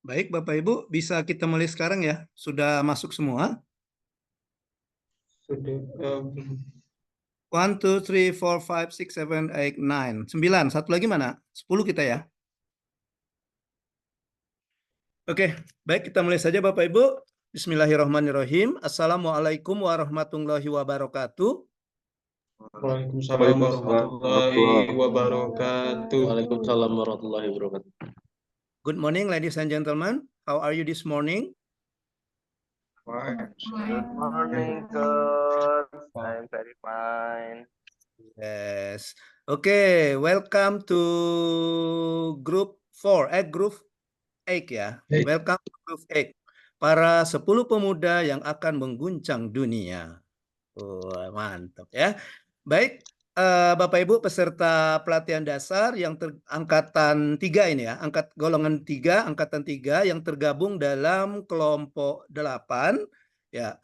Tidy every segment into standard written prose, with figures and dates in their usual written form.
Baik, Bapak Ibu, bisa kita mulai sekarang ya? Sudah masuk semua? Sudah. 1, 2, 3, 4, 5, 6, 7, 8, 9. 9. Satu lagi mana? 10 kita ya? Oke, baik kita mulai saja Bapak Ibu. Bismillahirrahmanirrahim. Assalamualaikum warahmatullahi wabarakatuh. Waalaikumsalam warahmatullahi wabarakatuh. Waalaikumsalam warahmatullahi wabarakatuh. Good morning, ladies and gentlemen. How are you this morning? Good morning, sir. I'm very fine. Yes. Okay, welcome to group 4, group 8 ya. Eight. Welcome to group 8. Para 10 pemuda yang akan mengguncang dunia. Mantap ya. Baik, Bapak Ibu peserta pelatihan dasar yang angkatan 3 ini ya, golongan 3, angkatan 3 yang tergabung dalam kelompok 8 ya.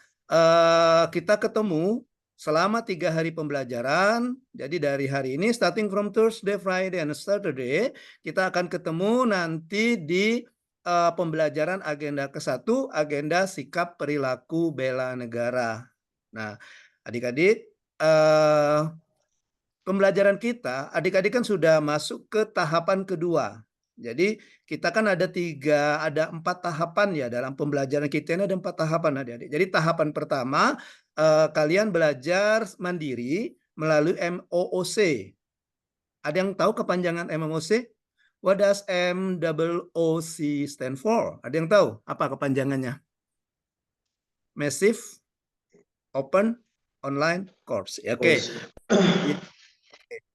Kita ketemu selama 3 hari pembelajaran. Jadi dari hari ini starting from Thursday, Friday, and Saturday, kita akan ketemu nanti di pembelajaran agenda ke-1, agenda sikap perilaku bela negara. Nah, adik-adik, pembelajaran kita, adik-adik kan sudah masuk ke tahapan kedua. Jadi kita kan ada 4 tahapan ya dalam pembelajaran kita ini, ada 4 tahapan adik-adik. Jadi tahapan pertama, kalian belajar mandiri melalui MOOC. Ada yang tahu kepanjangan MOOC? What does MOOC stand for? Ada yang tahu apa kepanjangannya? Massive Open Online Course. Oke.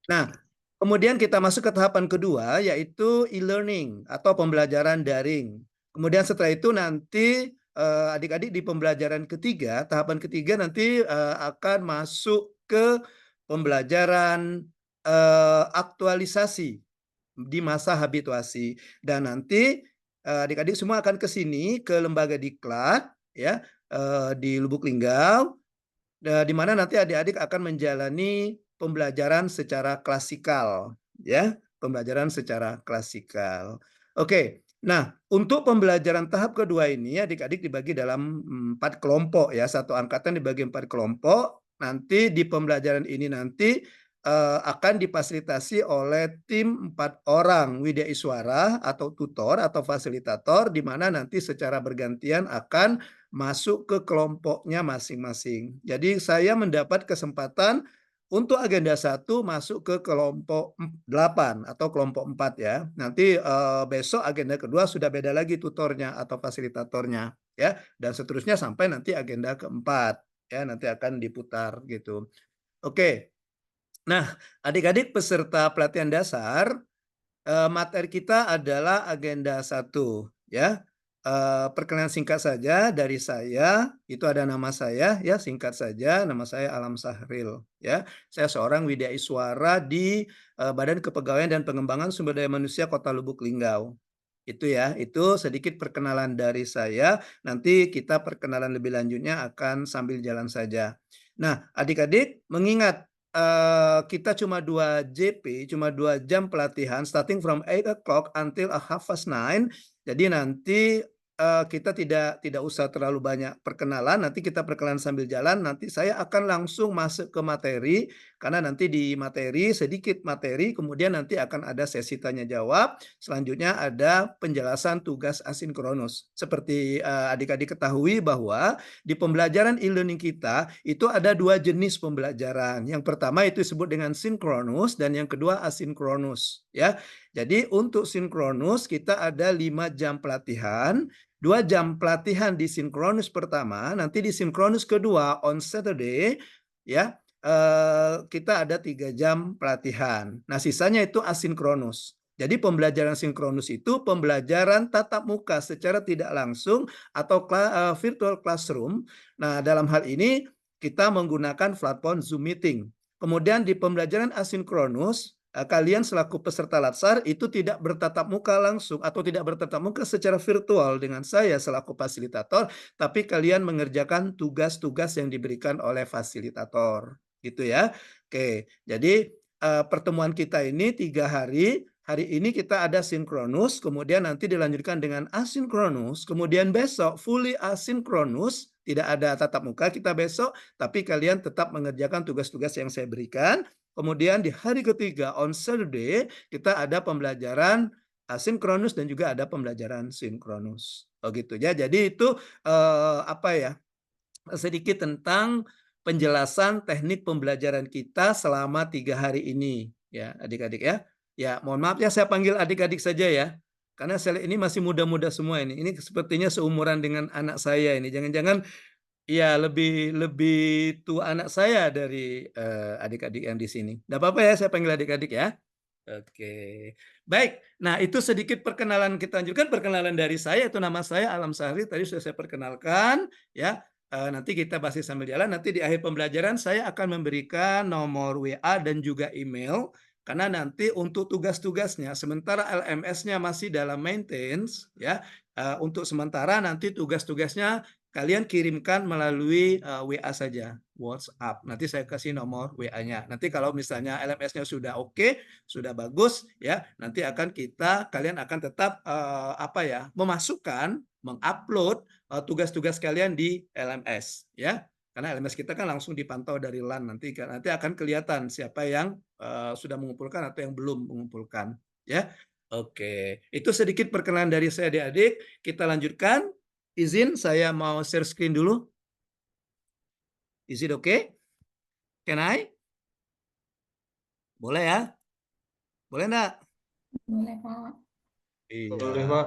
Nah, kemudian kita masuk ke tahapan kedua, yaitu e-learning atau pembelajaran daring. Kemudian setelah itu nanti adik-adik di pembelajaran ketiga, tahapan ketiga nanti akan masuk ke pembelajaran aktualisasi di masa habituasi. Dan nanti adik-adik semua akan ke sini, ke lembaga diklat, ya, di Lubuk Linggau, di mana nanti adik-adik akan menjalani pembelajaran secara klasikal, ya, pembelajaran secara klasikal. Oke, nah untuk pembelajaran tahap kedua ini adik-adik dibagi dalam 4 kelompok ya, satu angkatan dibagi 4 kelompok. Nanti di pembelajaran ini nanti akan difasilitasi oleh tim 4 orang widya iswara atau tutor atau fasilitator, di mana nanti secara bergantian akan masuk ke kelompoknya masing-masing. Jadi saya mendapat kesempatan untuk agenda 1 masuk ke kelompok 8 atau kelompok 4 ya. Nanti besok agenda kedua sudah beda lagi tutornya atau fasilitatornya ya, dan seterusnya sampai nanti agenda keempat ya, nanti akan diputar gitu. Oke. Nah, adik-adik peserta pelatihan dasar, materi kita adalah agenda 1 ya. Perkenalan singkat saja dari saya, itu ada nama saya ya, singkat saja, nama saya Alam Sahril ya. Saya seorang widya iswara di Badan Kepegawaian dan Pengembangan Sumber Daya Manusia Kota Lubuk Linggau. Itu ya, itu sedikit perkenalan dari saya. Nanti kita perkenalan lebih lanjutnya akan sambil jalan saja. Nah, adik-adik mengingat kita cuma 2 JP, cuma 2 jam pelatihan, starting from 8 o'clock until 9:30. Jadi nanti kita tidak usah terlalu banyak perkenalan, nanti kita perkenalan sambil jalan, nanti saya akan langsung masuk ke materi, karena nanti di materi, sedikit materi, kemudian nanti akan ada sesi tanya jawab, selanjutnya ada penjelasan tugas asinkronus. Seperti adik-adik ketahui bahwa di pembelajaran e-learning kita, itu ada 2 jenis pembelajaran. Yang pertama itu disebut dengan sinkronus, dan yang kedua asinkronus. Ya. Jadi untuk sinkronus kita ada 5 jam pelatihan, 2 jam pelatihan di sinkronus pertama, nanti di sinkronus kedua on Saturday ya, kita ada 3 jam pelatihan. Nah, sisanya itu asinkronus. Jadi pembelajaran sinkronus itu pembelajaran tatap muka secara tidak langsung atau virtual classroom. Nah, dalam hal ini kita menggunakan platform Zoom Meeting. Kemudian di pembelajaran asinkronus, kalian selaku peserta latsar itu tidak bertatap muka langsung atau tidak bertatap muka secara virtual dengan saya selaku fasilitator, tapi kalian mengerjakan tugas-tugas yang diberikan oleh fasilitator, gitu ya. Oke, jadi pertemuan kita ini 3 hari, hari ini kita ada sinkronus, kemudian nanti dilanjutkan dengan asinkronus, kemudian besok fully asinkronus, tidak ada tatap muka kita besok, tapi kalian tetap mengerjakan tugas-tugas yang saya berikan. Kemudian di hari ketiga, on Saturday, kita ada pembelajaran asinkronus dan juga ada pembelajaran sinkronus. Oh gitu ya, jadi itu sedikit tentang penjelasan teknik pembelajaran kita selama 3 hari ini ya adik-adik ya. Ya mohon maaf ya saya panggil adik-adik saja ya. Karena saya lihat ini masih muda-muda semua ini. Ini sepertinya seumuran dengan anak saya ini. Jangan-jangan ya lebih lebih tua anak saya dari adik-adik yang di sini. Enggak apa-apa ya saya panggil adik-adik ya. Oke. Baik. Nah, itu sedikit perkenalan kita lanjutkan. Perkenalan dari saya itu nama saya Alam Sahri. Tadi sudah saya perkenalkan ya. Nanti kita bahas sambil jalan. Nanti di akhir pembelajaran saya akan memberikan nomor WA dan juga email. Karena nanti untuk tugas-tugasnya, sementara LMS-nya masih dalam maintenance, ya. Untuk sementara nanti tugas-tugasnya kalian kirimkan melalui WA saja, WhatsApp. Nanti saya kasih nomor WA-nya. Nanti kalau misalnya LMS-nya sudah oke, sudah bagus, ya, nanti kalian akan tetap memasukkan, mengupload tugas-tugas kalian di LMS, ya. Karena LMS kita kan langsung dipantau dari LAN, nanti akan kelihatan siapa yang sudah mengumpulkan atau yang belum mengumpulkan, ya. Oke, itu sedikit perkenalan dari saya adik-adik. Kita lanjutkan. Izin saya mau share screen dulu. Is it okay? Can I? Boleh ya? Boleh enggak? Boleh, Pak. Iya. Boleh, Pak.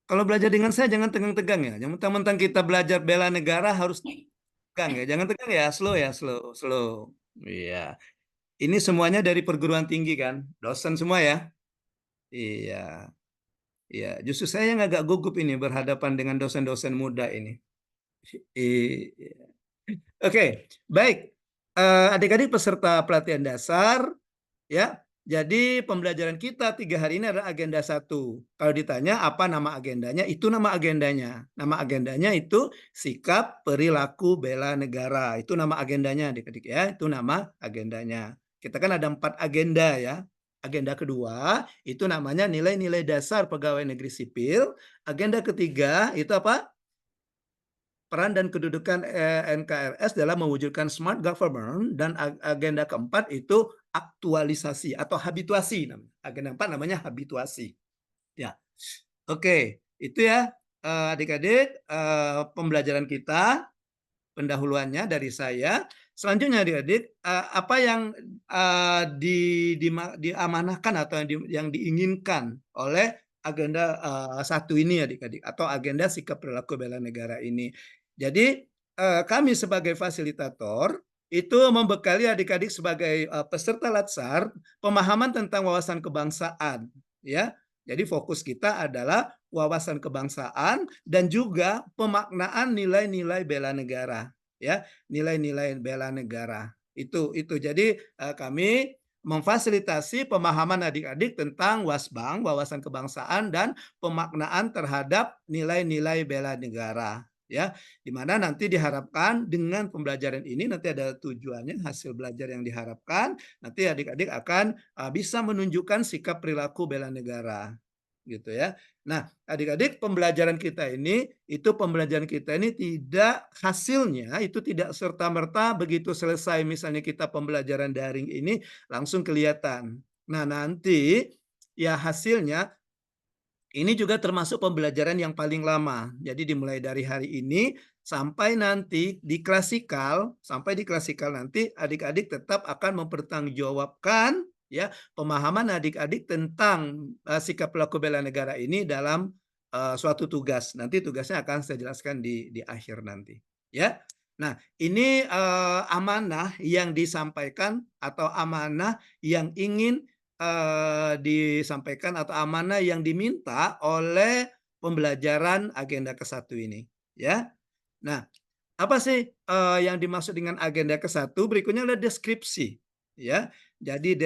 Kalau belajar dengan saya jangan tegang-tegang ya. Jangan mentang-mentang kita belajar bela negara harus tegang ya. Jangan tegang ya, slow ya, slow. Iya. Ini semuanya dari perguruan tinggi kan? Dosen semua ya? Iya. Iya, justru saya yang agak gugup ini berhadapan dengan dosen-dosen muda ini. Iya. Oke, baik. Adik-adik peserta pelatihan dasar, ya. Jadi pembelajaran kita 3 hari ini adalah agenda 1. Kalau ditanya apa nama agendanya, itu nama agendanya. Nama agendanya itu sikap perilaku bela negara. Itu nama agendanya adik-adik ya. Itu nama agendanya. Kita kan ada 4 agenda ya. Agenda kedua itu namanya nilai-nilai dasar pegawai negeri sipil. Agenda ketiga itu apa? Peran dan kedudukan NKRS dalam mewujudkan smart government, dan agenda keempat itu aktualisasi atau habituasi. Agenda 4 namanya habituasi. Ya, oke, itu ya adik-adik pembelajaran kita, pendahuluannya dari saya. Selanjutnya adik-adik apa yang diamanahkan atau yang diinginkan oleh agenda 1 ini adik-adik, atau agenda sikap perilaku bela negara ini. Jadi kami sebagai fasilitator itu membekali adik-adik sebagai peserta latsar pemahaman tentang wawasan kebangsaan, ya. Jadi fokus kita adalah wawasan kebangsaan dan juga pemaknaan nilai-nilai bela negara, ya. Nilai-nilai bela negara. Itu. Jadi kami memfasilitasi pemahaman adik-adik tentang WASBAN, wawasan kebangsaan, dan pemaknaan terhadap nilai-nilai bela negara. Ya, di mana nanti diharapkan dengan pembelajaran ini nanti ada tujuannya, hasil belajar yang diharapkan nanti adik-adik akan bisa menunjukkan sikap perilaku bela negara, gitu ya. Nah, adik-adik pembelajaran kita ini tidak hasilnya itu tidak serta-merta begitu selesai misalnya kita pembelajaran daring ini langsung kelihatan. Nah, nanti ya hasilnya ini juga termasuk pembelajaran yang paling lama. Jadi dimulai dari hari ini sampai nanti di klasikal, nanti adik-adik tetap akan mempertanggungjawabkan ya pemahaman adik-adik tentang sikap perilaku bela negara ini dalam suatu tugas. Nanti tugasnya akan saya jelaskan di akhir nanti, ya. Nah, ini amanah yang disampaikan atau amanah yang ingin disampaikan atau amanah yang diminta oleh pembelajaran agenda ke-1 ini, ya. Nah, apa sih yang dimaksud dengan agenda ke-1? Berikutnya adalah deskripsi, ya. Jadi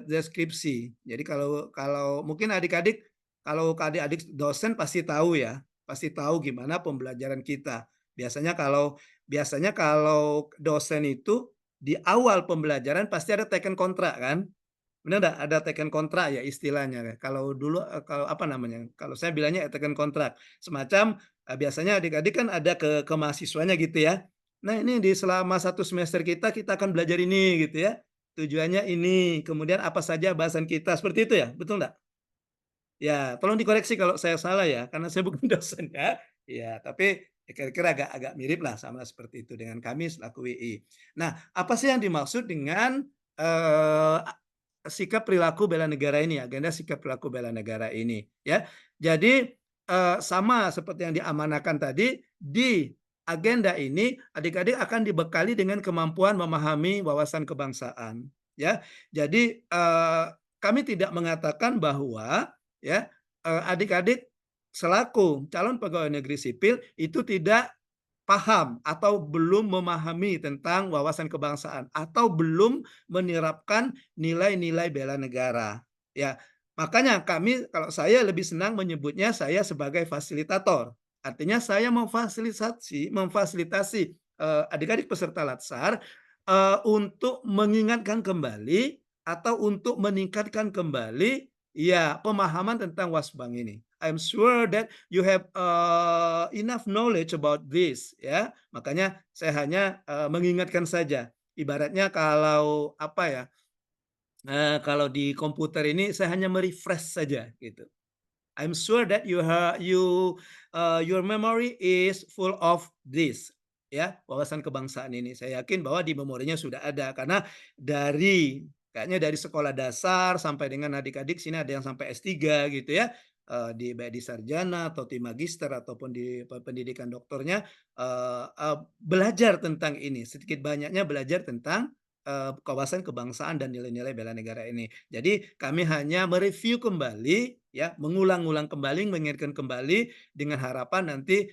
deskripsi. Jadi kalau mungkin adik-adik, kalau adik-adik dosen pasti tahu ya, pasti tahu gimana pembelajaran kita. Biasanya kalau dosen itu di awal pembelajaran pasti ada teken kontrak kan? Benar nggak? Ada teken kontrak ya istilahnya. Kalau dulu, kalau apa namanya, kalau saya bilangnya teken kontrak. Semacam, biasanya adik-adik kan ada ke mahasiswanya gitu ya. Nah ini di selama 1 semester kita akan belajar ini gitu ya. Tujuannya ini, kemudian apa saja bahasan kita, seperti itu ya, betul nggak? Ya, tolong dikoreksi kalau saya salah ya, karena saya bukan dosen ya. Ya, tapi ya kira-kira agak agak mirip lah sama seperti itu dengan kami selaku WI. Nah, apa sih yang dimaksud dengan, eee, sikap perilaku bela negara ini, agenda sikap perilaku bela negara ini, ya. Jadi, sama seperti yang diamanahkan tadi, di agenda ini adik-adik akan dibekali dengan kemampuan memahami wawasan kebangsaan, ya. Jadi, kami tidak mengatakan bahwa ya, adik-adik selaku calon pegawai negeri sipil itu tidak paham atau belum memahami tentang wawasan kebangsaan atau belum menerapkan nilai-nilai bela negara, ya. Makanya kami kalau saya lebih senang menyebutnya saya sebagai fasilitator. Artinya saya memfasilitasi, adik-adik peserta Latsar, untuk mengingatkan kembali atau untuk meningkatkan kembali, ya, pemahaman tentang Wasbang ini. I'm sure that you have, enough knowledge about this, ya. Makanya saya hanya, mengingatkan saja. Ibaratnya kalau, apa ya, kalau di komputer ini saya hanya me-refresh saja, gitu. I'm sure that your memory is full of this, ya, wawasan kebangsaan ini. Saya yakin bahwa di memorinya sudah ada karena kayaknya dari sekolah dasar sampai dengan adik-adik sini ada yang sampai S3 gitu ya, baik di sarjana atau di magister ataupun di pendidikan doktornya, belajar tentang ini, sedikit banyaknya belajar tentang, wawasan kebangsaan dan nilai-nilai bela negara ini. Jadi kami hanya mereview kembali ya, mengulang-ulang kembali, mengingatkan kembali dengan harapan nanti,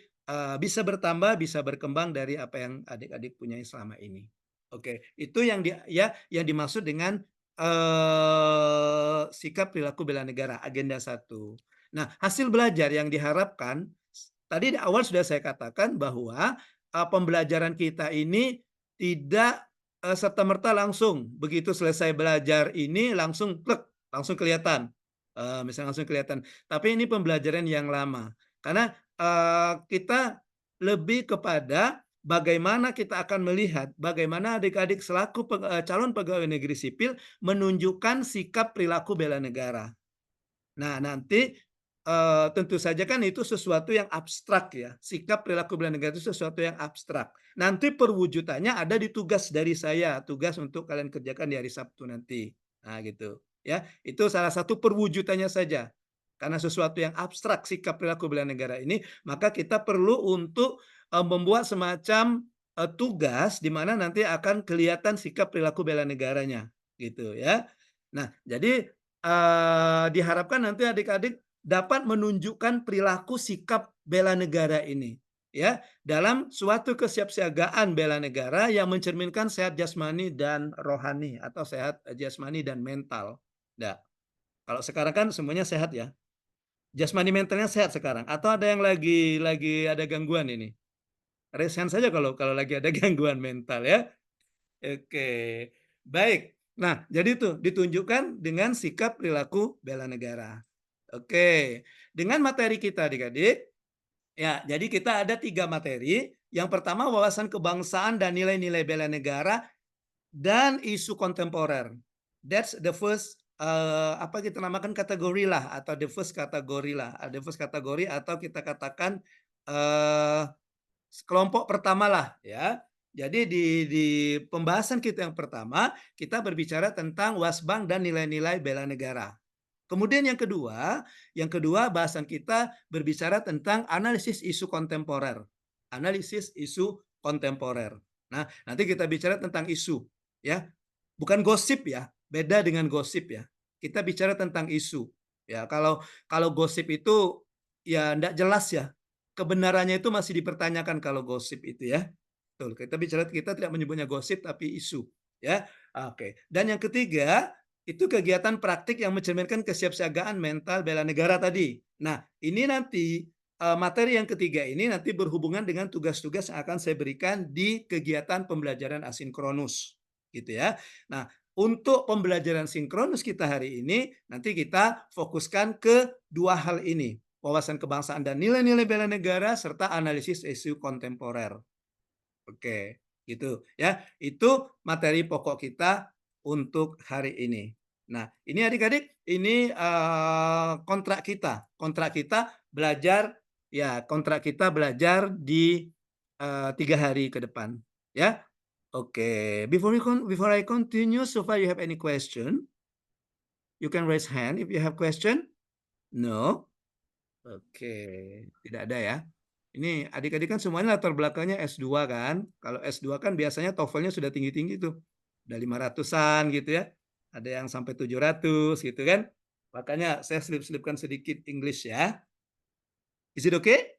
bisa bertambah, bisa berkembang dari apa yang adik-adik punyai selama ini. Oke, itu yang dimaksud dengan, sikap perilaku bela negara, agenda 1. Nah, hasil belajar yang diharapkan, tadi di awal sudah saya katakan bahwa, pembelajaran kita ini tidak, serta-merta langsung begitu selesai belajar ini langsung langsung kelihatan. Misalnya langsung kelihatan. Tapi ini pembelajaran yang lama. Karena, kita lebih kepada bagaimana kita akan melihat, bagaimana adik-adik selaku calon pegawai negeri sipil menunjukkan sikap perilaku bela negara. Nah, nanti, tentu saja kan itu sesuatu yang abstrak ya, sikap perilaku bela negara itu sesuatu yang abstrak. Nanti perwujudannya ada di tugas dari saya, tugas untuk kalian kerjakan di hari Sabtu nanti. Nah, gitu, ya. Itu salah satu perwujudannya saja. Karena sesuatu yang abstrak sikap perilaku bela negara ini, maka kita perlu untuk, membuat semacam, tugas di mana nanti akan kelihatan sikap perilaku bela negaranya, gitu ya. Nah, jadi diharapkan nanti adik-adik dapat menunjukkan perilaku sikap bela negara ini, ya, dalam suatu kesiapsiagaan bela negara yang mencerminkan sehat jasmani dan rohani atau sehat jasmani dan mental. Nah, kalau sekarang kan semuanya sehat ya, jasmani mentalnya sehat sekarang atau ada yang lagi ada gangguan ini? Raise hand saja kalau kalau lagi ada gangguan mental ya. Oke, baik. Nah, jadi itu ditunjukkan dengan sikap perilaku bela negara. Oke, dengan materi kita adik-adik, ya, jadi kita ada 3 materi. Yang pertama wawasan kebangsaan dan nilai-nilai bela negara dan isu kontemporer. That's the first, apa kita namakan kategori lah atau the first kategori lah, the first kategori atau kita katakan, eee, kelompok pertama lah ya. Jadi di pembahasan kita yang pertama, kita berbicara tentang Wasbang dan nilai-nilai bela negara. Kemudian yang kedua bahasan kita berbicara tentang analisis isu kontemporer. Analisis isu kontemporer. Nah, nanti kita bicara tentang isu ya. Bukan gosip ya, beda dengan gosip ya. Kita bicara tentang isu. Ya, kalau gosip itu ya enggak jelas ya. Kebenarannya itu masih dipertanyakan kalau gosip itu ya. Betul, kita tidak menyebutnya gosip tapi isu ya. Oke. Dan yang ketiga itu kegiatan praktik yang mencerminkan kesiapsiagaan mental bela negara tadi. Nah, ini nanti materi yang ketiga ini nanti berhubungan dengan tugas-tugas yang akan saya berikan di kegiatan pembelajaran asinkronus, gitu ya. Nah, untuk pembelajaran sinkronus kita hari ini, nanti kita fokuskan ke dua hal ini, wawasan kebangsaan dan nilai-nilai bela negara serta analisis isu kontemporer. Oke, gitu ya. Itu materi pokok kita untuk hari ini. Nah, ini adik-adik, ini kontrak kita. Kontrak kita belajar di 3 hari ke depan, ya. Oke, before I continue, so far you have any question? You can raise hand if you have question. No? Oke, tidak ada ya. Ini adik-adik kan semuanya latar belakangnya S2 kan. Kalau S2 kan biasanya TOEFL-nya sudah tinggi-tinggi tuh. Udah 500-an gitu ya. Ada yang sampai 700 gitu kan. Makanya saya selip-selipkan sedikit English ya. Is it okay?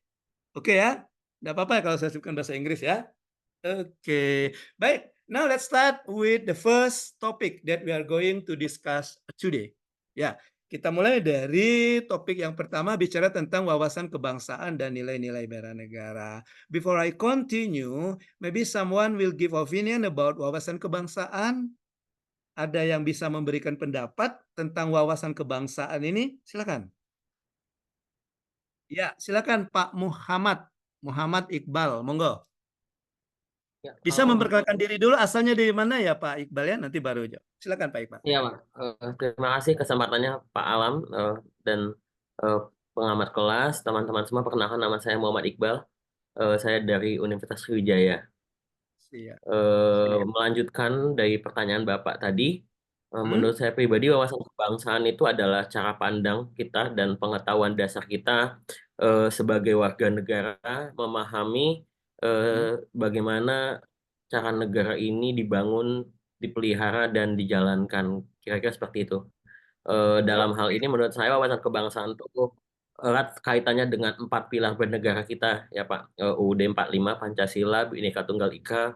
Oke ya? Tidak apa-apa kalau saya selipkan bahasa Inggris ya. Oke, baik. Now let's start with the first topic that we are going to discuss today. Ya, kita mulai dari topik yang pertama bicara tentang wawasan kebangsaan dan nilai-nilai bela negara. Before I continue, maybe someone will give opinion about wawasan kebangsaan. Ada yang bisa memberikan pendapat tentang wawasan kebangsaan ini? Silakan. Ya, silakan Pak Muhammad Iqbal, monggo. Ya, Bisa memperkenalkan diri dulu, asalnya dari mana ya Pak Iqbal ya, nanti baru jawab. Silakan Pak Iqbal. Iya, Pak. Terima kasih kesempatannya Pak Alam dan pengamat kelas, teman-teman semua. Perkenalkan, nama saya Muhammad Iqbal. Saya dari Universitas Sriwijaya. Siap. Melanjutkan dari pertanyaan Bapak tadi, menurut saya pribadi wawasan kebangsaan itu adalah cara pandang kita dan pengetahuan dasar kita sebagai warga negara memahami bagaimana cara negara ini dibangun, dipelihara, dan dijalankan. Kira-kira seperti itu. Dalam hal ini menurut saya wawasan kebangsaan itu erat kaitannya dengan 4 pilar bernegara kita, ya Pak. UUD 45, Pancasila, Bhinneka Tunggal Ika,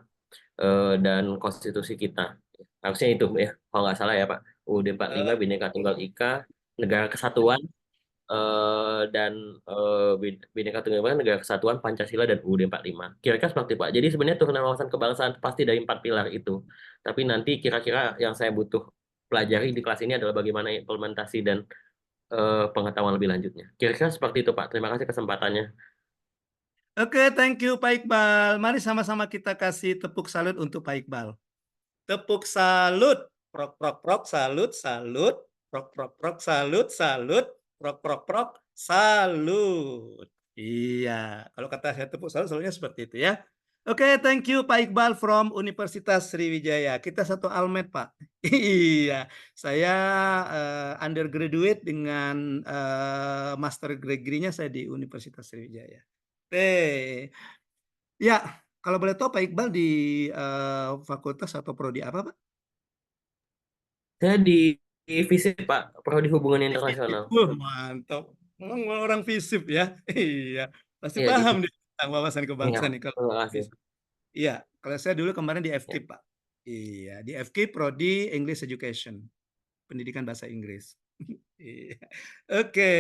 dan konstitusi kita. Harusnya itu ya, kalau nggak salah ya Pak. UUD 45, Bhinneka Tunggal Ika, negara kesatuan, dan Bhinneka Tunggal Ika, negara kesatuan, Pancasila, dan UUD 45. Kira-kira seperti Pak. Jadi sebenarnya turunan wawasan kebangsaan pasti dari 4 pilar itu. Tapi nanti kira-kira yang saya butuh pelajari di kelas ini adalah bagaimana implementasi dan pengetahuan lebih lanjutnya. Kira-kira seperti itu Pak. Terima kasih kesempatannya. Oke, thank you Pak Iqbal. Mari sama-sama kita kasih tepuk salut untuk Pak Iqbal. Tepuk salut. Prok, prok, prok, salut, salut. Prok, prok, prok, salut, salut. Prok, prok, prok, salut. Iya, kalau kata saya tepuk salut, salutnya seperti itu ya. Oke, thank you Pak Iqbal from Universitas Sriwijaya. Kita satu almet Pak. Iya, saya undergraduate dengan master degree-nya saya di Universitas Sriwijaya. Ya, kalau boleh tahu Pak Iqbal di fakultas atau prodi apa Pak? Saya di FISIP Pak, Prodi Hubungan Internasional. Mantap. Orang FISIP ya. Iya, pasti Iya, paham dia tentang wawasan kebangsaan nih kalau terima kasih. FISIP. Iya, kalau saya dulu kemarin di FKIP Pak. Iya, di FKIP Prodi English Education. Pendidikan bahasa Inggris. Iya. Oke,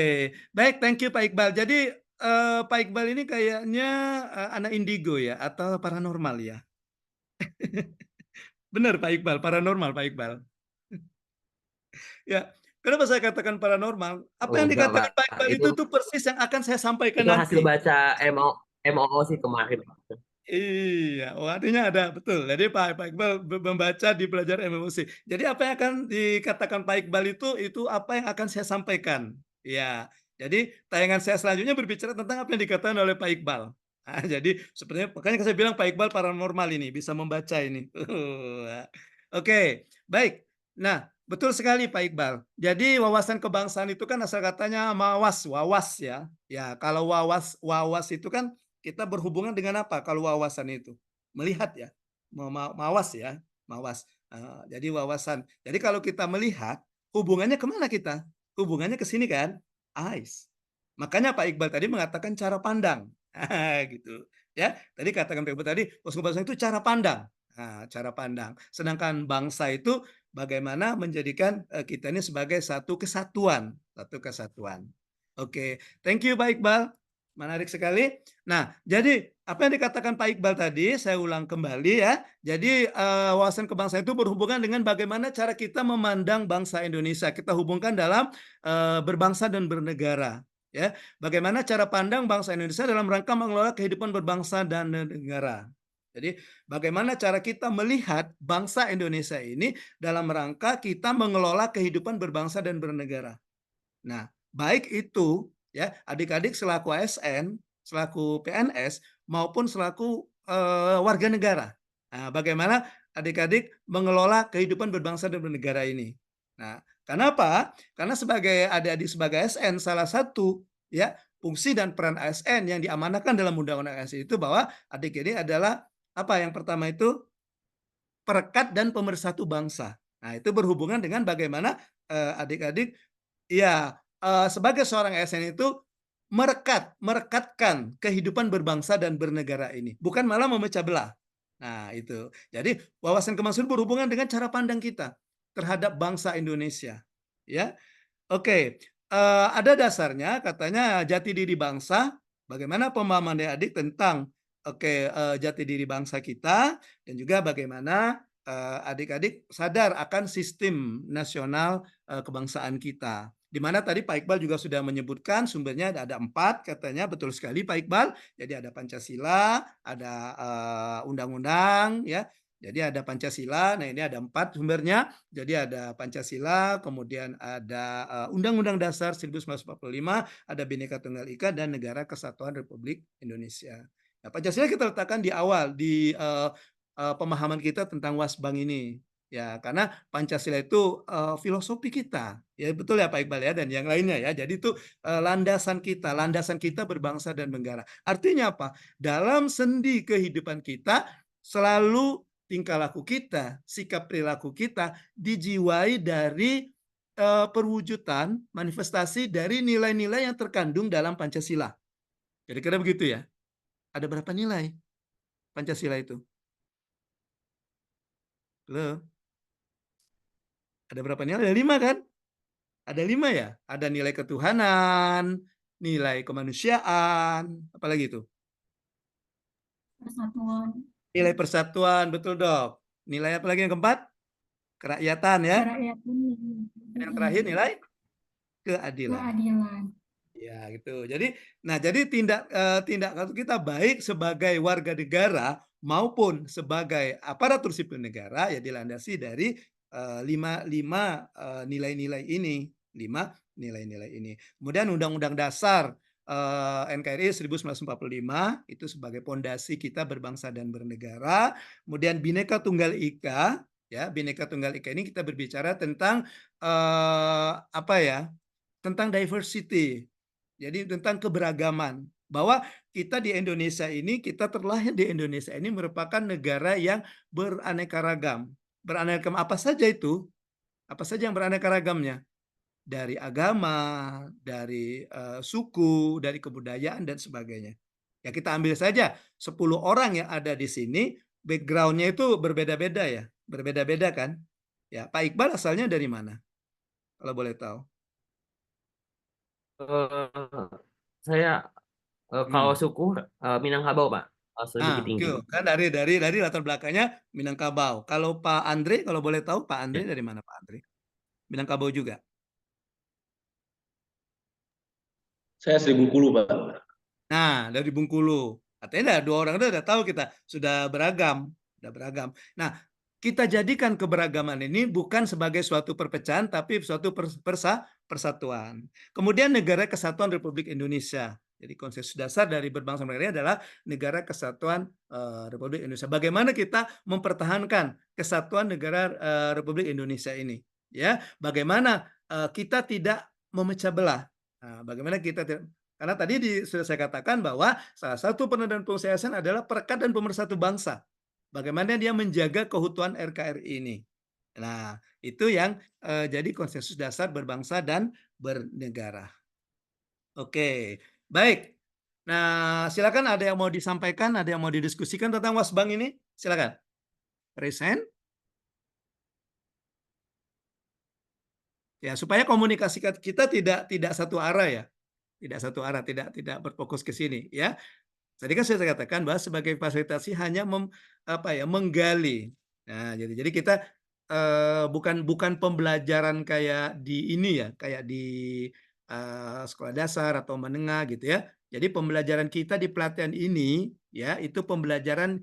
baik, thank you Pak Iqbal. Jadi Pak Iqbal ini kayaknya anak indigo ya atau paranormal ya? Benar Pak Iqbal, paranormal Pak Iqbal. Ya, kenapa saya katakan paranormal? Apa yang Enggak, dikatakan Pak Iqbal itu tuh persis yang akan saya sampaikan itu nanti. hasil baca MOO sih kemarin. Iya, artinya ada, betul. Jadi Pak Iqbal membaca di pelajaran MMUC. Jadi apa yang akan dikatakan Pak Iqbal itu apa yang akan saya sampaikan. Ya, jadi tayangan saya selanjutnya berbicara tentang apa yang dikatakan oleh Pak Iqbal. Nah, jadi sebenarnya makanya saya bilang Pak Iqbal paranormal ini, bisa membaca ini. Oke, baik. Nah, betul sekali Pak Iqbal. Jadi wawasan kebangsaan itu kan asal katanya wawas ya. Ya, kalau wawas itu kan kita berhubungan dengan apa kalau wawasan itu? Melihat ya, mawas ya, mawas. Jadi wawasan. Jadi kalau kita melihat, hubungannya kemana kita? Hubungannya ke sini kan? Eyes. Makanya Pak Iqbal tadi mengatakan cara pandang. Gitu. Ya, tadi katakan Pak Iqbal tadi, wawasan kebangsaan itu cara pandang. Cara pandang. Sedangkan bangsa itu bagaimana menjadikan kita ini sebagai satu kesatuan. Oke, thank you Pak Iqbal. Menarik sekali. Nah, jadi apa yang dikatakan Pak Iqbal tadi, saya ulang kembali ya. Jadi wawasan kebangsaan itu berhubungan dengan bagaimana cara kita memandang bangsa Indonesia. Kita hubungkan dalam berbangsa dan bernegara. Ya, bagaimana cara pandang bangsa Indonesia dalam rangka mengelola kehidupan berbangsa dan negara. Jadi, bagaimana cara kita melihat bangsa Indonesia ini dalam rangka kita mengelola kehidupan berbangsa dan bernegara. Nah, baik itu ya adik-adik selaku ASN, selaku PNS maupun selaku warga negara. Nah, bagaimana adik-adik mengelola kehidupan berbangsa dan bernegara ini. Nah, kenapa? Karena sebagai adik-adik sebagai ASN salah satu ya fungsi dan peran ASN yang diamanahkan dalam Undang-Undang ASN itu bahwa adik ini adalah apa yang pertama itu perekat dan pemersatu bangsa. Nah, itu berhubungan dengan bagaimana adik-adik ya sebagai seorang ASN itu merekatkan kehidupan berbangsa dan bernegara ini, bukan malah memecah belah. Nah, itu. Jadi wawasan kebangsaan berhubungan dengan cara pandang kita terhadap bangsa Indonesia. Ya, oke. Ada dasarnya katanya jati diri bangsa. Bagaimana pemahaman adik tentang jati diri bangsa kita dan juga bagaimana adik-adik sadar akan sistem nasional kebangsaan kita. Di mana tadi Pak Iqbal juga sudah menyebutkan sumbernya ada 4 katanya, betul sekali Pak Iqbal. Jadi ada Pancasila, ada undang-undang ya. Jadi ada Pancasila, nah ini ada 4 sumbernya. Jadi ada Pancasila, kemudian ada Undang-Undang Dasar 1945, ada Bhinneka Tunggal Ika dan Negara Kesatuan Republik Indonesia. Nah, Pancasila kita letakkan di awal di pemahaman kita tentang Wasbang ini. Ya, karena Pancasila itu filosofi kita. Ya betul ya Pak Iqbal ya dan yang lainnya ya. Jadi itu landasan kita berbangsa dan bernegara. Artinya apa? Dalam sendi kehidupan kita selalu tingkah laku kita, sikap perilaku kita dijiwai dari perwujudan manifestasi dari nilai-nilai yang terkandung dalam Pancasila. Kira-kira begitu ya. Ada berapa nilai Pancasila itu? Halo? Ada berapa nilai? Ada 5 kan? Ada 5 ya? Ada nilai ketuhanan, nilai kemanusiaan, apalagi itu? Persatuan. Nilai persatuan, betul dok. Nilai apa lagi yang keempat? Kerakyatan ya. Kerakyatan. Yang terakhir nilai keadilan. Keadilan. Ya gitu. Jadi tindak kita baik sebagai warga negara maupun sebagai aparatur sipil negara ya dilandasi dari lima nilai-nilai ini. Kemudian Undang-Undang Dasar NKRI 1945 itu sebagai pondasi kita berbangsa dan bernegara. Kemudian Bhinneka Tunggal Ika ya, Bhinneka Tunggal Ika ini kita berbicara tentang tentang diversity. Jadi tentang keberagaman. Bahwa kita di Indonesia ini, kita terlahir di Indonesia ini merupakan negara yang beraneka ragam. Beraneka ragam apa saja itu? Apa saja yang beraneka ragamnya? Dari agama, dari suku, dari kebudayaan dan sebagainya. Ya kita ambil saja 10 orang yang ada di sini, background-nya itu berbeda-beda ya. Berbeda-beda kan? Ya, Pak Iqbal asalnya dari mana? Kalau boleh tahu. Saya kalau suku Minangkabau Pak, asli Bukit Tinggi. Kan dari latar belakangnya Minangkabau. Kalau Pak Andre, kalau boleh tahu Pak Andre dari mana Pak Andre? Minangkabau juga. Saya asli Bengkulu, Pak. Nah, dari Bengkulu. Artinya 2 orang itu udah tahu kita sudah beragam. Nah, kita jadikan keberagaman ini bukan sebagai suatu perpecahan, tapi suatu persatuan. Kemudian Negara Kesatuan Republik Indonesia. Jadi konsensus dasar dari berbangsa dan bernegara adalah Negara Kesatuan Republik Indonesia. Bagaimana kita mempertahankan kesatuan negara Republik Indonesia ini? Ya, bagaimana kita tidak memecah belah? Nah, bagaimana kita tidak, karena tadi sudah saya katakan bahwa salah satu peran dan fungsi ASN adalah perekat dan pemersatu bangsa. Bagaimana dia menjaga keutuhan NKRI ini. Nah, itu yang jadi konsensus dasar berbangsa dan bernegara. Oke, baik. Nah, silakan ada yang mau disampaikan, ada yang mau didiskusikan tentang Wasbang ini? Silakan. Present. Ya, supaya komunikasi kita tidak satu arah ya. tidak satu arah, tidak berfokus ke sini, ya. Tadi kan saya katakan bahwa sebagai fasilitasi hanya menggali. Nah, jadi kita bukan pembelajaran kayak di ini ya, kayak di sekolah dasar atau menengah gitu ya. Jadi pembelajaran kita di pelatihan ini ya, itu pembelajaran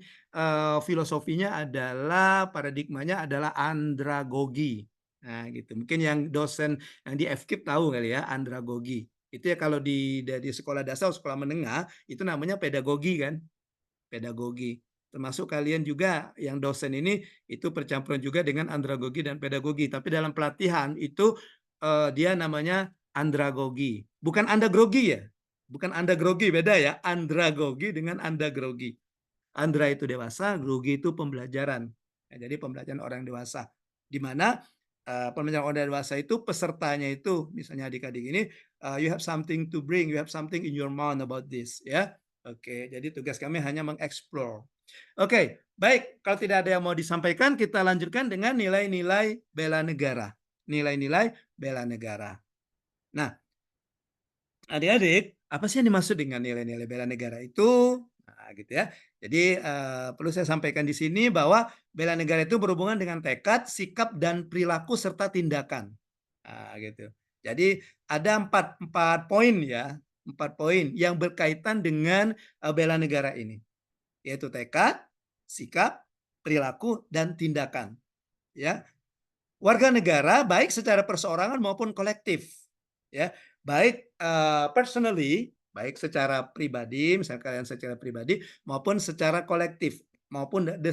filosofinya adalah paradigmanya adalah andragogi. Nah, gitu. Mungkin yang dosen yang di FKIP tahu kali ya, andragogi. Itu ya kalau di sekolah dasar, sekolah menengah itu namanya pedagogi kan, pedagogi. Termasuk kalian juga yang dosen ini itu percampuran juga dengan andragogi dan pedagogi. Tapi dalam pelatihan itu dia namanya andragogi, bukan anda grogi ya, bukan anda grogi, beda ya, andragogi dengan anda grogi. Andra itu dewasa, grogi itu pembelajaran. Ya, jadi pembelajaran orang dewasa, di mana pembelajaran orang dewasa itu pesertanya itu misalnya adik-adik ini you have something to bring, you have something in your mind about this, ya. Oke, jadi tugas kami hanya mengeksplor. Oke, baik. Kalau tidak ada yang mau disampaikan, kita lanjutkan dengan nilai-nilai bela negara. Nilai-nilai bela negara. Nah, adik-adik, apa sih yang dimaksud dengan nilai-nilai bela negara itu? Nah, gitu ya. Jadi perlu saya sampaikan di sini bahwa bela negara itu berhubungan dengan tekad, sikap, dan perilaku serta tindakan. Nah, gitu. Jadi ada empat poin ya, 4 poin yang berkaitan dengan bela negara ini, yaitu tekad, sikap, perilaku, dan tindakan. Ya, warga negara baik secara perseorangan maupun kolektif, ya, baik personally, baik secara pribadi, misalnya kalian secara pribadi maupun secara kolektif, maupun ada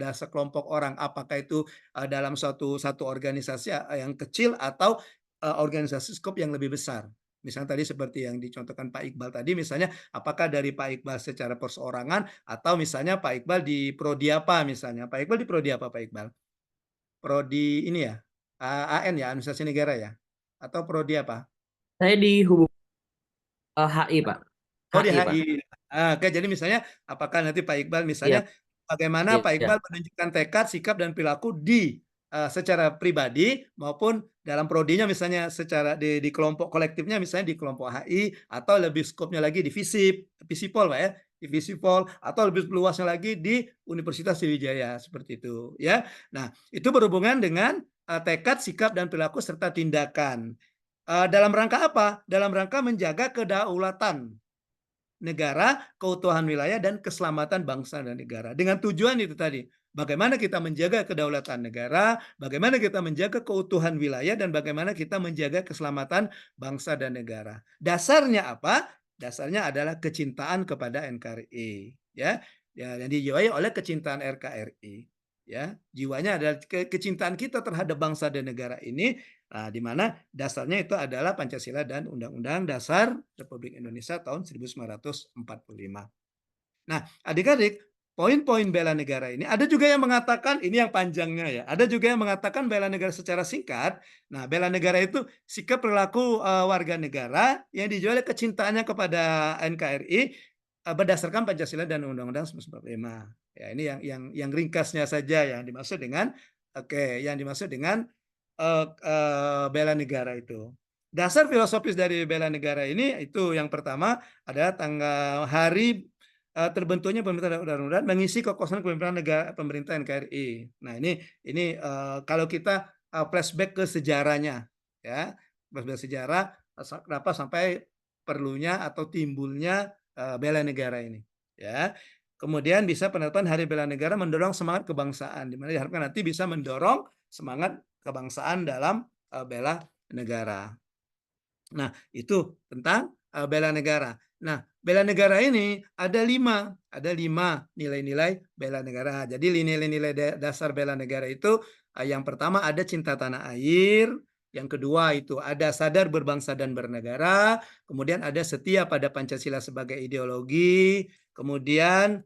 sekelompok orang, apakah itu dalam satu organisasi yang kecil atau organisasi skop yang lebih besar. Misalnya tadi seperti yang dicontohkan Pak Iqbal tadi, misalnya apakah dari Pak Iqbal secara perseorangan atau misalnya Pak Iqbal di prodi apa misalnya. Pak Iqbal di prodi apa Pak Iqbal? Prodi ini ya, AN ya, Administrasi Negara ya? Atau prodi apa? Saya di hubung HI, Pak. Oh di HI, Pak. HI. Oke, jadi misalnya apakah nanti Pak Iqbal Iya, misalnya bagaimana Pak iya. Iqbal menunjukkan tekad, sikap, dan perilaku di secara pribadi maupun dalam prodinya misalnya secara di kelompok kolektifnya misalnya di kelompok HI atau lebih skopnya lagi di Visipol Pak ya, di Visipol atau lebih luasnya lagi di Universitas Sriwijaya seperti itu ya. Nah, itu berhubungan dengan tekad, sikap, dan perilaku serta tindakan. Dalam rangka apa? Dalam rangka menjaga kedaulatan negara, keutuhan wilayah, dan keselamatan bangsa dan negara. Dengan tujuan itu tadi, bagaimana kita menjaga kedaulatan negara, bagaimana kita menjaga keutuhan wilayah, dan bagaimana kita menjaga keselamatan bangsa dan negara. Dasarnya apa? Dasarnya adalah kecintaan kepada NKRI, ya, yang dijiwai oleh kecintaan RKRI. Ya, jiwanya adalah kecintaan kita terhadap bangsa dan negara ini. Nah, di mana dasarnya itu adalah Pancasila dan Undang-Undang Dasar Republik Indonesia tahun 1945. Nah, adik-adik, poin-poin bela negara ini ada juga yang mengatakan ini yang panjangnya ya. Ada juga yang mengatakan bela negara secara singkat. Nah, bela negara itu sikap perilaku warga negara yang dijual kecintaannya kepada NKRI berdasarkan Pancasila dan Undang-Undang 1945. Ya, ini yang ringkasnya saja yang dimaksud dengan bela negara itu. Dasar filosofis dari bela negara ini itu yang pertama adalah tanggal hari terbentuknya pemerintah darurat mengisi kekosongan kepemimpinan negara pemerintah NKRI. Nah, ini kalau kita flashback ke sejarahnya ya, flashback sejarah kenapa sampai perlunya atau timbulnya bela negara ini ya. Kemudian bisa penetapan Hari Bela Negara mendorong semangat kebangsaan, di mana diharapkan nanti bisa mendorong semangat kebangsaan dalam bela negara. Nah, itu tentang bela negara. Nah, bela negara ini ada lima nilai-nilai bela negara. Jadi nilai-nilai dasar bela negara itu yang pertama ada cinta tanah air, yang kedua itu ada sadar berbangsa dan bernegara, kemudian ada setia pada Pancasila sebagai ideologi, kemudian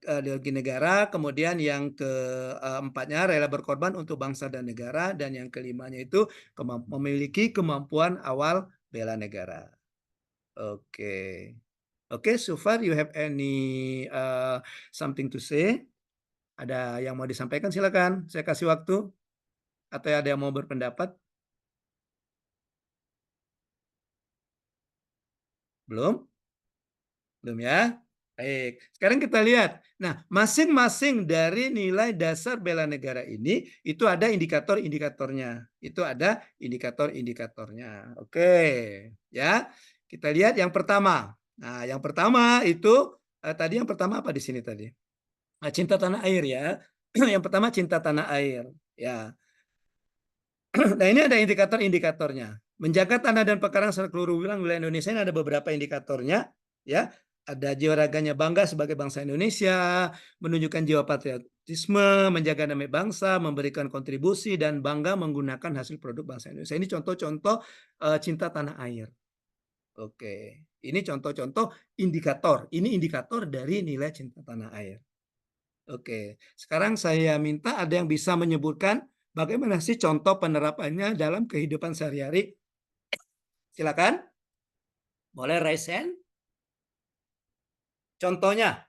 ideologi negara, kemudian yang keempatnya rela berkorban untuk bangsa dan negara, dan yang kelimanya itu memiliki kemampuan awal bela negara. Oke. Oke, so far you have any something to say? Ada yang mau disampaikan silakan. Saya kasih waktu. Atau ada yang mau berpendapat? Belum? Belum ya? Baik. Sekarang kita lihat. Nah, masing-masing dari nilai dasar bela negara ini itu ada indikator-indikatornya. Itu ada indikator-indikatornya. Oke, ya. Kita lihat yang pertama. Nah, yang pertama itu tadi yang pertama apa di sini tadi? Nah, cinta tanah air ya. Yang pertama cinta tanah air, ya. Nah, ini ada indikator-indikatornya. Menjaga tanah dan pekarangan serta seluruh wilayah Indonesia ini ada beberapa indikatornya, ya. Ada jiwa raganya bangga sebagai bangsa Indonesia, menunjukkan jiwa patriotisme, menjaga nama bangsa, memberikan kontribusi dan bangga menggunakan hasil produk bangsa Indonesia. Ini contoh-contoh cinta tanah air. Oke, ini contoh-contoh indikator. Ini indikator dari nilai cinta tanah air. Oke, sekarang saya minta ada yang bisa menyebutkan bagaimana sih contoh penerapannya dalam kehidupan sehari-hari. Silakan. Boleh raise hand. Contohnya,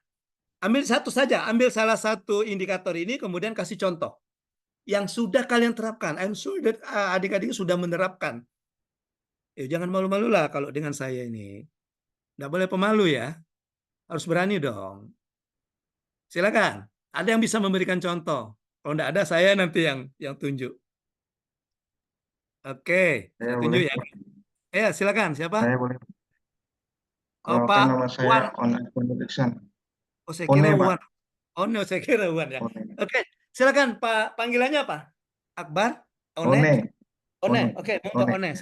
ambil satu saja, ambil salah satu indikator ini, kemudian kasih contoh. Yang sudah kalian terapkan. I'm sure that adik-adik sudah menerapkan. Jangan malu-malu lah kalau dengan saya ini. Nggak boleh pemalu ya. Harus berani dong. Silakan. Ada yang bisa memberikan contoh. Kalau nggak ada, saya nanti yang tunjuk. Oke, saya tunjuk ya. Silakan. Siapa? Saya boleh. Oh, Oke, Pak nama saya Wan. Oneksan. Oh, saya kira One, Pak. Wan. Oh, no, saya kira Wan ya. One. Oke, silakan Pak. Panggilannya apa? Akbar? One. One. Oke, monggo One. One.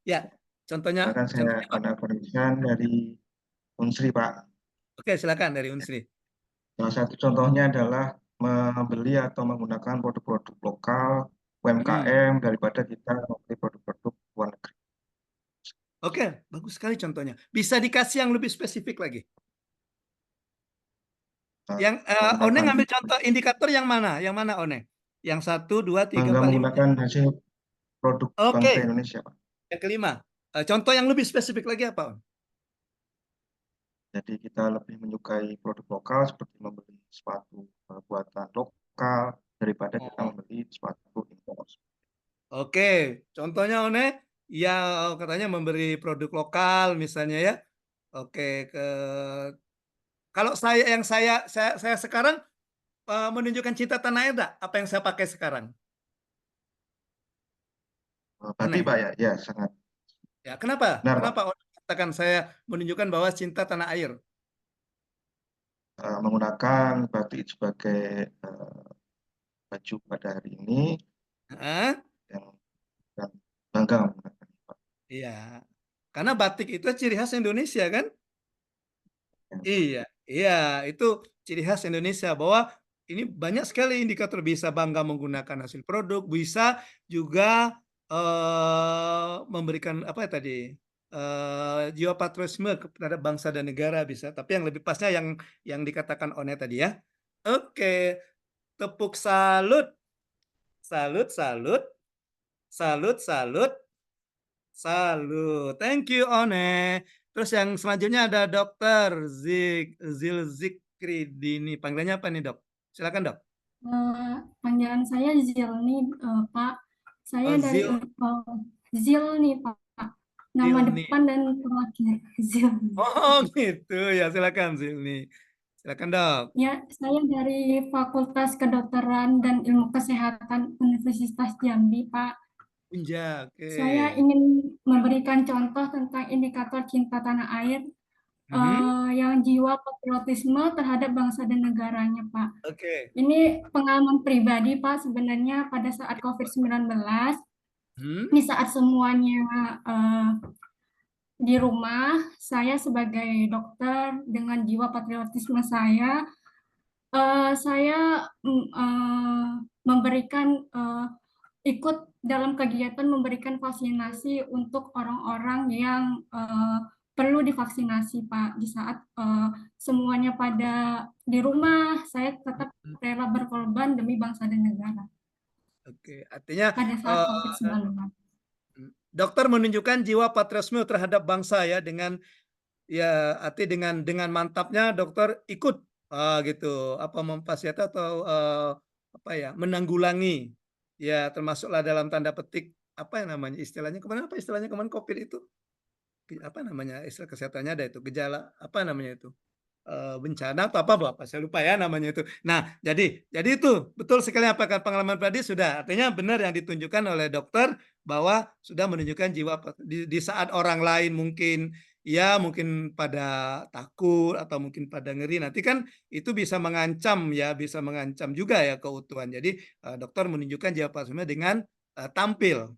Ya, contohnya. Silakan saya Oneksan dari Unsri, Pak. Oke, silakan dari Unsri. Salah satu contohnya adalah membeli atau menggunakan produk-produk lokal UMKM daripada kita membeli produk-produk luar negeri. Oke, bagus sekali contohnya. Bisa dikasih yang lebih spesifik lagi. Yang One ngambil contoh indikator yang mana? Yang mana One? Yang 1, 2, 3, 4, 5. Menggunakan hasil produk bangsa Indonesia, Pak. Yang kelima. Contoh yang lebih spesifik lagi apa? Jadi kita lebih menyukai produk lokal seperti membeli sepatu buatan lokal daripada kita membeli sepatu impor. Oke, contohnya One ya katanya memberi produk lokal misalnya ya. Oke, kalau saya sekarang menunjukkan cinta tanah air enggak? Apa yang saya pakai sekarang? Berarti Pak ya sangat. Ya, kenapa? Benar, kenapa One katakan saya menunjukkan bahwa cinta tanah air? Menggunakan batik sebagai baju pada hari ini yang bangga menggunakan. Iya, karena batik itu ciri khas Indonesia kan? Iya, itu ciri khas Indonesia bahwa ini banyak sekali indikator bisa bangga menggunakan hasil produk, bisa juga memberikan apa ya tadi jiwa patriotisme kepada bangsa dan negara bisa. Tapi yang lebih pasnya yang dikatakan One tadi ya. Oke, tepuk salut, salut, salut, salut, salut, salut. Thank you One. Terus yang selanjutnya ada Dokter Zilzikridini. Panggilannya apa nih, Dok? Silakan, Dok. Panggilan saya Zilni, Pak. Saya dari Zilni, Pak. Nama Zilni. depan dan terakhir Zilni. Oh, gitu ya. Silakan Zilni. Silakan, Dok. Ya, saya dari Fakultas Kedokteran dan Ilmu Kesehatan Universitas Jambi, Pak. Oke. Saya ingin memberikan contoh tentang indikator cinta tanah air yang jiwa patriotisme terhadap bangsa dan negaranya, Pak. Oke. Ini pengalaman pribadi, Pak, sebenarnya pada saat COVID-19, di saat semuanya di rumah, saya sebagai dokter dengan jiwa patriotisme saya memberikan ikut dalam kegiatan memberikan vaksinasi untuk orang-orang yang perlu divaksinasi, Pak. Di saat semuanya pada di rumah, saya tetap rela berkorban demi bangsa dan negara. Oke, artinya pada saat COVID-19. Dokter menunjukkan jiwa patriotisme terhadap bangsa ya dengan dengan mantapnya dokter ikut gitu apa memfasilitasi atau menanggulangi ya termasuklah dalam tanda petik apa yang namanya istilahnya kemarin COVID itu apa namanya istilah kesehatannya ada itu gejala apa namanya itu bencana atau apa saya lupa ya namanya itu. Nah, jadi itu betul sekali apa pengalaman tadi sudah artinya benar yang ditunjukkan oleh dokter bahwa sudah menunjukkan jiwa di saat orang lain mungkin ya mungkin pada takut atau mungkin pada ngeri nanti kan itu bisa mengancam ya bisa mengancam juga ya keutuhan. Jadi dokter menunjukkan jiwa pasifnya dengan tampil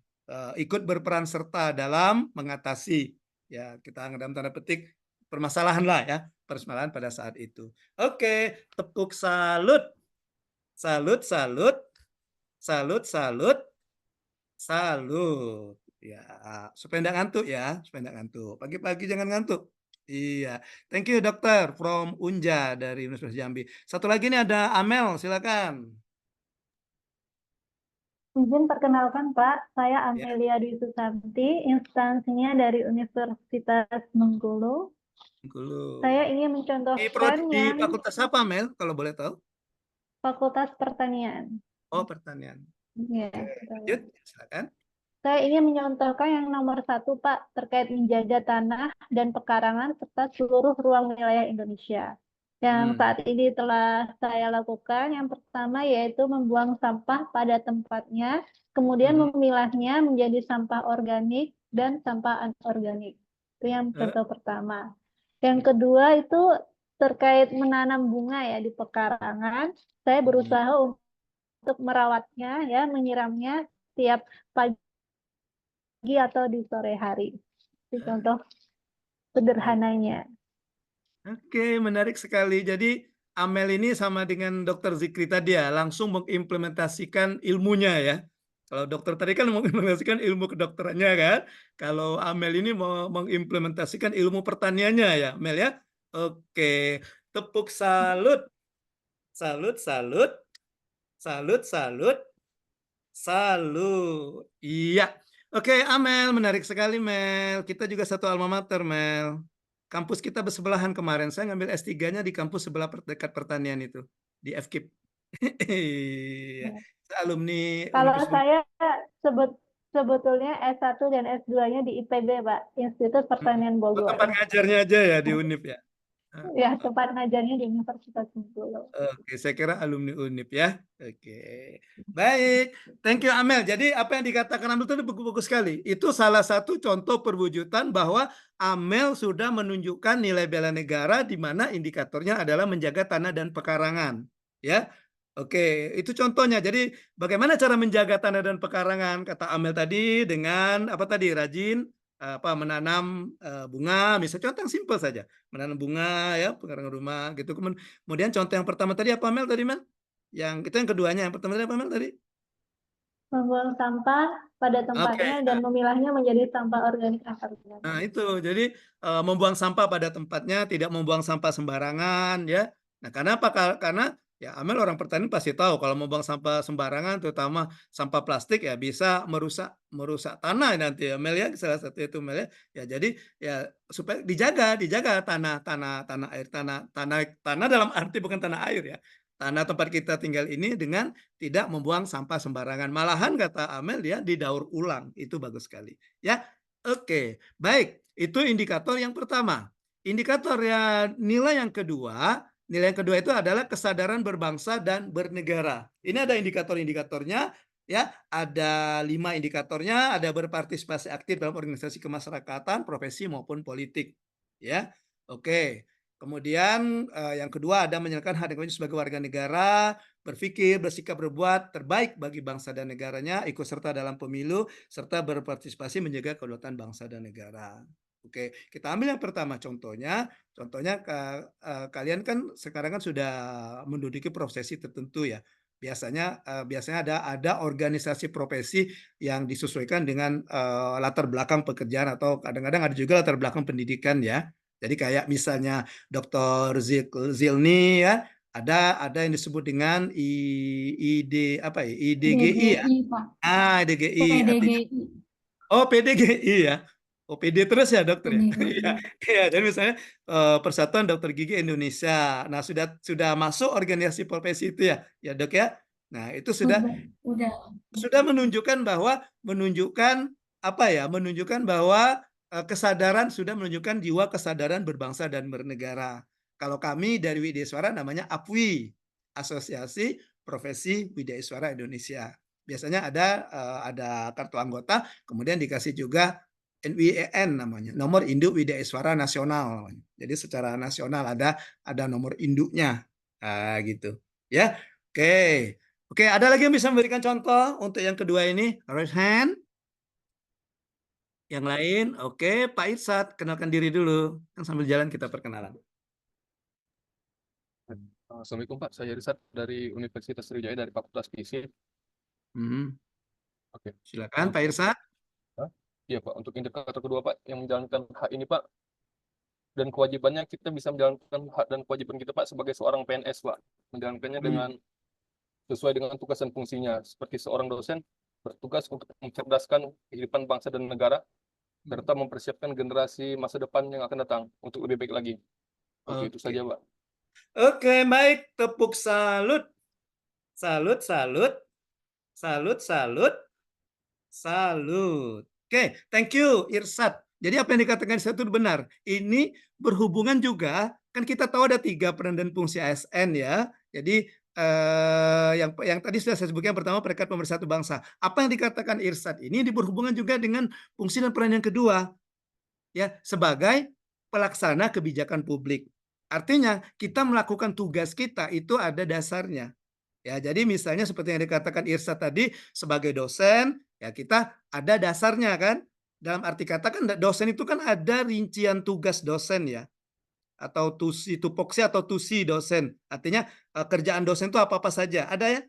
ikut berperan serta dalam mengatasi ya kita dalam tanda petik permasalahan lah ya permasalahan pada saat itu. Oke, tepuk salut. Salut, salut. Salut, salut. Salut. Ya, supaya enggak ngantuk ya, supaya enggak ngantuk. Pagi-pagi jangan ngantuk. Iya. Thank you dokter from Unja dari Universitas Jambi. Satu lagi nih ada Amel, silakan. Izin perkenalkan Pak, saya Ya. Amelia Dwi Susanti, instansinya dari Universitas Bengkulu. Saya ingin mencontohkan Di yang fakultas apa Mel kalau boleh tahu? Fakultas Pertanian. Oh, pertanian. Ya, Lanjut, silakan. saya ingin menyontohkan yang nomor 1 Pak, terkait menjaga tanah dan pekarangan serta seluruh ruang wilayah Indonesia. Yang saat ini telah saya lakukan, yang pertama yaitu membuang sampah pada tempatnya, kemudian memilahnya menjadi sampah organik dan sampah anorganik. Itu yang contoh pertama. Yang kedua itu terkait menanam bunga ya di pekarangan. Saya berusaha untuk merawatnya ya, menyiramnya setiap pagi atau di sore hari. Itu contoh sederhananya. Oke, menarik sekali. Jadi Amel ini sama dengan Dokter Zikri tadi ya, langsung mengimplementasikan ilmunya ya. Kalau dokter tadi kan mengimplementasikan ilmu kedokterannya kan. Kalau Amel ini mau mengimplementasikan ilmu pertaniannya ya, Amel ya. Oke, tepuk salut. Salut, salut. Salut, salut. Salut. Iya. Oke, Amel, menarik sekali Mel. Kita juga satu alma mater, Mel. Kampus kita bersebelahan kemarin. Saya ngambil S3-nya di kampus sebelah dekat pertanian itu, di FKIP. Iya. Alumni Kalau Universitas. saya sebetulnya S1 dan S2-nya di IPB, Pak, Institut Pertanian Bogor. Tempat ngajarnya aja ya di UNIP ya. Ya, tempat ngajarnya di Universitas Bengkulu. Oke, saya kira alumni UNIP ya. Oke, baik. Thank you Amel. Jadi apa yang dikatakan Amel itu bagus sekali. Itu salah satu contoh perwujudan bahwa Amel sudah menunjukkan nilai bela negara di mana indikatornya adalah menjaga tanah dan pekarangan. Ya, oke. Itu contohnya. Jadi bagaimana cara menjaga tanah dan pekarangan? Kata Amel tadi dengan apa tadi? Rajin menanam bunga, misalnya contoh yang simpel saja, menanam bunga ya, pekarangan rumah gitu. Kemudian contoh yang pertama tadi apa Mel tadi Mel? Yang itu yang keduanya, yang pertama tadi apa Mel tadi? Membuang sampah pada tempatnya dan memilahnya menjadi sampah organik anorganik. Nah itu, jadi membuang sampah pada tempatnya, tidak membuang sampah sembarangan ya. Nah karena apa? Karena ya Amel orang pertanian pasti tahu kalau membuang sampah sembarangan, terutama sampah plastik ya bisa merusak tanah nanti ya Mel ya, salah satu itu Mel ya. Ya jadi ya supaya dijaga tanah air, tanah dalam arti bukan tanah air ya. Tanah tempat kita tinggal ini dengan tidak membuang sampah sembarangan. Malahan kata Amel ya didaur ulang. Itu bagus sekali. Ya. Oke, baik. Itu indikator yang pertama. Indikator ya nilai yang kedua itu adalah kesadaran berbangsa dan bernegara. Ini ada indikator-indikatornya ya, ada 5 indikatornya, ada berpartisipasi aktif dalam organisasi kemasyarakatan, profesi maupun politik. Ya. Oke. Kemudian yang kedua ada menyelesaikan hak dan kewajiban sebagai warga negara, berpikir, bersikap, berbuat terbaik bagi bangsa dan negaranya, ikut serta dalam pemilu, serta berpartisipasi menjaga kedaulatan bangsa dan negara. Oke, kita ambil yang pertama contohnya kalian kan sekarang kan sudah menduduki profesi tertentu ya. Biasanya ada organisasi profesi yang disesuaikan dengan latar belakang pekerjaan atau kadang-kadang ada juga latar belakang pendidikan ya. Jadi kayak misalnya Dr. Zilni ya, ada yang disebut dengan IDGI ya. IDGI. Oh, PDGI ya. Oh, PD terus ya dokter ya. Iya, jadi misalnya Persatuan Dokter Gigi Indonesia. Nah, sudah masuk organisasi profesi itu ya, Dok ya. Nah, itu sudah menunjukkan bahwa menunjukkan bahwa kesadaran sudah menunjukkan jiwa kesadaran berbangsa dan bernegara. Kalau kami dari Widyaswara namanya APWI, Asosiasi Profesi Widyaswara Indonesia. Biasanya ada kartu anggota, kemudian dikasih juga NWEN namanya, nomor induk Widyaswara nasional. Jadi secara nasional ada nomor induknya, gitu. Ya, oke. Ada lagi yang bisa memberikan contoh untuk yang kedua ini? Raise hand. Yang lain, oke, Pak Irsad, kenalkan diri dulu. Kan sambil jalan kita perkenalan. Assalamualaikum Pak, saya Irsad dari Universitas Sriwijaya dari Fakultas Fisip. Oke. Silakan Pak Irsad. Iya Pak, untuk indikator kedua Pak, yang menjalankan hak ini Pak, dan kewajibannya kita bisa menjalankan hak dan kewajiban kita Pak sebagai seorang PNS Pak, menjalankannya dengan sesuai dengan tugas dan fungsinya, seperti seorang dosen bertugas untuk mencerdaskan kehidupan bangsa dan negara, serta mempersiapkan generasi masa depan yang akan datang untuk lebih baik lagi. Oke, itu saja Pak. Oke, baik. Tepuk salut. Salut, salut. Salut, salut. Salut. Oke, thank you Irsad. Jadi apa yang dikatakan Irsad itu benar. Ini berhubungan juga, kan kita tahu ada 3 peran dan fungsi ASN ya. Jadi yang tadi sudah saya sebutkan, pertama perekat pemersatu bangsa. Apa yang dikatakan Irsad ini berhubungan juga dengan fungsi dan peran yang kedua, ya, sebagai pelaksana kebijakan publik. Artinya kita melakukan tugas kita itu ada dasarnya. Ya, jadi misalnya seperti yang dikatakan Irsad tadi, sebagai dosen, ya kita ada dasarnya kan. Dalam arti kata kan dosen itu kan ada rincian tugas dosen ya. Atau tupoksi atau tusi dosen. Artinya kerjaan dosen itu apa-apa saja. Ada ya?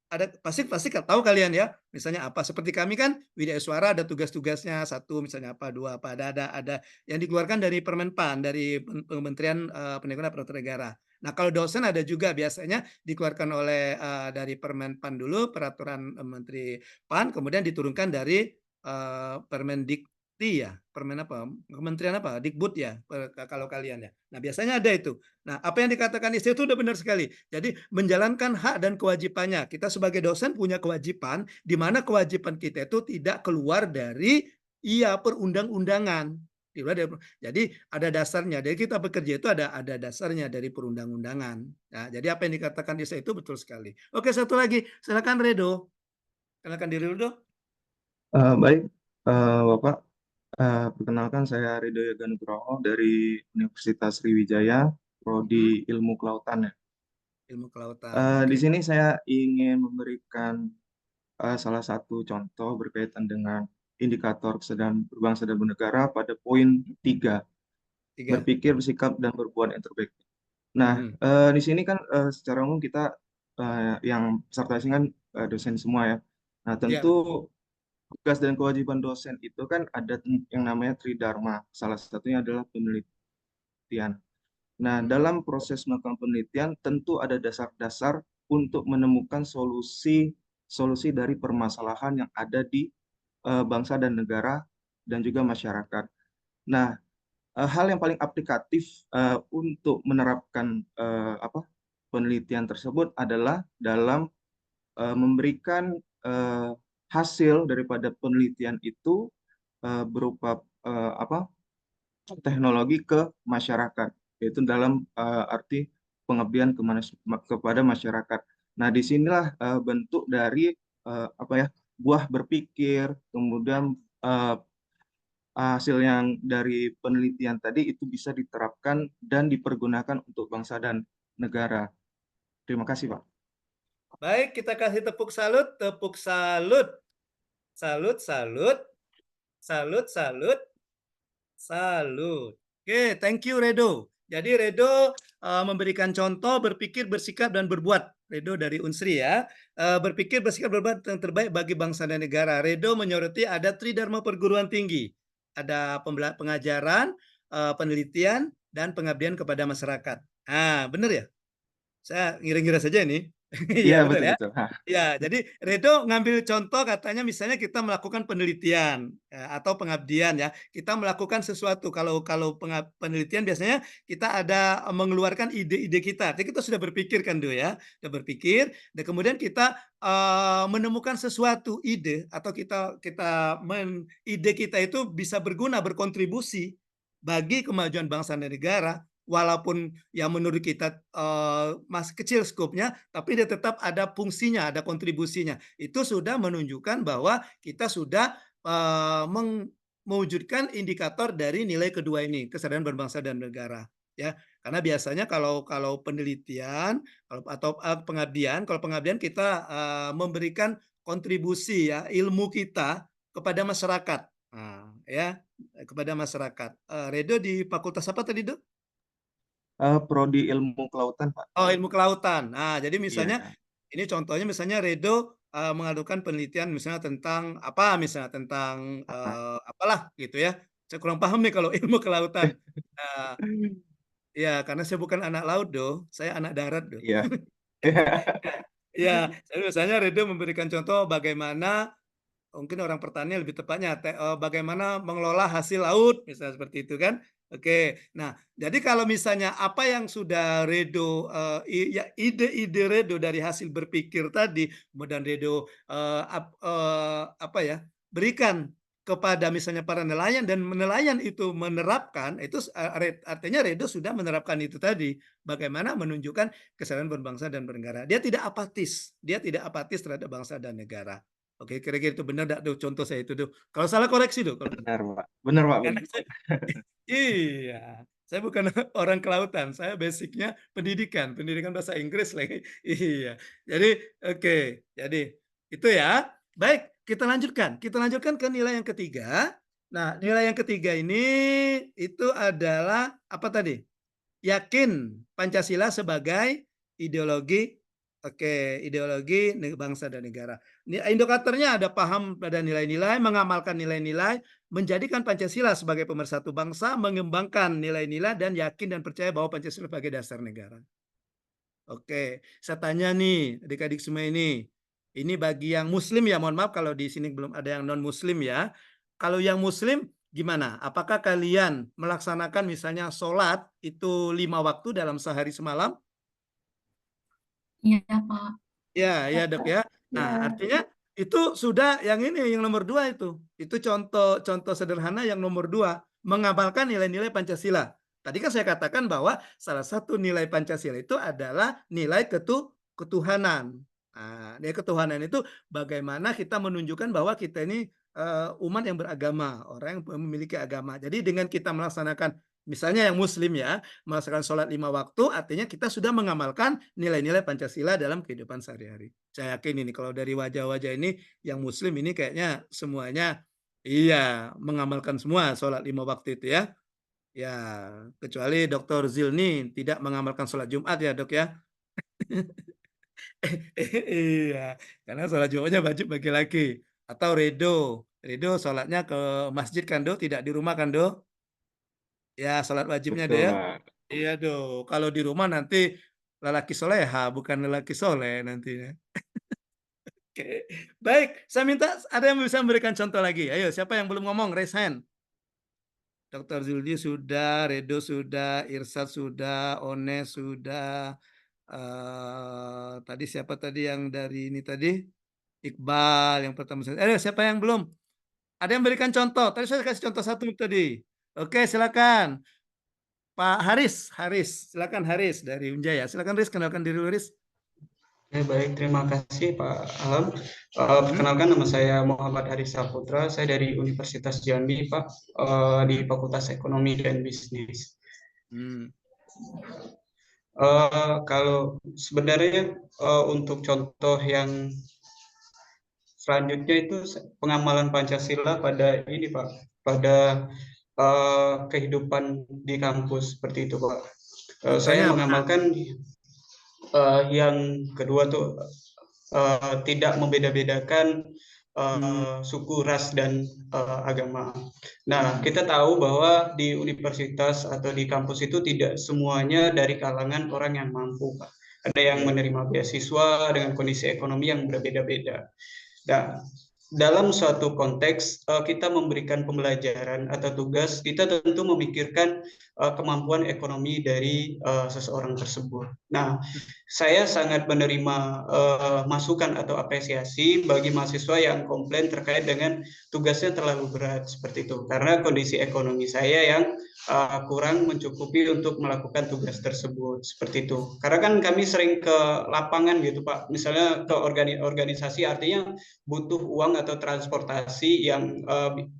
Ada, pasti tahu kalian ya. Misalnya apa? Seperti kami kan Widyaswara ada tugas-tugasnya, 1 misalnya apa, 2 apa, ada yang dikeluarkan dari Permenpan, dari Kementerian Pendidikan dan Peraturan Negara. Nah, kalau dosen ada juga biasanya dikeluarkan oleh dari Permenpan dulu, peraturan Menteri PAN, kemudian diturunkan dari Permendikti ya, Kementerian apa? Dikbud ya, kalau kalian ya. Nah, biasanya ada itu. Nah, apa yang dikatakan istri itu udah benar sekali. Jadi menjalankan hak dan kewajibannya. Kita sebagai dosen punya kewajiban, di mana kewajiban kita itu tidak keluar dari perundang-undangan. Jadi ada dasarnya. Jadi kita bekerja itu ada dasarnya dari perundang-undangan. Nah, jadi apa yang dikatakan Desa itu betul sekali. Oke, satu lagi. Silakan Redo. Kenalkan diri dulu. Baik, Bapak. Perkenalkan saya Ridho Yoga Nugroho dari Universitas Sriwijaya, Prodi Ilmu Kelautan ya. Ilmu Kelautan. Di sini saya ingin memberikan salah satu contoh berkaitan dengan indikator kesadaran berbangsa dan bernegara pada poin 3, berpikir, bersikap, dan berbuat yang terbaik. Nah, di sini kan secara umum kita yang peserta sini kan dosen semua ya. Nah, tentu tugas dan kewajiban dosen itu kan ada yang namanya tridharma. Salah satunya adalah penelitian. Nah, dalam proses melakukan penelitian tentu ada dasar-dasar untuk menemukan solusi dari permasalahan yang ada di bangsa dan negara dan juga masyarakat. Nah, hal yang paling aplikatif untuk menerapkan penelitian tersebut adalah dalam memberikan hasil daripada penelitian itu berupa teknologi ke masyarakat, yaitu dalam arti pengabdian kepada masyarakat. Nah, disinilah bentuk dari buah berpikir, kemudian hasil yang dari penelitian tadi itu bisa diterapkan dan dipergunakan untuk bangsa dan negara. Terima kasih, Pak. Baik, kita kasih tepuk salut, tepuk salut. Salut, salut. Salut, salut. Salut. Oke, thank you Redo. Jadi Redo memberikan contoh berpikir, bersikap, dan berbuat. Redo dari Unsri ya. Berpikir, bersikap, berbuat yang terbaik bagi bangsa dan negara. Redo menyoroti ada tridharma perguruan tinggi. Ada pengajaran, penelitian, dan pengabdian kepada masyarakat. Benar ya? Saya ngira-ngira saja ini. Iya, betul betul ya. betul. Hah. Ya, jadi Redo ngambil contoh katanya misalnya kita melakukan penelitian atau pengabdian ya. Kita melakukan sesuatu. Kalau kalau penelitian biasanya kita ada mengeluarkan ide-ide kita. Jadi kita sudah berpikir kan, Do ya. Sudah berpikir dan kemudian kita menemukan sesuatu ide atau ide kita itu bisa berguna, berkontribusi bagi kemajuan bangsa dan negara. Walaupun yang menurut kita masih kecil skopnya, tapi dia tetap ada fungsinya, ada kontribusinya. Itu sudah menunjukkan bahwa kita sudah mewujudkan indikator dari nilai kedua ini, kesadaran berbangsa dan negara. Ya, karena biasanya kalau penelitian atau pengabdian kita memberikan kontribusi ya ilmu kita kepada masyarakat. Nah, ya kepada masyarakat. Redo di fakultas apa tadi, Dok? Prodi ilmu kelautan, Pak. Oh, ilmu kelautan. Nah, jadi misalnya Iya. ini contohnya misalnya Redo mengadukan penelitian misalnya tentang apa, misalnya tentang apalah gitu ya. Saya kurang paham nih kalau ilmu kelautan. Nah, ya karena saya bukan anak laut, Do. Saya anak darat, Do. Iya. Ya, jadi misalnya Redo memberikan contoh bagaimana mungkin orang pertanian lebih tepatnya bagaimana mengelola hasil laut misalnya seperti itu kan. Oke. Nah, jadi kalau misalnya apa yang sudah Redo ide-ide Redo dari hasil berpikir tadi kemudian Redo apa ya berikan kepada misalnya para nelayan dan nelayan itu menerapkan itu artinya Redo sudah menerapkan itu tadi bagaimana menunjukkan kesadaran berbangsa dan bernegara. Dia tidak apatis terhadap bangsa dan negara. Oke, kira-kira itu benar enggak, contoh saya itu, Kalau salah koreksi, kalau Benar, Pak. Benar, Pak. karena iya, saya bukan orang kelautan, saya basicnya pendidikan bahasa Inggris lagi. Iya, jadi oke, jadi itu ya. Baik, kita lanjutkan ke nilai yang ketiga. Nah, nilai yang ketiga ini itu adalah apa tadi? Yakin Pancasila sebagai ideologi ideologi bangsa dan negara. Indikatornya ada paham pada nilai-nilai, mengamalkan nilai-nilai, menjadikan Pancasila sebagai pemersatu bangsa, mengembangkan nilai-nilai dan yakin dan percaya bahwa Pancasila sebagai dasar negara. Oke, saya tanya nih adik-adik semua ini bagi yang muslim ya, mohon maaf kalau di sini belum ada yang non muslim ya. Kalau yang muslim gimana? Apakah kalian melaksanakan misalnya sholat itu 5 waktu dalam sehari semalam? Iya, Pak. Ya, Dok ya. Nah, Ya. artinya itu sudah yang ini yang nomor 2 itu. Itu contoh sederhana yang nomor 2, mengamalkan nilai-nilai Pancasila. Tadi kan saya katakan bahwa salah satu nilai Pancasila itu adalah nilai ketuhanan. Nah, nilai ketuhanan itu bagaimana kita menunjukkan bahwa kita ini umat yang beragama, orang yang memiliki agama. Jadi dengan kita melaksanakan misalnya yang muslim ya, melaksanakan sholat 5 waktu, artinya kita sudah mengamalkan nilai-nilai Pancasila dalam kehidupan sehari-hari. Saya yakin ini kalau dari wajah-wajah ini, yang muslim ini kayaknya semuanya, iya, mengamalkan semua sholat 5 waktu itu ya. Ya, kecuali Dr. Zilni tidak mengamalkan sholat Jumat ya, Dok ya. Iya, karena sholat Jumatnya wajib bagi laki. Atau Redo sholatnya ke masjid kan, Do, tidak di rumah kan, Do? Ya, sholat wajibnya Betul, deh ya. Pak. Iya dong. Kalau di rumah nanti lelaki soleha, bukan lelaki soleh nantinya. Oke. Baik, saya minta ada yang bisa memberikan contoh lagi. Ayo, siapa yang belum ngomong? Raise hand. Dr. Zuldi sudah, Redo sudah, Irsad sudah, One sudah. Tadi siapa tadi yang dari ini tadi? Iqbal yang pertama. Siapa yang belum? Ada yang berikan contoh. Tadi saya kasih contoh satu tadi. Oke, silakan. Pak Haris, silakan Haris dari Unjaya. Silakan Haris, kenalkan diri Haris. Baik, terima kasih Pak Alam. Perkenalkan nama saya Muhammad Haris Saputra. Saya dari Universitas Jambi, Pak, di Fakultas Ekonomi dan Bisnis. Kalau sebenarnya untuk contoh yang selanjutnya itu pengamalan Pancasila pada ini, Pak, pada kehidupan di kampus seperti itu, Pak. Saya mengamalkan yang kedua tuh tidak membeda-bedakan suku, ras, dan agama. Nah, kita tahu bahwa di universitas atau di kampus itu tidak semuanya dari kalangan orang yang mampu, Pak. Ada yang menerima beasiswa dengan kondisi ekonomi yang berbeda-beda. Dan dalam suatu konteks kita memberikan pembelajaran atau tugas, kita tentu memikirkan kemampuan ekonomi dari seseorang tersebut. Nah, saya sangat menerima masukan atau apresiasi bagi mahasiswa yang komplain terkait dengan tugasnya terlalu berat seperti itu, karena kondisi ekonomi saya yang kurang mencukupi untuk melakukan tugas tersebut seperti itu. Karena kan kami sering ke lapangan gitu Pak, misalnya ke organisasi, artinya butuh uang atau transportasi yang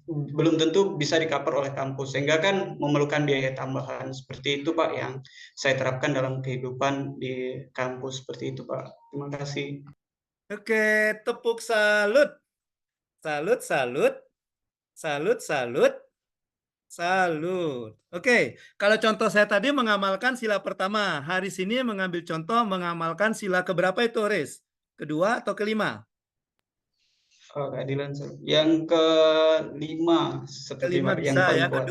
belum tentu bisa di-cover oleh kampus, sehingga kan memerlukan biaya tambahan seperti itu Pak, yang saya terapkan dalam kehidupan di kampus seperti itu Pak. Terima kasih. Oke, tepuk salut. Salut, salut. Salut, salut. Salut. Oke, kalau contoh saya tadi mengamalkan sila pertama, Haris ini mengambil contoh mengamalkan sila keberapa itu, Haris? Kedua atau kelima? Keadilan yang kelima seperti Kelima Pak, yang bisa paling ya. kuat.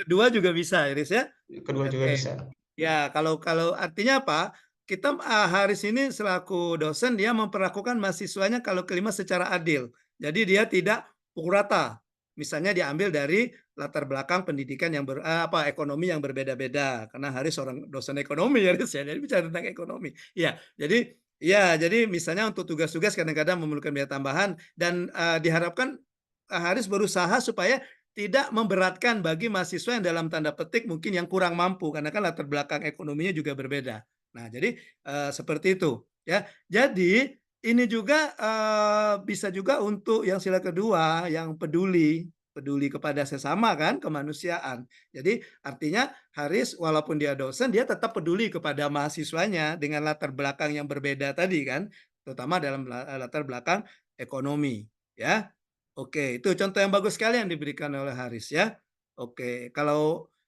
Kedua juga bisa, Haris ya. Kedua juga Oke. bisa. Ya, kalau artinya apa? Kita Haris ini selaku dosen dia memperlakukan mahasiswanya kalau kelima secara adil. Jadi dia tidak pukul rata. Misalnya diambil dari latar belakang pendidikan yang ekonomi yang berbeda-beda. Karena Haris seorang dosen ekonomi ya, Haris ya. Jadi bicara tentang ekonomi. Jadi misalnya untuk tugas-tugas kadang-kadang memerlukan biaya tambahan dan diharapkan Haris berusaha supaya tidak memberatkan bagi mahasiswa yang dalam tanda petik mungkin yang kurang mampu karena kan latar belakang ekonominya juga berbeda. Nah, jadi seperti itu ya. Jadi ini juga bisa juga untuk yang sila kedua yang peduli kepada sesama kan, kemanusiaan. Jadi artinya Haris walaupun dia dosen dia tetap peduli kepada mahasiswanya dengan latar belakang yang berbeda tadi kan, terutama dalam latar belakang ekonomi ya. Oke, itu contoh yang bagus sekali yang diberikan oleh Haris ya. Oke,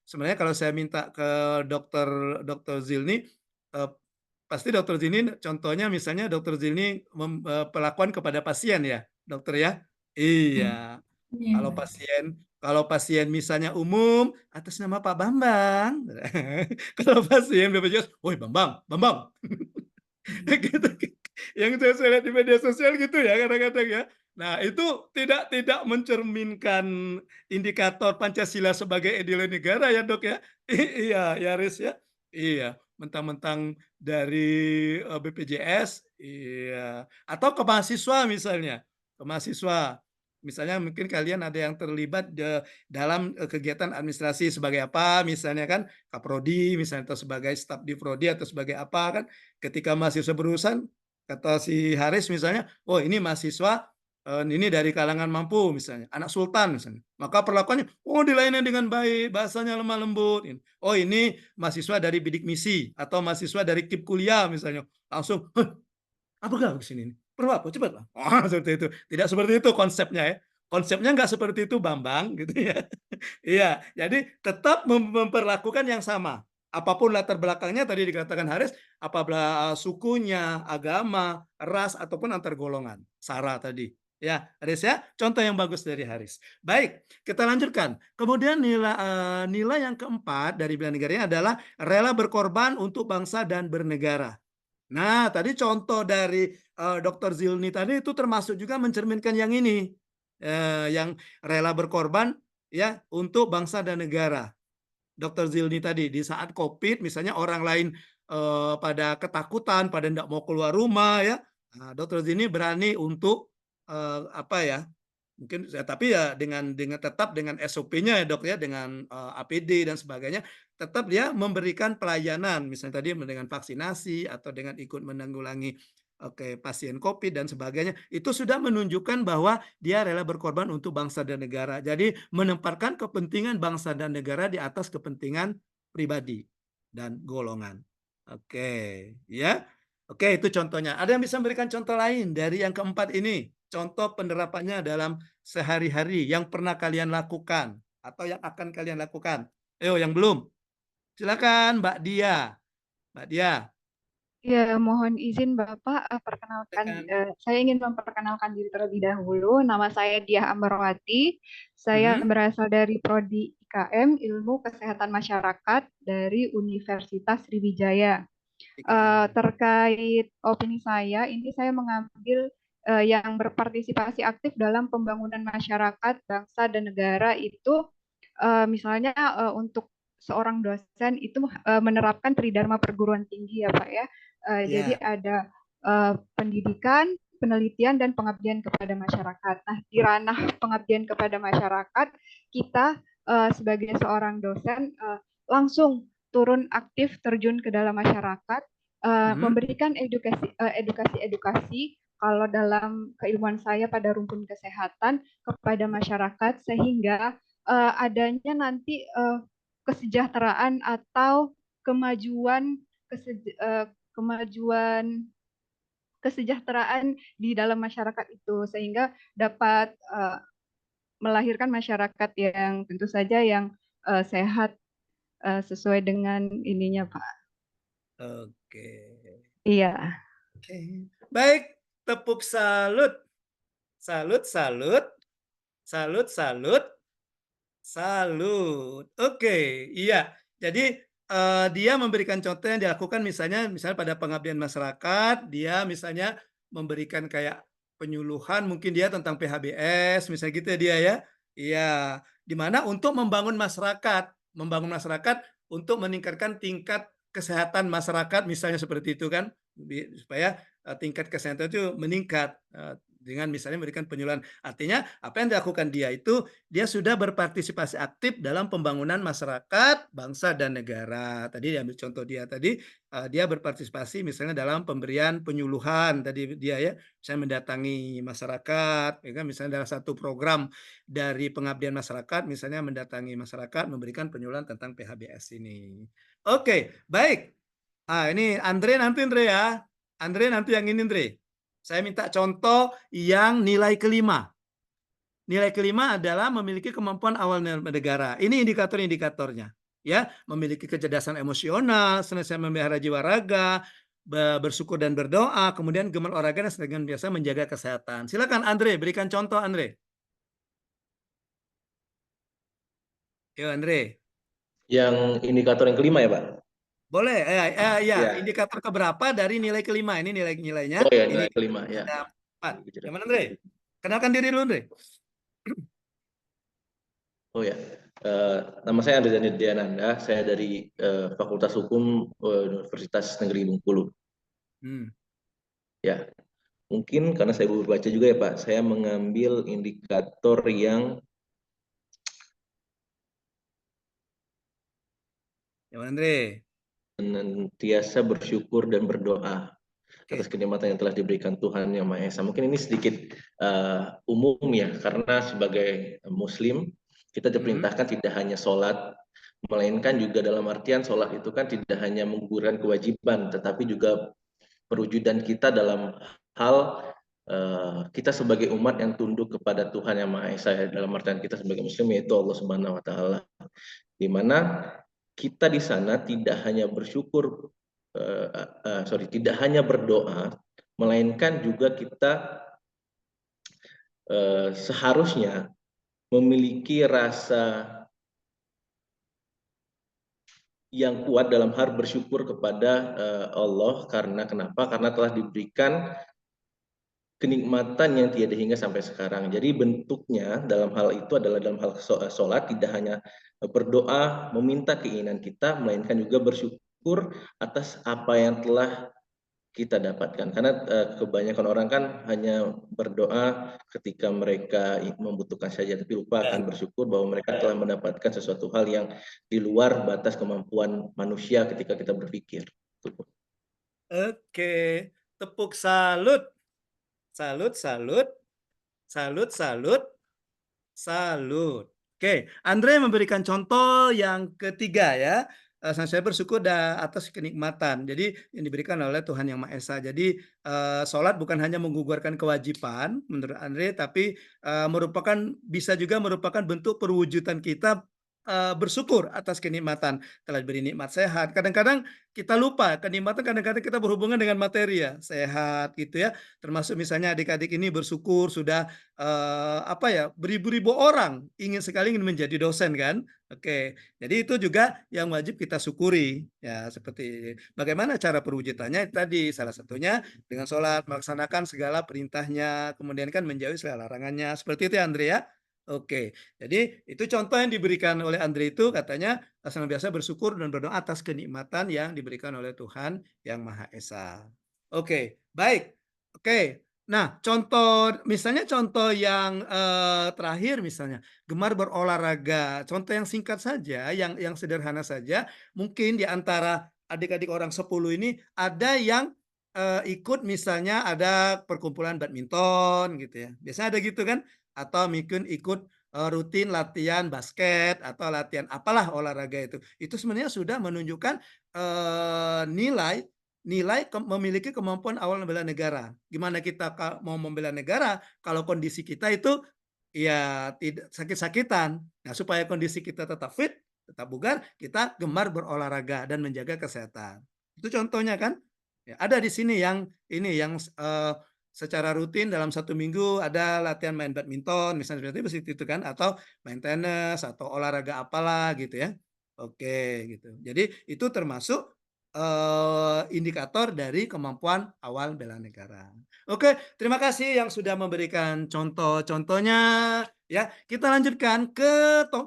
sebenarnya kalau saya minta ke Dokter Zilni, pasti Dokter Zilni contohnya misalnya Dokter Zilni perlakuan kepada pasien ya, dokter ya. Iya. Kalau pasien misalnya umum atas nama Pak Bambang. Kalau pasien BPJS, woi Bambang. Gitu. Yang saya lihat di media sosial gitu ya kadang-kadang ya. Nah, itu tidak mencerminkan indikator Pancasila sebagai ideologi negara ya, Dok ya. Iya, ya Riz ya. Iya, mentang-mentang dari BPJS, iya. Atau ke mahasiswa misalnya, ke mahasiswa. Misalnya mungkin kalian ada yang terlibat dalam kegiatan administrasi sebagai apa, misalnya kan Kaprodi, misalnya atau sebagai staf di Prodi atau sebagai apa kan, ketika mahasiswa berurusan, kata si Haris misalnya, oh ini mahasiswa ini dari kalangan mampu misalnya, anak sultan misalnya, maka perlakuannya, oh dilayani dengan baik, bahasanya lemah lembut. Oh ini mahasiswa dari bidik misi atau mahasiswa dari KIP kuliah misalnya, langsung, apa gak kesini? Perlu apa? Cepatlah. Oh, seperti itu. Tidak seperti itu konsepnya ya. Konsepnya nggak seperti itu Bambang gitu ya. Iya, jadi tetap memperlakukan yang sama. Apapun latar belakangnya tadi dikatakan Haris, apabila sukunya, agama, ras ataupun antar golongan. Sara tadi. Ya, Haris ya, contoh yang bagus dari Haris. Baik, kita lanjutkan. Kemudian nilai yang keempat dari bela negaranya adalah rela berkorban untuk bangsa dan bernegara. Nah, tadi contoh dari Dr. Zilni tadi itu termasuk juga mencerminkan yang ini, yang rela berkorban ya untuk bangsa dan negara. Dr. Zilni tadi di saat COVID, misalnya orang lain pada ketakutan, pada tidak mau keluar rumah ya, nah, Dr. Zilni berani untuk mungkin tapi ya dengan tetap dengan SOP-nya ya Dok ya, dengan APD dan sebagainya, tetap dia memberikan pelayanan misalnya tadi dengan vaksinasi atau dengan ikut menanggulangi pasien COVID dan sebagainya, itu sudah menunjukkan bahwa dia rela berkorban untuk bangsa dan negara. Jadi menempatkan kepentingan bangsa dan negara di atas kepentingan pribadi dan golongan. Oke, ya. Oke, itu contohnya. Ada yang bisa memberikan contoh lain dari yang keempat ini? Contoh penerapannya dalam sehari-hari yang pernah kalian lakukan atau yang akan kalian lakukan. Yang belum. Silakan Mbak Dia. Mbak Dia. Ya, mohon izin Bapak, saya ingin memperkenalkan diri terlebih dahulu. Nama saya Diah Ambarwati. Saya berasal dari Prodi IKM, Ilmu Kesehatan Masyarakat dari Universitas Sriwijaya. Terkait opini saya, ini saya mengambil yang berpartisipasi aktif dalam pembangunan masyarakat, bangsa, dan negara itu misalnya untuk seorang dosen itu menerapkan tridharma perguruan tinggi ya Pak ya. Jadi ada pendidikan, penelitian, dan pengabdian kepada masyarakat. Nah, di ranah pengabdian kepada masyarakat, kita sebagai seorang dosen langsung turun aktif terjun ke dalam masyarakat, memberikan edukasi kalau dalam keilmuan saya pada rumpun kesehatan kepada masyarakat sehingga adanya nanti kesejahteraan atau kemajuan kesejahteraan di dalam masyarakat itu sehingga dapat melahirkan masyarakat yang tentu saja yang sehat sesuai dengan ininya Pak. Oke. Iya. Oke. Baik, tepuk salut. Salut, salut. Salut, salut. Salut. Oke, iya. Jadi dia memberikan contoh yang dilakukan misalnya pada pengabdian masyarakat, dia misalnya memberikan kayak penyuluhan mungkin dia tentang PHBS misalnya gitu ya dia ya. Iya, di mana untuk membangun masyarakat untuk meningkatkan tingkat kesehatan masyarakat misalnya seperti itu kan, supaya tingkat kesehatan itu meningkat dengan misalnya memberikan penyuluhan. Artinya apa yang dilakukan dia itu dia sudah berpartisipasi aktif dalam pembangunan masyarakat, bangsa, dan negara. Tadi diambil contoh dia tadi, dia berpartisipasi misalnya dalam pemberian penyuluhan tadi dia ya, saya mendatangi masyarakat, ya kan, misalnya dalam satu program dari pengabdian masyarakat, misalnya mendatangi masyarakat, memberikan penyuluhan tentang PHBS ini. Oke, baik. Ini Andre nanti ya. Andre nanti yang ini Andre. Saya minta contoh yang nilai kelima. Nilai kelima adalah memiliki kemampuan awal negara. Ini indikator-indikatornya. Ya, memiliki kecerdasan emosional, senantiasa memelihara jiwa raga, bersyukur dan berdoa, kemudian gemar olahraga dan dengan biasa menjaga kesehatan. Silakan Andre, berikan contoh Andre. Yuk Andre. Yang indikator yang kelima ya Pak? Boleh, ya. Indikator keberapa dari nilai kelima? Ini nilainya. Oh ya, nilai kelima ya. Yang mana Andre? Kenalkan diri dulu Andre. Oh ya, nama saya Andre Diananda, saya dari Fakultas Hukum Universitas Negeri Bengkulu. Ya, mungkin karena saya baru baca juga ya Pak, saya mengambil indikator yang mana Andre? Senantiasa bersyukur dan berdoa atas kenikmatan yang telah diberikan Tuhan Yang Maha Esa. Mungkin ini sedikit umum ya, karena sebagai Muslim kita diperintahkan tidak hanya sholat, melainkan juga dalam artian sholat itu kan tidak hanya menggugurkan kewajiban, tetapi juga perwujudan kita dalam hal kita sebagai umat yang tunduk kepada Tuhan Yang Maha Esa, dalam artian kita sebagai Muslim yaitu Allah Subhanahu Wa Taala, di mana kita di sana tidak hanya bersyukur, tidak hanya berdoa, melainkan juga kita seharusnya memiliki rasa yang kuat dalam hal bersyukur kepada Allah. Karena kenapa? Karena telah diberikan kenikmatan yang tiada hingga sampai sekarang. Jadi bentuknya dalam hal itu adalah dalam hal sholat tidak hanya berdoa meminta keinginan kita, melainkan juga bersyukur atas apa yang telah kita dapatkan. Karena kebanyakan orang kan hanya berdoa ketika mereka membutuhkan saja, tapi lupa akan bersyukur bahwa mereka telah mendapatkan sesuatu hal yang di luar batas kemampuan manusia ketika kita berpikir. Oke, tepuk salut. Salut, salut. Salut, salut. Salut. Oke, Andre memberikan contoh yang ketiga ya. Saya bersyukur atas kenikmatan. Jadi yang diberikan oleh Tuhan Yang Maha Esa. Jadi sholat bukan hanya menggugurkan kewajiban menurut Andre, tapi bisa juga merupakan bentuk perwujudan kita bersyukur atas kenikmatan, telah diberi nikmat sehat. Kadang-kadang kita lupa kenikmatan, kadang-kadang kita berhubungan dengan materi ya, sehat gitu ya. Termasuk misalnya adik-adik ini bersyukur sudah beribu-ribu orang ingin menjadi dosen kan. Oke, jadi itu juga yang wajib kita syukuri ya. Seperti bagaimana cara perwujudannya tadi, salah satunya dengan sholat, melaksanakan segala perintahnya, kemudian kan menjauhi segala larangannya. Seperti itu ya Andre ya. Oke, jadi itu contoh yang diberikan oleh Andre itu katanya senantiasa bersyukur dan berdoa atas kenikmatan yang diberikan oleh Tuhan Yang Maha Esa. Oke, baik. Oke, nah misalnya contoh yang terakhir misalnya gemar berolahraga. Contoh yang singkat saja, yang sederhana saja. Mungkin di antara adik-adik orang 10 ini ada yang ikut misalnya ada perkumpulan badminton gitu ya. Biasanya ada gitu kan? Atau mungkin ikut rutin latihan basket atau latihan apalah olahraga itu. Itu sebenarnya sudah menunjukkan nilai memiliki kemampuan awal membela negara. Gimana kita mau membela negara kalau kondisi kita itu ya tidak sakit-sakitan. Nah, supaya kondisi kita tetap fit, tetap bugar, kita gemar berolahraga dan menjaga kesehatan. Itu contohnya kan? Ya, ada di sini yang secara rutin dalam 1 minggu ada latihan main badminton misalnya seperti itu kan, atau main tenis atau olahraga apalah gitu ya. Oke gitu. Jadi itu termasuk indikator dari kemampuan awal bela negara. Oke, terima kasih yang sudah memberikan contoh-contohnya ya. Kita lanjutkan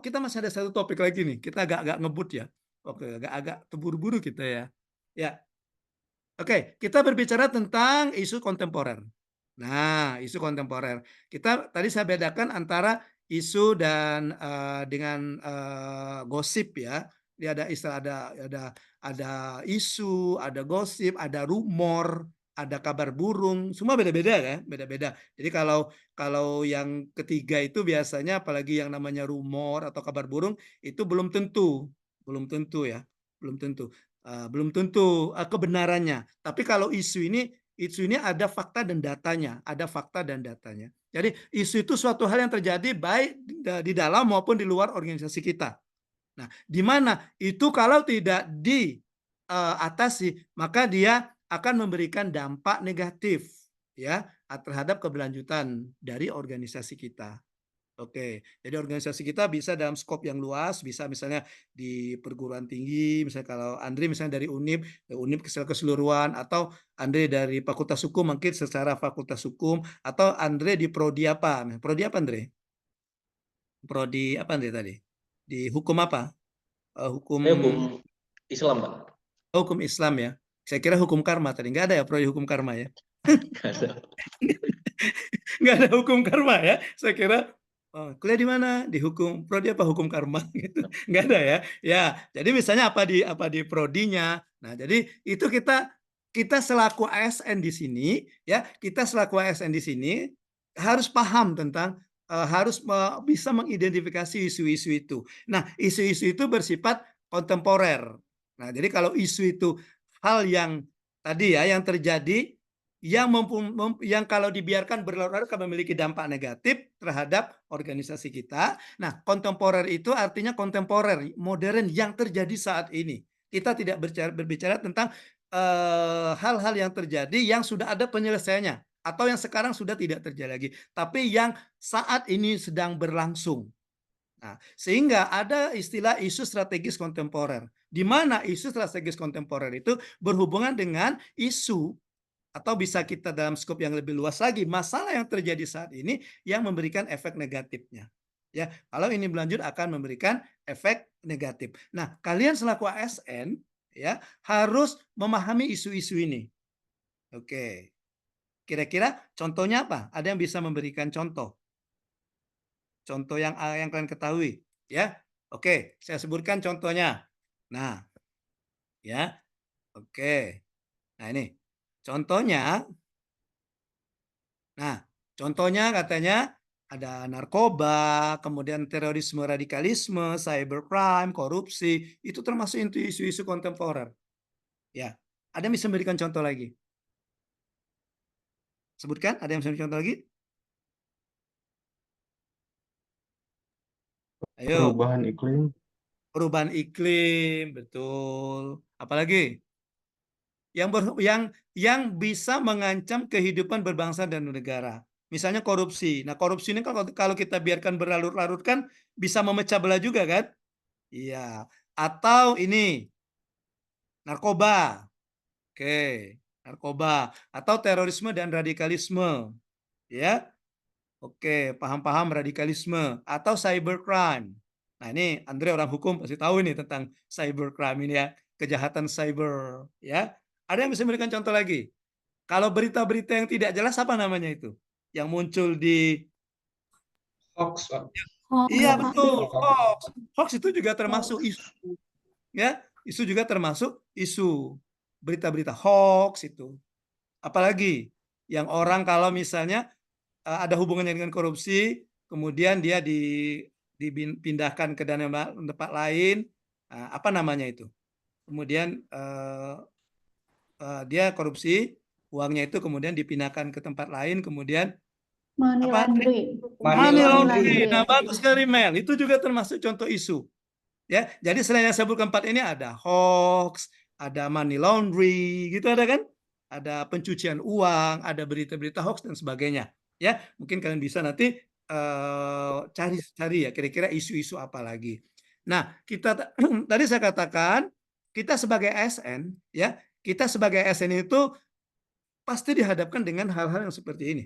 kita masih ada satu topik lagi nih. Kita agak ngebut ya. Oke, agak terburu-buru kita ya. Ya. Oke, kita berbicara tentang isu kontemporer. Nah, isu kontemporer. Tadi saya bedakan antara isu dan dengan gosip ya. Dia ada istilah ada isu, ada gosip, ada rumor, ada kabar burung, semua beda-beda kan, beda-beda. Jadi kalau yang ketiga itu biasanya apalagi yang namanya rumor atau kabar burung itu belum tentu ya, belum tentu. Belum tentu kebenarannya. Tapi kalau isu ini ada fakta dan datanya, Jadi isu itu suatu hal yang terjadi baik di dalam maupun di luar organisasi kita. Nah, di mana itu kalau tidak diatasi, maka dia akan memberikan dampak negatif ya terhadap keberlanjutan dari organisasi kita. Oke, jadi organisasi kita bisa dalam skop yang luas, bisa misalnya di perguruan tinggi, misalnya kalau Andre misalnya dari UNIP keseluruhan, atau Andre dari Fakultas Hukum mungkin secara Fakultas Hukum, atau Andre di prodi apa? Prodi apa Andre? Prodi apa Andre tadi? Di hukum apa? Hukum Islam, Pak. Hukum Islam ya. Saya kira hukum karma tadi. Nggak ada ya prodi hukum karma ya? Nggak ada hukum karma ya. Saya kira kuliah di mana? Di hukum, prodi apa hukum karma gitu. Nggak ada ya. Ya, jadi misalnya apa di prodinya. Nah, jadi itu kita selaku ASN di sini ya, harus paham tentang harus bisa mengidentifikasi isu-isu itu. Nah, isu-isu itu bersifat kontemporer. Nah, jadi kalau isu itu hal yang tadi ya yang terjadi yang kalau dibiarkan berlarut-larut akan memiliki dampak negatif terhadap organisasi kita. Nah, kontemporer itu artinya kontemporer, modern yang terjadi saat ini. Kita tidak berbicara tentang hal-hal yang terjadi yang sudah ada penyelesaiannya atau yang sekarang sudah tidak terjadi lagi, tapi yang saat ini sedang berlangsung. Nah, sehingga ada istilah isu strategis kontemporer, di mana isu strategis kontemporer itu berhubungan dengan isu atau bisa kita dalam skop yang lebih luas lagi, masalah yang terjadi saat ini yang memberikan efek negatifnya. Ya, kalau ini berlanjut akan memberikan efek negatif. Nah, kalian selaku ASN ya harus memahami isu-isu ini. Oke. Kira-kira contohnya apa? Ada yang bisa memberikan contoh? Contoh yang kalian ketahui, ya. Oke, saya sebutkan contohnya. Nah, ya. Oke. Nah, ini. Contohnya katanya ada narkoba, kemudian terorisme, radikalisme, cybercrime, korupsi, itu termasuk isu-isu kontemporer. Ya, ada yang bisa memberikan contoh lagi? Sebutkan, ada yang bisa memberikan contoh lagi? Ayo. Perubahan iklim. perubahan iklim, betul. Apalagi yang bisa mengancam kehidupan berbangsa dan bernegara. Misalnya korupsi. Nah, korupsi ini kan kalau kita biarkan berlarut-larut kan bisa memecah belah juga kan? Iya. Atau ini narkoba. Oke, narkoba atau terorisme dan radikalisme. Ya. Oke, paham-paham radikalisme atau cybercrime. Nah, ini Andre orang hukum pasti tahu ini tentang cybercrime ini ya, kejahatan cyber ya. Ada yang bisa memberikan contoh lagi? Kalau berita-berita yang tidak jelas apa namanya itu? Yang muncul di Hoax, Pak. Iya, betul, hoax. Hoax itu juga termasuk isu ya. Isu juga termasuk isu berita-berita hoax itu. Apalagi yang orang kalau misalnya ada hubungannya dengan korupsi, kemudian dia dipindahkan ke dana tempat lain, apa namanya itu? Kemudian dia korupsi, uangnya itu kemudian dipindahkan ke tempat lain, kemudian Money apa? laundry. Money laundering. laundry. Nah, bagus sekali Mel. Itu juga termasuk contoh isu. Ya, jadi selain yang saya sebutkan 4 ini ada hoax, ada money laundry, gitu ada kan? Ada pencucian uang, ada berita-berita hoax dan sebagainya. Ya, mungkin kalian bisa nanti cari ya kira-kira isu-isu apa lagi. Nah, kita tadi saya katakan kita sebagai ASN ya, kita sebagai ASN itu pasti dihadapkan dengan hal-hal yang seperti ini.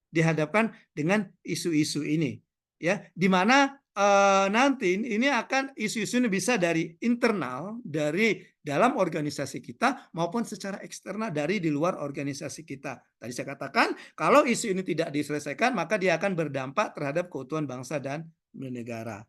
Dihadapkan dengan isu-isu ini ya, di mana nanti ini akan isu-isu ini bisa dari internal, dari dalam organisasi kita maupun secara eksternal dari di luar organisasi kita. Tadi saya katakan kalau isu ini tidak diselesaikan maka dia akan berdampak terhadap keutuhan bangsa dan negara.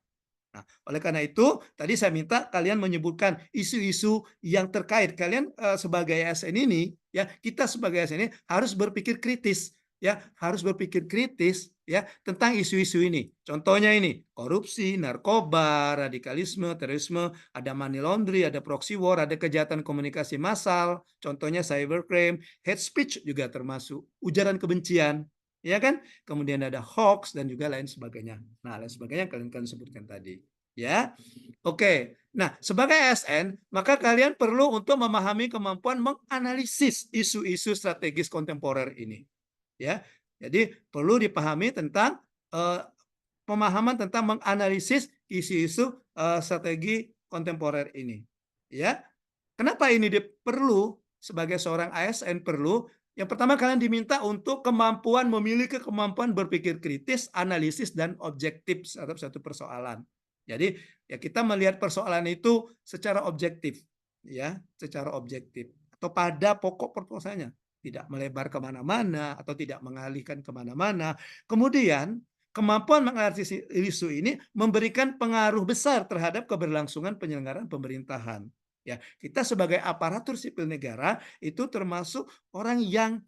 Nah, oleh karena itu tadi saya minta kalian menyebutkan isu-isu yang terkait. Kalian sebagai ASN ini ya, kita sebagai ASN ini harus berpikir kritis ya, harus berpikir kritis ya tentang isu-isu ini. Contohnya ini, korupsi, narkoba, radikalisme, terorisme, ada money laundry, ada proxy war, ada kejahatan komunikasi massal, contohnya cybercrime, hate speech juga termasuk, ujaran kebencian, ya kan? Kemudian ada hoax dan juga lain sebagainya. Nah, lain sebagainya kalian sebutkan tadi, ya. Oke. Nah, sebagai ASN, maka kalian perlu untuk memahami kemampuan menganalisis isu-isu strategis kontemporer ini. Ya, jadi perlu dipahami tentang pemahaman tentang menganalisis isu-isu strategi kontemporer ini. Ya, kenapa ini perlu sebagai seorang ASN perlu? Yang pertama kalian diminta untuk memiliki kemampuan berpikir kritis, analisis dan objektif terhadap satu persoalan. Jadi ya kita melihat persoalan itu secara objektif, ya, secara objektif atau pada pokok persoalannya. Tidak melebar kemana-mana atau tidak mengalihkan kemana-mana. Kemudian kemampuan menganalisis isu ini memberikan pengaruh besar terhadap keberlangsungan penyelenggaraan pemerintahan. Ya, kita sebagai aparatur sipil negara itu termasuk orang yang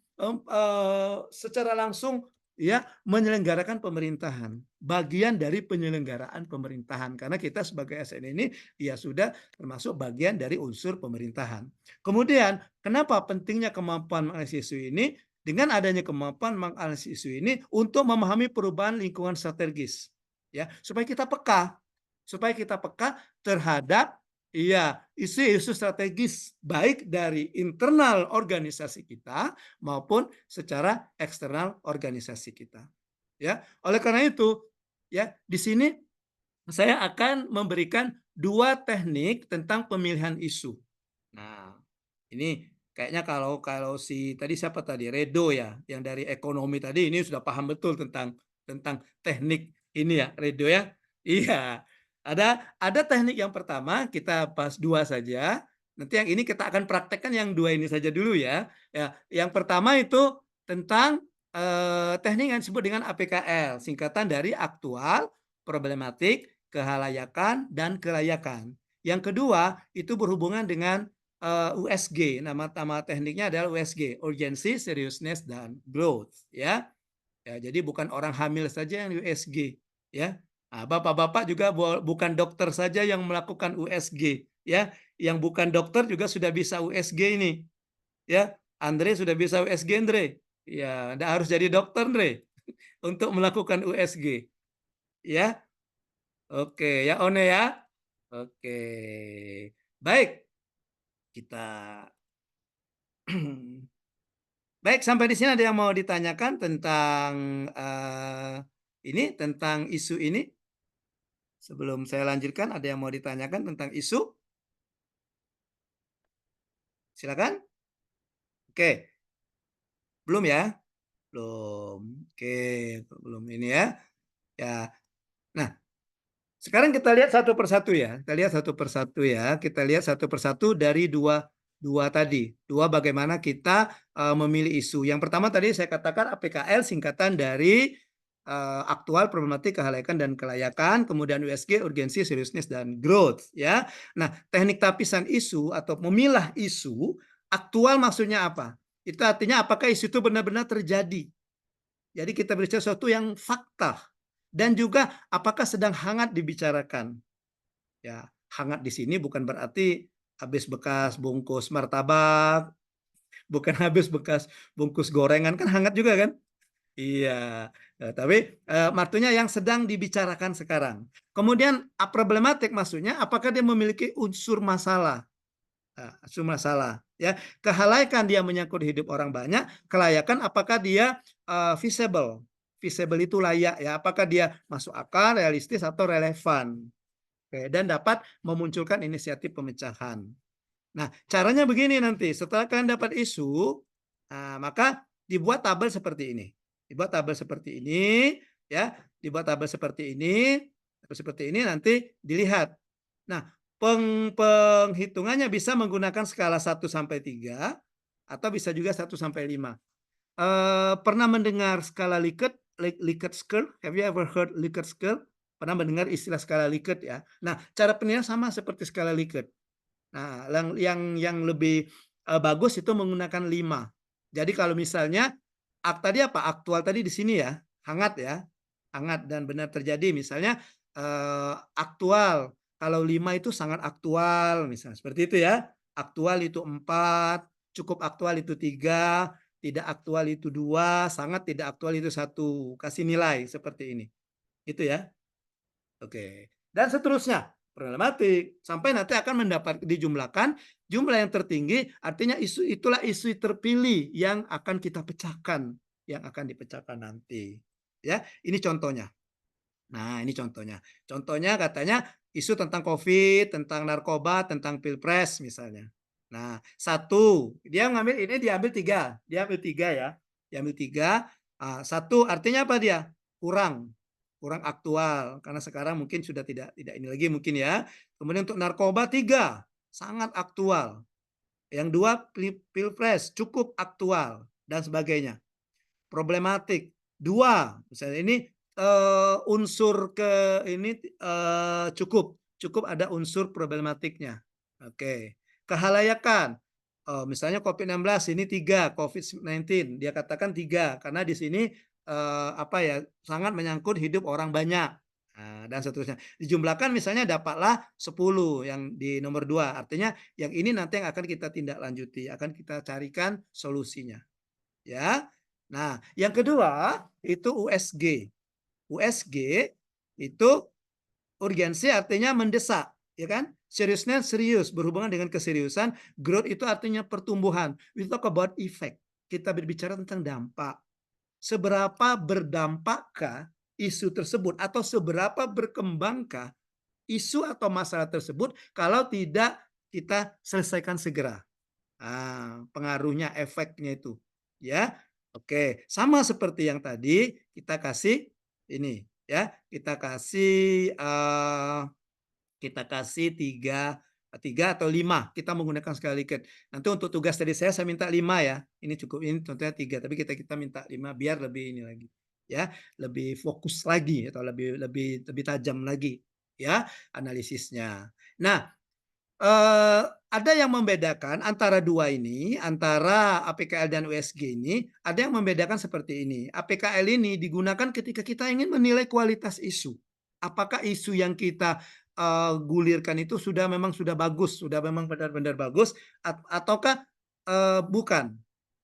secara langsung ya menyelenggarakan pemerintahan, bagian dari penyelenggaraan pemerintahan karena kita sebagai ASN ini ya sudah termasuk bagian dari unsur pemerintahan. Kemudian kenapa pentingnya kemampuan menganalisis isu ini? Dengan adanya kemampuan menganalisis isu ini untuk memahami perubahan lingkungan strategis, ya supaya kita peka terhadap isu-isu strategis baik dari internal organisasi kita maupun secara eksternal organisasi kita. Ya, oleh karena itu, ya di sini saya akan memberikan 2 teknik tentang pemilihan isu. Nah, ini kayaknya kalau si tadi siapa tadi Redo ya, yang dari ekonomi tadi ini sudah paham betul tentang teknik ini ya, Redo ya. Iya. Ada teknik yang pertama, kita bahas 2 saja. Nanti yang ini kita akan praktekkan yang 2 ini saja dulu ya. Ya, yang pertama itu tentang teknik yang disebut dengan APKL, singkatan dari aktual, problematik, kehalayakan, dan kelayakan. Yang kedua itu berhubungan dengan USG, nama tekniknya adalah USG, urgency, seriousness, dan growth. Ya, jadi bukan orang hamil saja yang USG. Ya, nah, bapak-bapak juga bukan dokter saja yang melakukan USG. Ya, yang bukan dokter juga sudah bisa USG ini. Ya, Andre sudah bisa USG, Andre. Ya, Anda harus jadi dokter, Andre, untuk melakukan USG. Ya, oke, ya One ya. Oke. Baik. Kita baik, sampai di sini ada yang mau ditanyakan tentang ini, tentang isu ini? Sebelum saya lanjutkan, ada yang mau ditanyakan tentang isu? Silakan. Oke. Belum ya? Belum. Oke, belum ini ya. Ya. Nah, sekarang kita lihat satu persatu ya. Kita lihat satu persatu ya. Kita lihat satu persatu dari dua tadi. Dua bagaimana kita memilih isu. Yang pertama tadi saya katakan APKL singkatan dari aktual, problematik, kehalakan dan kelayakan. Kemudian USG urgensi, seriousness dan growth ya. Nah, teknik tapisan isu atau memilah isu aktual maksudnya apa? Itu artinya apakah isu itu benar-benar terjadi. Jadi kita berbicara sesuatu yang fakta. Dan juga apakah sedang hangat dibicarakan. Ya, hangat di sini bukan berarti habis bekas bungkus martabak, bukan habis bekas bungkus gorengan, kan hangat juga kan? Iya, tapi maksudnya yang sedang dibicarakan sekarang. Kemudian problematik maksudnya apakah dia memiliki unsur masalah. Unsur masalah ya. Kehalakan dia menyangkut hidup orang banyak, kelayakan apakah dia feasible. Feasible itu layak ya, apakah dia masuk akal, realistis atau relevan. Oke, dan dapat memunculkan inisiatif pemecahan. Nah, caranya begini nanti, setelah kalian dapat isu, maka dibuat tabel seperti ini. Dibuat tabel seperti ini, ya, dibuat tabel seperti ini nanti dilihat. Nah, penghitungannya bisa menggunakan skala 1 sampai 3 atau bisa juga 1 sampai 5. Pernah mendengar skala Likert scale? Have you ever heard Likert scale? Pernah mendengar istilah skala Likert ya? Nah, cara penilaian sama seperti skala Likert. Nah, yang lebih bagus itu menggunakan 5. Jadi kalau misalnya tadi apa? Aktual tadi di sini ya, hangat ya. Hangat dan benar terjadi. Misalnya aktual. Kalau 5 itu sangat aktual, misalnya seperti itu ya. Aktual itu 4, cukup aktual itu 3, tidak aktual itu 2, sangat tidak aktual itu 1. Kasih nilai seperti ini. Itu ya. Oke. Dan seterusnya. Problematik. Sampai nanti akan mendapat dijumlahkan jumlah yang tertinggi, artinya itulah isu terpilih yang akan kita pecahkan, yang akan dipecahkan nanti. Ya, ini contohnya. Nah, ini contohnya. Contohnya katanya isu tentang COVID, tentang narkoba, tentang pilpres misalnya. Nah, 1, dia ngambil ini diambil 3. Dia ambil 3 ya. Diambil 3. 1 artinya apa dia? Kurang aktual karena sekarang mungkin sudah tidak ini lagi mungkin ya. Kemudian untuk narkoba 3, sangat aktual. Yang 2 pilpres cukup aktual dan sebagainya. Problematik 2, misalnya ini unsur ke ini cukup ada unsur problematiknya. Oke. Kehalayakan. Misalnya COVID-19 ini 3, COVID-19 dia katakan 3 karena di sini sangat menyangkut hidup orang banyak. Dan seterusnya. Dijumlahkan misalnya dapatlah 10 yang di nomor 2. Artinya yang ini nanti yang akan kita tindak lanjuti, akan kita carikan solusinya. Ya. Nah, yang kedua itu USG. USG itu urgensi artinya mendesak, ya kan? Seriousness serius, berhubungan dengan keseriusan. Growth itu artinya pertumbuhan. We talk about effect. Kita berbicara tentang dampak. Seberapa berdampakkah isu tersebut atau seberapa berkembangkah isu atau masalah tersebut kalau tidak kita selesaikan segera. Pengaruhnya, efeknya itu, ya. Oke, sama seperti yang tadi kita kasih ini ya, kita kasih 3 atau 5, kita menggunakan skala Likert. Nanti untuk tugas tadi saya minta 5 ya. Ini cukup, ini contohnya 3, tapi kita minta 5 biar lebih ini lagi. Ya, lebih fokus lagi atau lebih tajam lagi ya analisisnya. Nah, ada yang membedakan antara dua ini, antara APKL dan USG ini, ada yang membedakan seperti ini. APKL ini digunakan ketika kita ingin menilai kualitas isu. Apakah isu yang kita gulirkan itu memang sudah bagus, sudah memang benar-benar bagus, ataukah bukan.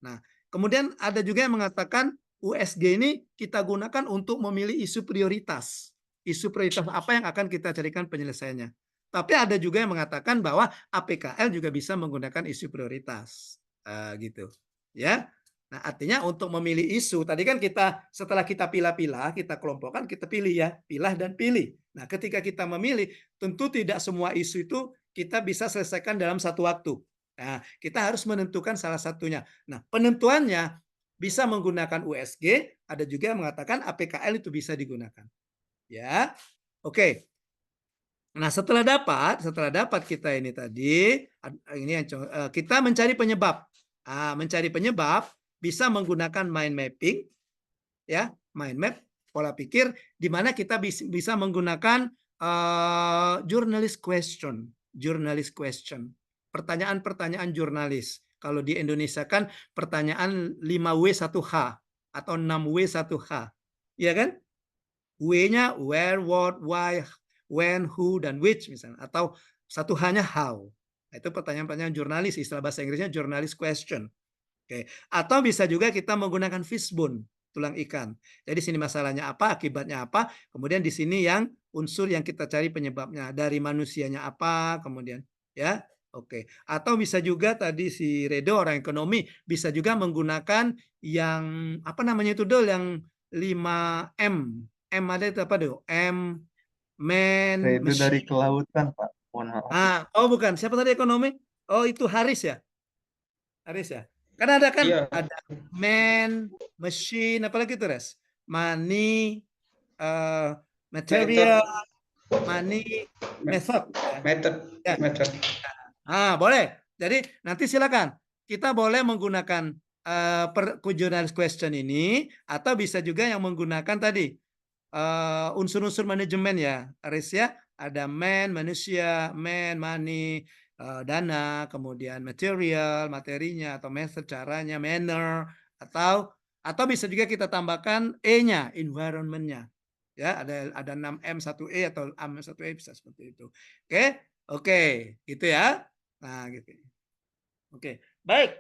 Nah, kemudian ada juga yang mengatakan USG ini kita gunakan untuk memilih isu prioritas. Isu prioritas apa yang akan kita carikan penyelesaiannya. Tapi ada juga yang mengatakan bahwa APKL juga bisa menggunakan isu prioritas, gitu, ya. Nah, artinya untuk memilih isu, tadi kan kita setelah kita pilah-pilah, kita kelompokkan, kita pilih ya, pilah dan pilih. Nah, ketika kita memilih, tentu tidak semua isu itu kita bisa selesaikan dalam satu waktu. Nah, kita harus menentukan salah satunya. Nah, penentuannya bisa menggunakan USG, ada juga yang mengatakan APKL itu bisa digunakan. Ya, oke. Nah, setelah dapat kita ini tadi, ini yang kita mencari penyebab. Mencari penyebab bisa menggunakan mind mapping, ya, mind map, pola pikir, di mana kita bisa menggunakan journalist question, pertanyaan-pertanyaan jurnalis. Kalau di Indonesia kan pertanyaan 5W1H atau 6W1H, ya kan? W-nya where, what, why, when, who, dan which misalnya, atau satu hanya how. Itu pertanyaan-pertanyaan jurnalis, istilah bahasa Inggrisnya journalist question. Oke. Atau bisa juga kita menggunakan fishbone, tulang ikan. Jadi sini masalahnya apa, akibatnya apa, kemudian di sini yang unsur yang kita cari penyebabnya, dari manusianya apa, kemudian ya. Oke. Atau bisa juga tadi si Redo orang ekonomi bisa juga menggunakan yang apa namanya itu Dol, yang 5M. M ada itu apa tuh? M, man, Itu dari machine. kelautan, Pak. Mohon maaf. Oh bukan. Siapa tadi ekonomi? Oh itu Haris ya? Haris ya? Karena ada kan, Iya. ada man, machine, apalagi itu Res? Money, material, money, method. Ya. Method. Boleh. Jadi nanti silakan. Kita boleh menggunakan journalist question ini, atau bisa juga yang menggunakan tadi unsur-unsur manajemen ya, Aris ya. Ada man, manusia, man, money, dana, kemudian material, materinya, atau method, caranya, manner, atau bisa juga kita tambahkan E-nya, environment-nya. Ya, ada 6M 1E atau M 1E bisa seperti itu. Oke, gitu ya. Nah, gitu. Oke, baik.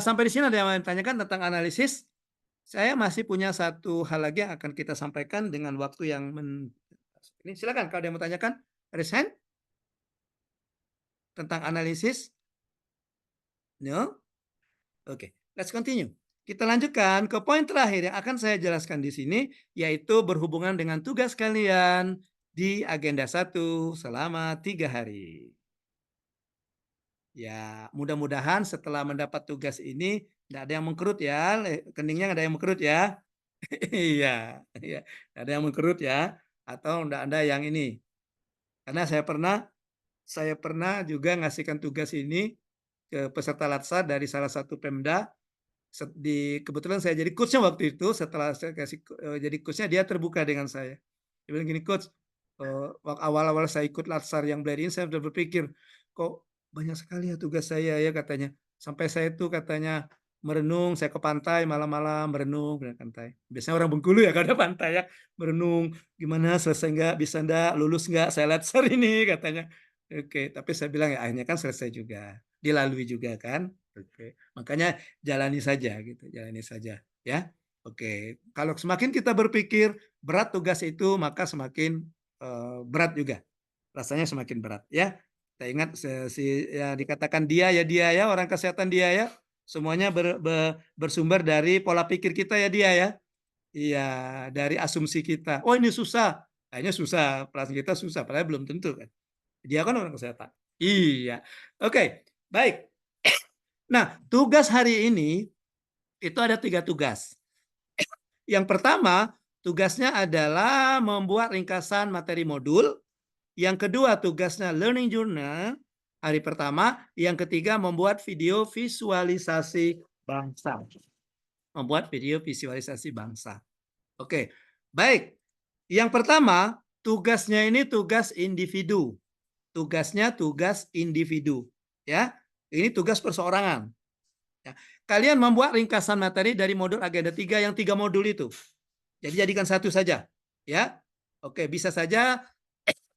Sampai di sini ada yang mau ditanyakan tentang analisis. Saya masih punya satu hal lagi yang akan kita sampaikan dengan waktu yang ini. Silakan kalau ada yang mau tanyakan. Raise hand. Tentang analisis. No? Oke, let's continue. Kita lanjutkan ke poin terakhir yang akan saya jelaskan di sini, yaitu berhubungan dengan tugas kalian di agenda 1 selama 3 hari. Ya, mudah-mudahan setelah mendapat tugas ini tidak ada yang mengkerut ya, keningnya nggak ada yang mengkerut ya. Iya, ada yang mengkerut ya, atau enggak ada yang ini. Karena saya pernah juga ngasihkan tugas ini ke peserta latsar dari salah satu Pemda. Kebetulan saya jadi coachnya waktu itu. Setelah saya kasih jadi coachnya, dia terbuka dengan saya. Dia bilang gini, coach, awal-awal saya ikut latsar yang Blair ini, saya sudah berpikir, kok banyak sekali ya tugas saya ya, katanya. Sampai saya itu katanya merenung, saya ke pantai malam-malam merenung ke pantai. Biasanya orang Bengkulu ya kalau ada pantai ya, merenung gimana selesai nggak, bisa nggak, lulus nggak saya latsar ini, katanya. Oke, tapi saya bilang ya akhirnya kan selesai juga, dilalui juga kan. Oke, makanya jalani saja gitu, jalani saja ya. Oke, kalau semakin kita berpikir berat tugas itu, maka semakin berat juga, rasanya semakin berat ya. Kita ingat ya dikatakan dia ya orang kesehatan dia ya, semuanya bersumber dari pola pikir kita ya dia ya. Iya, dari asumsi kita. Oh ini susah, kayaknya susah, perasaan kita susah, padahal belum tentu kan. Dia kan orang kesehatan. Iya, oke, baik. Nah, tugas hari ini itu ada 3 tugas. Yang pertama, tugasnya adalah membuat ringkasan materi modul. Yang kedua, tugasnya learning journal hari pertama. Yang ketiga, membuat video visualisasi bangsa. Oke, baik. Yang pertama, tugasnya ini tugas individu. Tugasnya tugas individu. Ya, ini tugas perseorangan. Ya. Kalian membuat ringkasan materi dari modul agenda 3 yang 3 modul itu. Jadi jadikan satu saja. Ya, oke, bisa saja.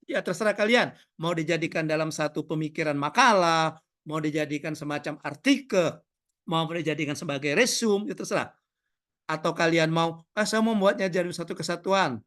Ya terserah kalian, mau dijadikan dalam satu pemikiran makalah, mau dijadikan semacam artikel, mau dijadikan sebagai resume, itu terserah. Atau kalian mau, saya mau membuatnya jadi satu kesatuan.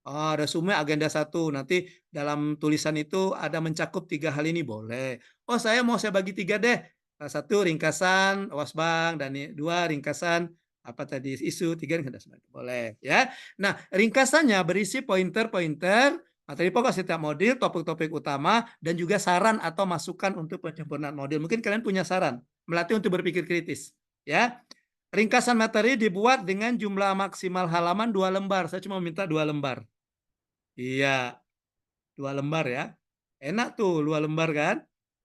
Oh, resume agenda 1. Nanti dalam tulisan itu ada mencakup 3 hal ini boleh. Oh, saya bagi 3 deh. 1 ringkasan Wasbang dan 2 ringkasan apa tadi isu, 3 ringkasan boleh ya. Nah, ringkasannya berisi pointer-pointer materi pokok setiap modul, topik-topik utama dan juga saran atau masukan untuk penyempurnaan modul. Mungkin kalian punya saran, melatih untuk berpikir kritis, ya. Ringkasan materi dibuat dengan jumlah maksimal halaman 2 lembar. Saya cuma minta 2 lembar. Iya, 2 lembar ya. Enak tuh 2 lembar kan?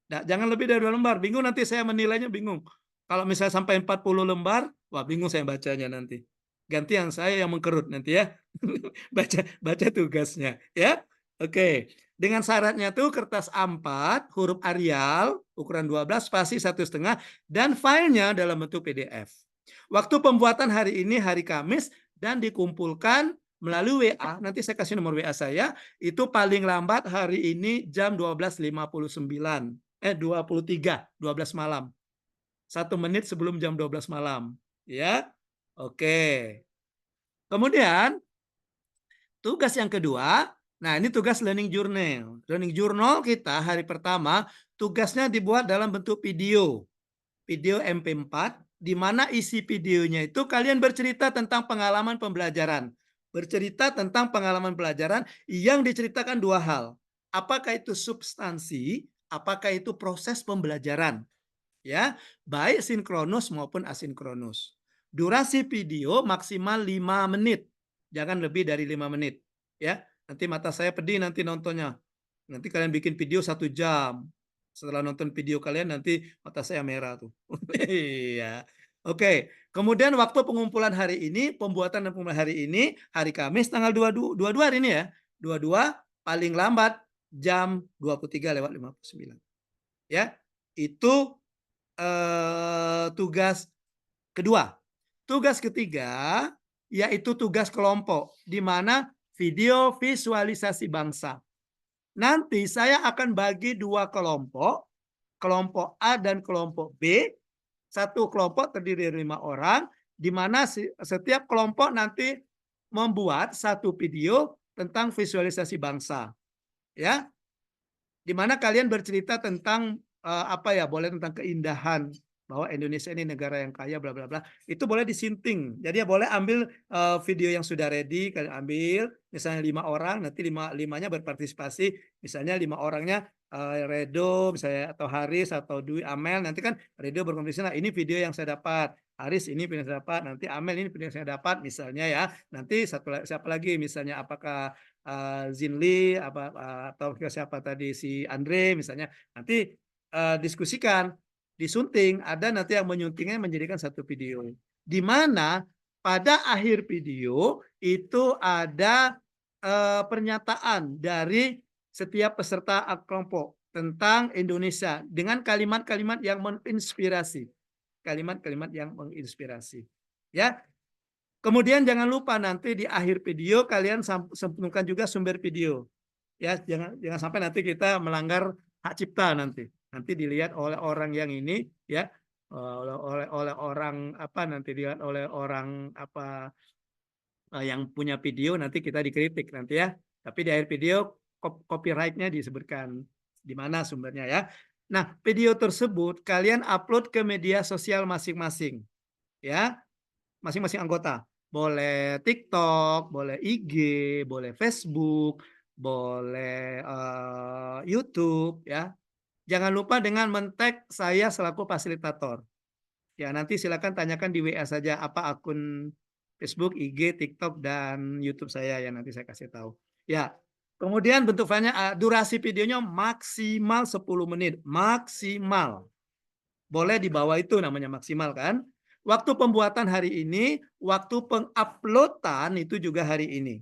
Nah, jangan lebih dari 2 lembar. Bingung nanti saya menilainya bingung. Kalau misalnya sampai 40 lembar, wah bingung saya bacanya nanti. Gantian saya yang mengkerut nanti ya. baca tugasnya ya. Oke. Dengan syaratnya tuh kertas A4, huruf Arial, ukuran 12, spasi 1,5, dan filenya dalam bentuk PDF. Waktu pembuatan hari ini hari Kamis dan dikumpulkan melalui WA, nanti saya kasih nomor WA saya, itu paling lambat hari ini jam 12.59, 12 malam. 1 menit sebelum jam 12 malam. Ya, oke. Kemudian, tugas yang kedua, nah ini tugas learning journal. Learning journal kita hari pertama, tugasnya dibuat dalam bentuk video. Video MP4, di mana isi videonya itu kalian bercerita tentang pengalaman pembelajaran. Bercerita tentang pengalaman pelajaran yang diceritakan 2 hal. Apakah itu substansi, apakah itu proses pembelajaran. Ya, baik sinkronus maupun asinkronus. Durasi video maksimal 5 menit. Jangan lebih dari 5 menit. Ya, nanti mata saya pedih nanti nontonnya. Nanti kalian bikin video 1 jam. Setelah nonton video kalian nanti mata saya merah tuh. Iya. Oke, kemudian waktu pengumpulan hari ini, pembuatan dan pengumpulan hari ini, hari Kamis tanggal 22 hari ini ya. 22 paling lambat jam 23:59. Ya. Itu tugas kedua. Tugas ketiga yaitu tugas kelompok di mana video visualisasi bangsa. Nanti saya akan bagi 2 kelompok, kelompok A dan kelompok B. Satu kelompok terdiri dari 5 orang, di mana setiap kelompok nanti membuat 1 video tentang visualisasi bangsa. Ya, di mana kalian bercerita tentang boleh tentang keindahan bahwa Indonesia ini negara yang kaya bla bla bla. Itu boleh disinting. Jadi ya boleh ambil video yang sudah ready, kalian ambil misalnya 5 orang, nanti 5-nya berpartisipasi, misalnya 5 orangnya Redo misalnya atau Haris atau Dwi Amel, nanti kan Redo berkompetisi, nah ini video yang saya dapat, Haris ini video yang saya dapat, nanti Amel ini video yang saya dapat misalnya ya. Nanti siapa lagi misalnya apakah Zinli atau siapa tadi si Andre misalnya, nanti diskusikan, disunting, ada nanti yang menyuntingnya menjadikan 1 video. Di mana pada akhir video itu ada pernyataan dari setiap peserta kelompok tentang Indonesia dengan kalimat-kalimat yang menginspirasi. Kalimat-kalimat yang menginspirasi. Ya. Kemudian jangan lupa nanti di akhir video kalian sempurnakan juga sumber video. Ya, jangan sampai nanti kita melanggar hak cipta nanti. Nanti dilihat oleh orang yang ini ya, oleh orang nanti dilihat oleh orang yang punya video, nanti kita dikritik nanti ya. Tapi di akhir video copyright-nya disebutkan di mana sumbernya ya. Nah, video tersebut kalian upload ke media sosial masing-masing. Ya. Masing-masing anggota. Boleh TikTok, boleh IG, boleh Facebook, boleh YouTube ya. Jangan lupa dengan men-tag saya selaku fasilitator. Ya, nanti silakan tanyakan di WA saja apa akun Facebook, IG, TikTok, dan YouTube saya ya, nanti saya kasih tahu. Ya, kemudian bentuk filenya, durasi videonya maksimal 10 menit. Maksimal. Boleh di bawah itu namanya maksimal kan. Waktu pembuatan hari ini, waktu penguploadan itu juga hari ini.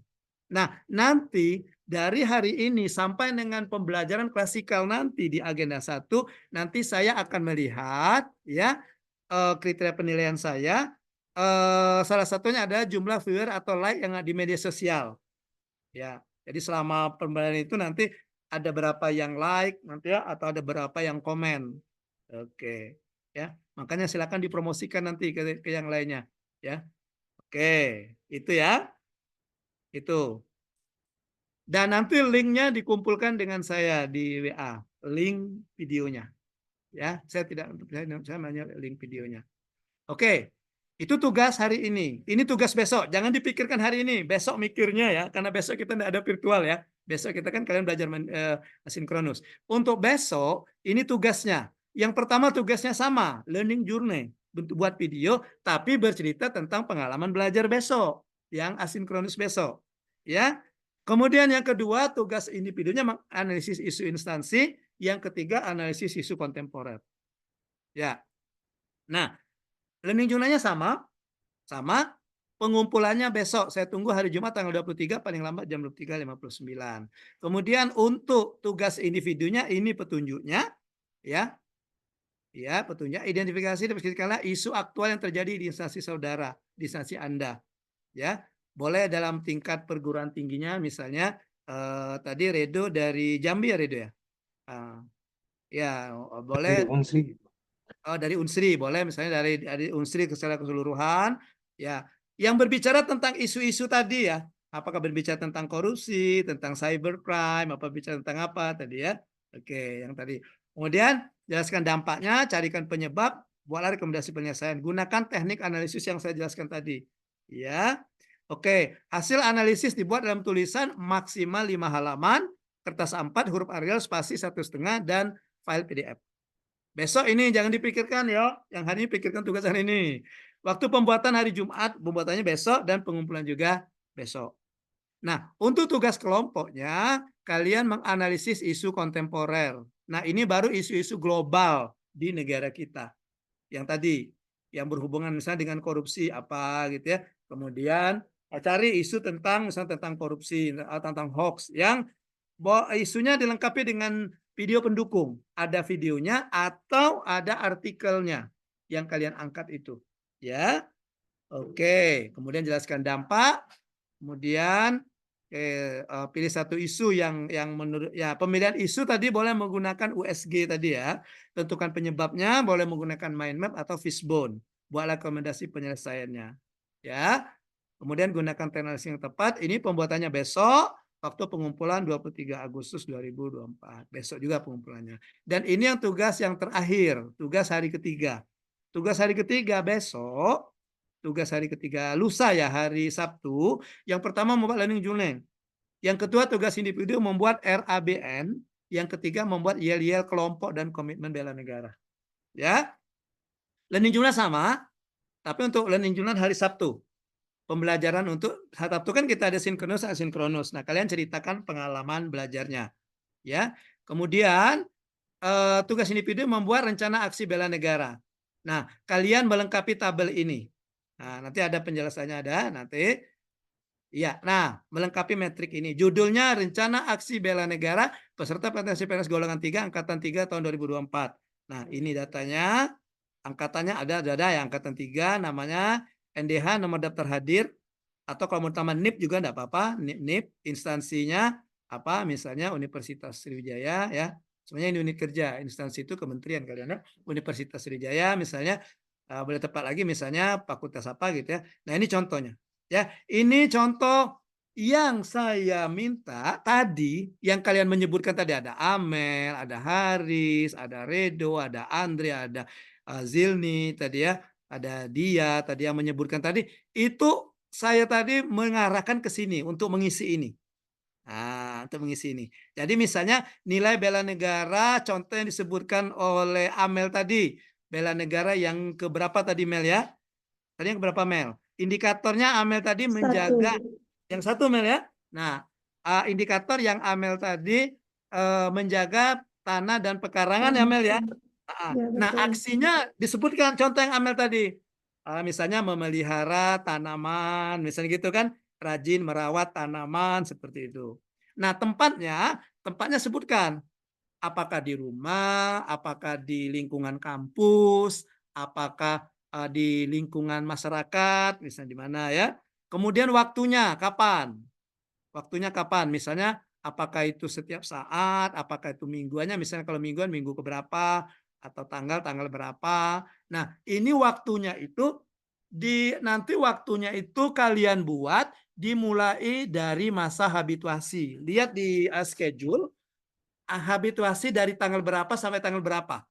Nah, nanti dari hari ini sampai dengan pembelajaran klasikal nanti di agenda 1, nanti saya akan melihat ya kriteria penilaian saya. Salah satunya adalah jumlah viewer atau like yang di media sosial. Ya, jadi selama pembelajaran itu nanti ada berapa yang like nanti ya, atau ada berapa yang komen. Oke, ya. Makanya silakan dipromosikan nanti ke yang lainnya, ya. Oke, itu ya. Itu. Dan nanti linknya dikumpulkan dengan saya di WA, link videonya. Ya, saya hanya link videonya. Oke, itu tugas hari ini. Ini tugas besok. Jangan dipikirkan hari ini. Besok mikirnya ya, karena besok kita tidak ada virtual ya. Besok kita kan kalian belajar asinkronus. Untuk besok, ini tugasnya. Yang pertama tugasnya sama, learning journey. Buat video, tapi bercerita tentang pengalaman belajar besok. Yang asinkronus besok. Ya. Kemudian yang kedua, tugas individunya menganalisis isu instansi. Yang ketiga, analisis isu kontemporer. Ya. Nah, learning journey-nya sama. Pengumpulannya besok. Saya tunggu hari Jumat tanggal 23, paling lambat jam 23.59. Kemudian untuk tugas individunya, ini petunjuknya. Ya. Ya, petunjuk identifikasi dan isu aktual yang terjadi di instansi saudara, di instansi Anda. Ya. Boleh dalam tingkat perguruan tingginya, misalnya tadi Redo dari Jambi ya Redo ya. Ya boleh. Dari Unsri boleh, misalnya dari Unsri secara keseluruhan. Ya, yang berbicara tentang isu-isu tadi ya. Apakah berbicara tentang korupsi, tentang cybercrime, apa bicara tentang apa tadi ya? Oke, yang tadi. Kemudian jelaskan dampaknya, carikan penyebab, buatlah rekomendasi penyelesaian. Gunakan teknik analisis yang saya jelaskan tadi. Ya. Oke, hasil analisis dibuat dalam tulisan maksimal 5 halaman, kertas A4, huruf Arial, spasi 1,5, dan file PDF. Besok ini jangan dipikirkan ya, yang hari ini pikirkan tugas hari ini. Waktu pembuatan hari Jumat, pembuatannya besok, dan pengumpulan juga besok. Nah, untuk tugas kelompoknya, kalian menganalisis isu kontemporer. Nah, ini baru isu-isu global di negara kita. Yang tadi, yang berhubungan misalnya dengan korupsi apa gitu ya. Kemudian cari isu tentang misalnya tentang korupsi, tentang hoax yang isunya dilengkapi dengan video pendukung. Ada videonya atau ada artikelnya yang kalian angkat itu. Ya. Oke, kemudian jelaskan dampak. Kemudian pilih satu isu yang menurut ya, pemilihan isu tadi boleh menggunakan USG tadi ya. Tentukan penyebabnya, boleh menggunakan mind map atau fishbone. Buat rekomendasi penyelesaiannya. Ya. Kemudian gunakan teknologi yang tepat. Ini pembuatannya besok. Waktu pengumpulan 23 Agustus 2024. Besok juga pengumpulannya. Dan ini yang tugas yang terakhir. Tugas hari ketiga. Tugas hari ketiga besok. Tugas hari ketiga lusa ya, hari Sabtu. Yang pertama membuat learning journal. Yang kedua tugas individu membuat RABN. Yang ketiga membuat yel-yel kelompok dan komitmen bela negara. Ya. Learning journal sama. Tapi untuk learning journal hari Sabtu. Pembelajaran untuk Sabtu kan kita ada sinkronus, asinkronus. Nah, kalian ceritakan pengalaman belajarnya. Ya. Kemudian tugas individu membuat rencana aksi bela negara. Nah, kalian melengkapi tabel ini. Nah, nanti ada penjelasannya ada nanti. Ya, nah, melengkapi metrik ini. Judulnya Rencana Aksi Bela Negara peserta potensi PNS golongan 3 angkatan 3 tahun 2024. Nah, ini datanya. Angkatannya ada ya, angkatan 3 namanya NDH, nomor daftar hadir, atau kalau mau tambah NIP juga enggak apa-apa, NIP instansinya apa, misalnya Universitas Sriwijaya ya. Sebenarnya ini unit kerja, instansi itu kementerian kalian ya. Universitas Sriwijaya misalnya, boleh tepat lagi misalnya fakultas apa gitu ya. Nah, ini contohnya. Ya, ini contoh yang saya minta tadi, yang kalian menyebutkan tadi ada Amel, ada Haris, ada Redo, ada Andre, ada Zilni tadi ya. Ada dia tadi yang menyebutkan tadi, itu saya tadi mengarahkan ke sini untuk mengisi ini. Nah, untuk mengisi ini. Jadi misalnya nilai bela negara, contoh yang disebutkan oleh Amel tadi, bela negara yang keberapa tadi Mel ya? Tadi yang keberapa Mel? Indikatornya Amel tadi menjaga yang satu Mel ya. Nah, indikator yang Amel tadi menjaga tanah dan pekarangan ya Mel ya. Nah, aksinya disebutkan contoh yang Amel tadi. Misalnya memelihara tanaman, misalnya gitu kan, rajin merawat tanaman seperti itu. Nah, tempatnya sebutkan. Apakah di rumah, apakah di lingkungan kampus, apakah di lingkungan masyarakat, misalnya di mana ya. Kemudian waktunya kapan? Waktunya kapan? Misalnya apakah itu setiap saat, apakah itu mingguannya, misalnya kalau mingguan minggu keberapa, atau tanggal berapa. Nah, ini waktunya itu nanti waktunya itu kalian buat dimulai dari masa habituasi. Lihat di schedule, habituasi dari tanggal berapa sampai tanggal berapa.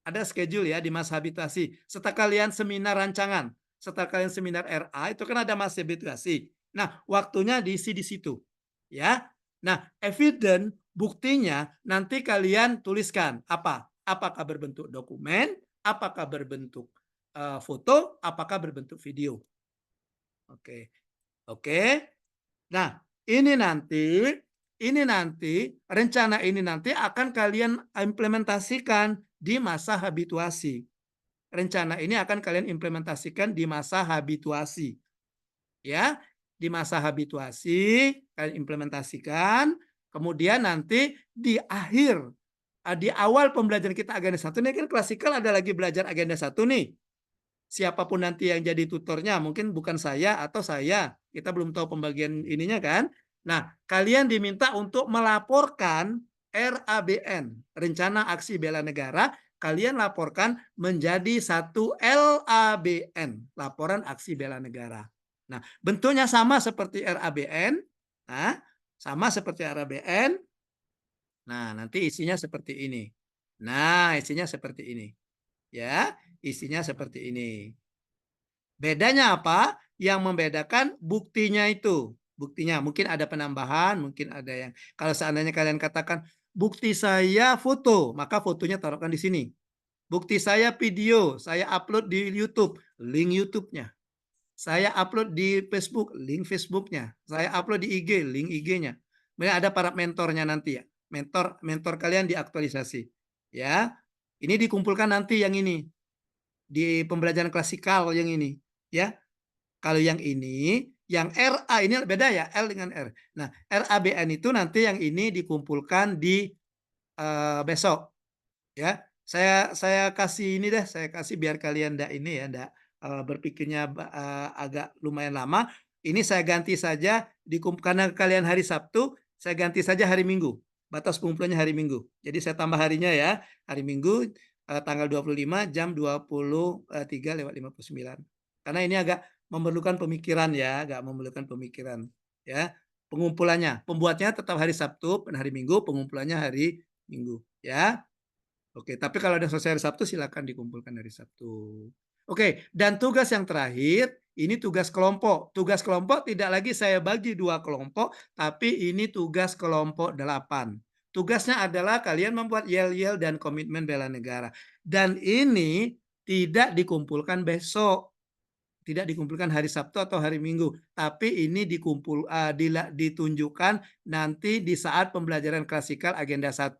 Ada schedule ya di masa habituasi. Setelah kalian seminar rancangan, setelah kalian seminar RA, itu kan ada masa habituasi. Nah, waktunya diisi di situ. Ya. Nah, evidence, buktinya nanti kalian tuliskan apa? Apakah berbentuk dokumen, apakah berbentuk foto, apakah berbentuk video. Oke. Oke. Nah, ini nanti rencana ini nanti akan kalian implementasikan di masa habituasi. Rencana ini akan kalian implementasikan di masa habituasi. Ya, di masa habituasi kalian implementasikan, kemudian nanti di akhir di awal pembelajaran kita agenda 1 ini kan klasikal ada lagi belajar agenda 1 nih. Siapapun nanti yang jadi tutornya, mungkin bukan saya atau saya, kita belum tahu pembagian ininya kan. Nah, kalian diminta untuk melaporkan RABN, Rencana Aksi Bela Negara, kalian laporkan menjadi satu LABN, Laporan Aksi Bela Negara. Nah, bentuknya sama seperti RABN, nah, sama seperti RABN. Nah, nanti isinya seperti ini. Nah, isinya seperti ini. Ya, isinya seperti ini. Bedanya apa? Yang membedakan buktinya itu. Buktinya mungkin ada penambahan, mungkin ada yang kalau seandainya kalian katakan bukti saya foto, maka fotonya taruhkan di sini. Bukti saya video, saya upload di YouTube, link YouTube-nya. Saya upload di Facebook, link Facebook-nya. Saya upload di IG, link IG-nya. Kemudian ada para mentornya nanti ya. Mentor kalian diaktualisasi. Ya. Ini dikumpulkan nanti yang ini. Di pembelajaran klasikal yang ini ya. Kalau yang ini, yang RA ini beda ya, L dengan R. Nah, RABN itu nanti yang ini dikumpulkan di besok ya. Saya kasih ini deh, saya kasih biar kalian ndak ini ya, ndak berpikirnya agak lumayan lama. Ini saya ganti saja karena kalian hari Sabtu, saya ganti saja hari Minggu. Batas kumpulannya hari Minggu. Jadi saya tambah harinya ya, hari Minggu tanggal 25 jam 23:59. Karena ini agak memerlukan pemikiran ya, agak memerlukan pemikiran ya. Pengumpulannya, pembuatnya tetap hari Sabtu, hari Minggu, pengumpulannya hari Minggu ya. Oke, tapi kalau ada selesai hari Sabtu silakan dikumpulkan hari Sabtu. Oke, dan tugas yang terakhir ini tugas kelompok. Tugas kelompok tidak lagi saya bagi 2 kelompok, tapi ini tugas kelompok 8. Tugasnya adalah kalian membuat yel-yel dan komitmen bela negara. Dan ini tidak dikumpulkan besok. Tidak dikumpulkan hari Sabtu atau hari Minggu, tapi ini ditunjukkan nanti di saat pembelajaran klasikal agenda 1.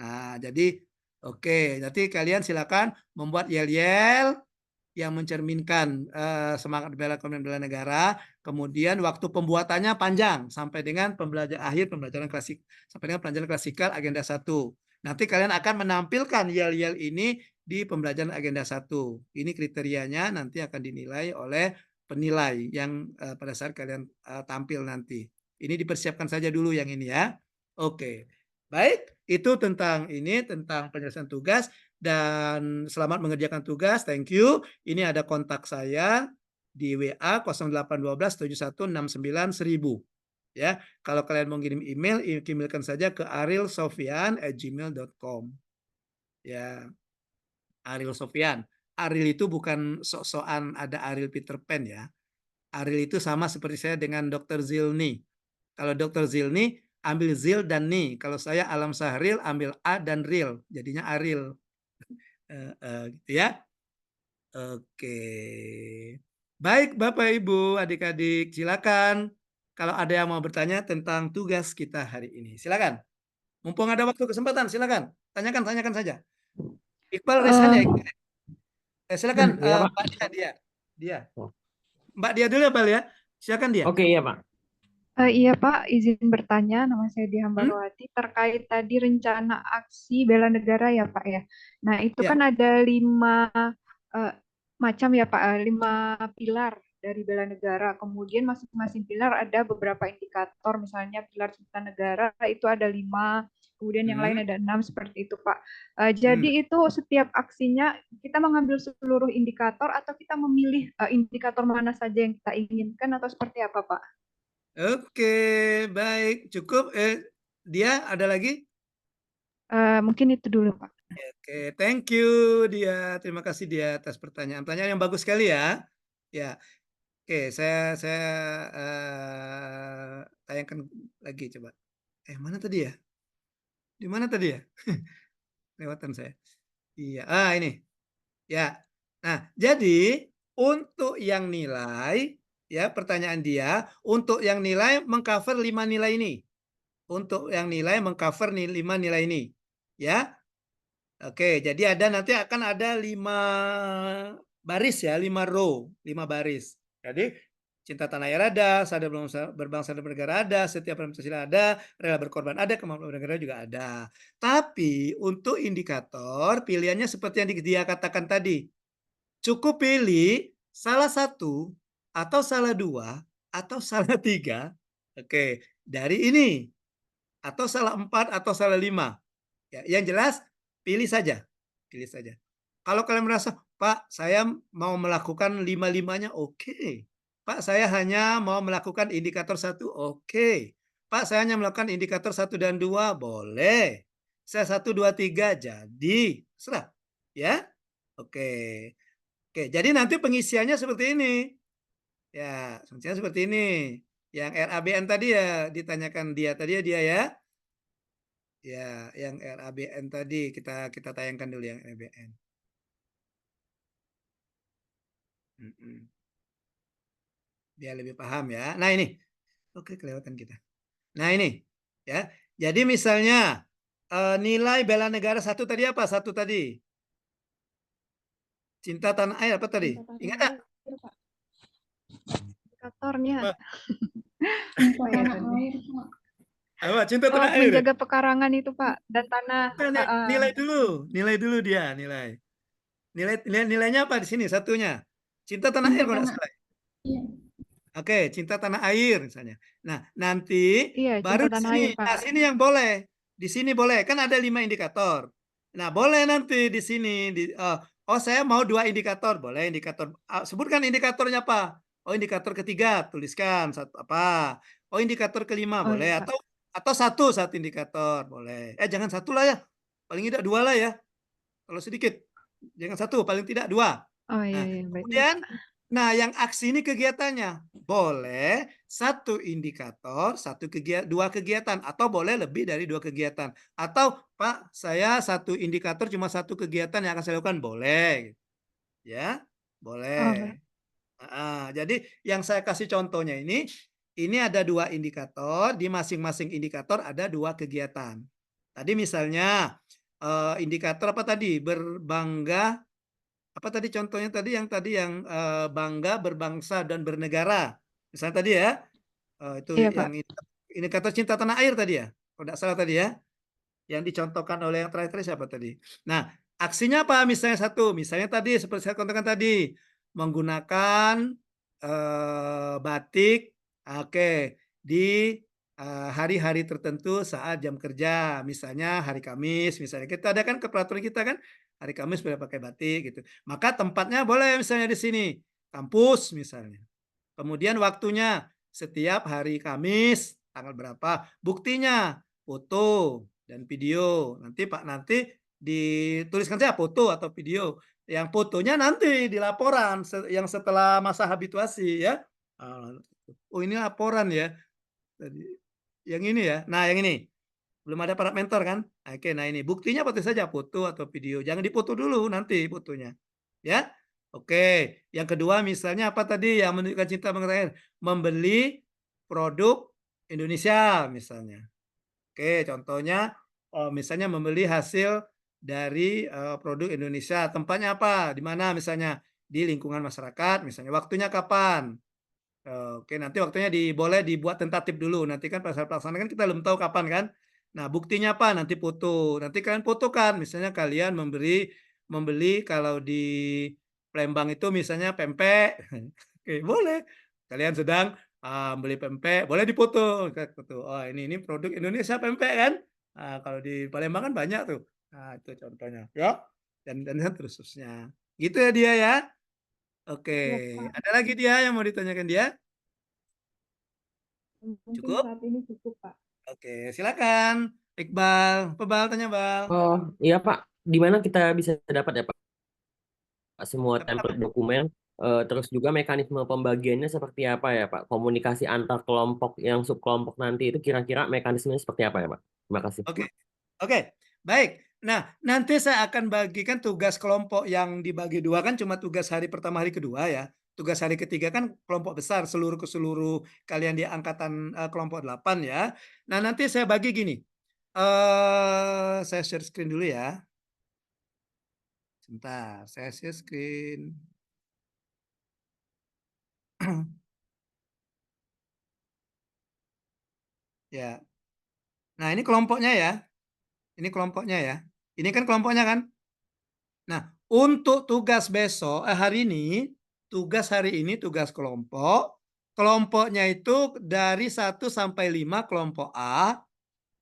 Nah, jadi oke, nanti kalian silakan membuat yel-yel yang mencerminkan semangat bela negara. Kemudian waktu pembuatannya panjang sampai dengan akhir pembelajaran klasik, sampai dengan pembelajaran klasikal agenda 1. Nanti kalian akan menampilkan yel-yel ini di pembelajaran agenda 1. Ini kriterianya nanti akan dinilai oleh penilai yang pada saat kalian tampil nanti. Ini dipersiapkan saja dulu yang ini ya. Oke. Baik, itu tentang penyelesaian tugas. Dan selamat mengerjakan tugas, thank you. Ini ada kontak saya di WA 0812 7169 1000. Ya, kalau kalian mau kirim email, emailkan saja ke arilsofian@gmail.com. Ya, Aril Sofian. Aril itu bukan sok-sokan ada Aril Peter Pan ya. Aril itu sama seperti saya dengan Dr. Zilni. Kalau Dr. Zilni ambil Zil dan Ni. Kalau saya Alam Sahril ambil A dan Ril, jadinya Aril. Gitu ya. Oke. Baik Bapak Ibu, adik-adik, silakan. Kalau ada yang mau bertanya tentang tugas kita hari ini, silakan. Mumpung ada waktu kesempatan, silakan. Tanyakan saja. Iqbal Rizhan ya. Silakan Iya, Pak. Mbak Dia. Mbak Dia dulu ya, Bal ya. Silakan dia. Oke, iya, Pak. Iya Pak, izin bertanya, nama saya Dia Hambarwati, terkait tadi rencana aksi bela negara ya Pak ya. Nah itu Ya. kan ada 5 macam ya Pak, 5 pilar dari bela negara. Kemudian masing-masing pilar ada beberapa indikator, misalnya pilar cipta negara itu ada 5, kemudian yang lain ada 6 seperti itu, Pak. Hmm. Jadi itu setiap aksinya kita mengambil seluruh indikator atau kita memilih indikator mana saja yang kita inginkan atau seperti apa, Pak? Oke, baik, cukup. Dia ada lagi? Mungkin itu dulu, Pak. Oke, thank you dia. Terima kasih dia atas pertanyaan-pertanyaan yang bagus sekali ya. Ya, oke, saya tayangkan lagi coba. Mana tadi ya? Di mana tadi ya? Lewatan saya. Iya, ini. Ya. Nah, jadi untuk yang nilai, ya pertanyaan dia, untuk yang nilai mengcover 5 nilai ini. Untuk yang nilai mengcover 5 nilai ini. Ya. Oke, jadi nanti akan ada 5 baris ya, 5 row, 5 baris. Jadi cinta tanah air ada, sadar berbangsa dan bernegara ada, setia pada Pancasila ada, rela berkorban ada, kemampuan bernegara juga ada. Tapi untuk indikator pilihannya seperti yang dia katakan tadi. Cukup pilih salah satu atau salah dua atau salah 3. Oke, dari ini atau salah 4 atau salah 5. Ya, yang jelas pilih saja. Pilih saja. Kalau kalian merasa, Pak, saya mau melakukan 5-5-nya, oke. Pak, saya hanya mau melakukan indikator 1, oke. Pak, saya hanya melakukan indikator 1 dan 2, boleh. Saya 1, 2, 3, jadi. Serah. Ya. Oke. Oke, jadi nanti pengisiannya seperti ini. Ya, pengisiannya seperti ini. Yang RABN tadi ya, ditanyakan dia tadi ya. Ya, yang RABN tadi kita tayangkan dulu yang RABN. Biar lebih paham ya. Nah ini, oke kelewatan kita. Nah ini, ya. Jadi misalnya nilai bela negara 1 tadi apa? 1 tadi. Cinta tanah air apa tadi? Ingat tak? Indikatornya. Cinta tanah air, Pak. Apa? Cinta tanah air. Menjaga pekarangan itu, Pak, dan tanah. Nilai dulu dia, nilai. Nilainya apa di sini satunya? Cinta tanah air kalau nggak salah. Iya. Oke, cinta tanah air misalnya. Nah, nanti baru di sini. Nah, sini yang boleh. Di sini boleh. Kan ada 5 indikator. Nah, boleh nanti di sini. Saya mau 2 indikator. Boleh indikator. Sebutkan indikatornya apa? Oh, indikator ketiga. Tuliskan satu apa. Oh, indikator kelima. Boleh. Atau satu indikator. Boleh. Jangan 1 lah ya. Paling tidak 2 lah ya. Kalau sedikit. Jangan 1. Paling tidak 2. Oh iya, Nah, baik. kemudian, yang aksi ini kegiatannya. Boleh 1 indikator, 2 kegiatan. Atau boleh lebih dari 2 kegiatan. Atau, Pak, saya 1 indikator cuma 1 kegiatan yang akan saya lakukan. Boleh. Ya, boleh. Jadi yang saya kasih contohnya ini ada 2 indikator. Di masing-masing indikator ada 2 kegiatan. Tadi misalnya, indikator apa tadi? Berbangga. Apa tadi contohnya tadi yang bangga berbangsa dan bernegara. Misalnya tadi ya. Itu iya, yang indikator cinta tanah air tadi ya. Kalau tidak salah tadi ya. Yang dicontohkan oleh yang terakhir siapa tadi? Nah, aksinya apa? Misalnya 1. Misalnya tadi seperti saya contohkan tadi. Menggunakan batik di hari-hari tertentu saat jam kerja. Misalnya hari Kamis. Misalnya kita ada kan ke peraturan kita kan. Hari Kamis boleh pakai batik gitu. Maka tempatnya boleh misalnya di sini. Kampus misalnya. Kemudian waktunya setiap hari Kamis tanggal berapa. Buktinya foto dan video. Nanti dituliskan saja foto atau video. Yang fotonya nanti di laporan yang setelah masa habituasi ya. Oh ini laporan ya. Yang ini ya. Nah yang ini. Belum ada para mentor kan? Oke, nah ini buktinya foto saja, foto atau video. Jangan dipoto dulu nanti fotonya. Ya. Oke, yang kedua misalnya apa tadi yang menunjukkan cinta bangsa air? Membeli produk Indonesia misalnya. Oke, contohnya misalnya membeli hasil dari produk Indonesia. Tempatnya apa? Di mana misalnya? Di lingkungan masyarakat, misalnya waktunya kapan? Oke, nanti waktunya boleh dibuat tentatif dulu. Nanti kan pada saat pelaksanaan kan kita belum tahu kapan kan? Nah, buktinya apa? Nanti foto. Nanti kalian fotokan. Misalnya kalian membeli kalau di Palembang itu misalnya pempek. Oke, boleh. Kalian sedang beli pempek, boleh dipoto. Oh, ini produk Indonesia pempek kan? Nah, kalau di Palembang kan banyak tuh. Nah, itu contohnya. Ya. Dan seterusnya. Gitu ya dia ya. Oke. Iya, Pak. Ada lagi dia yang mau ditanyakan dia? Mungkin Cukup? saat ini cukup, Pak. Oke, silakan. Iqbal. Bal, tanya Bal. Oh, iya Pak. Di mana kita bisa dapat ya Pak semua template dokumen, terus juga mekanisme pembagiannya seperti apa ya Pak? Komunikasi antar kelompok yang subkelompok nanti itu kira-kira mekanismenya seperti apa ya Pak? Terima kasih. Oke. Oke, baik. Nah, nanti saya akan bagikan tugas kelompok yang dibagi dua kan cuma tugas hari pertama, hari kedua ya. Tugas hari ketiga kan kelompok besar seluruh kalian di angkatan kelompok 8 ya. Nah, nanti saya bagi gini. Saya share screen dulu ya. Sebentar, saya share screen. Ya. Nah, ini kelompoknya ya. Ini kelompoknya ya. Ini kan kelompoknya kan? Nah, untuk tugas besok, hari ini, tugas kelompok. Kelompoknya itu dari 1 sampai 5 kelompok A,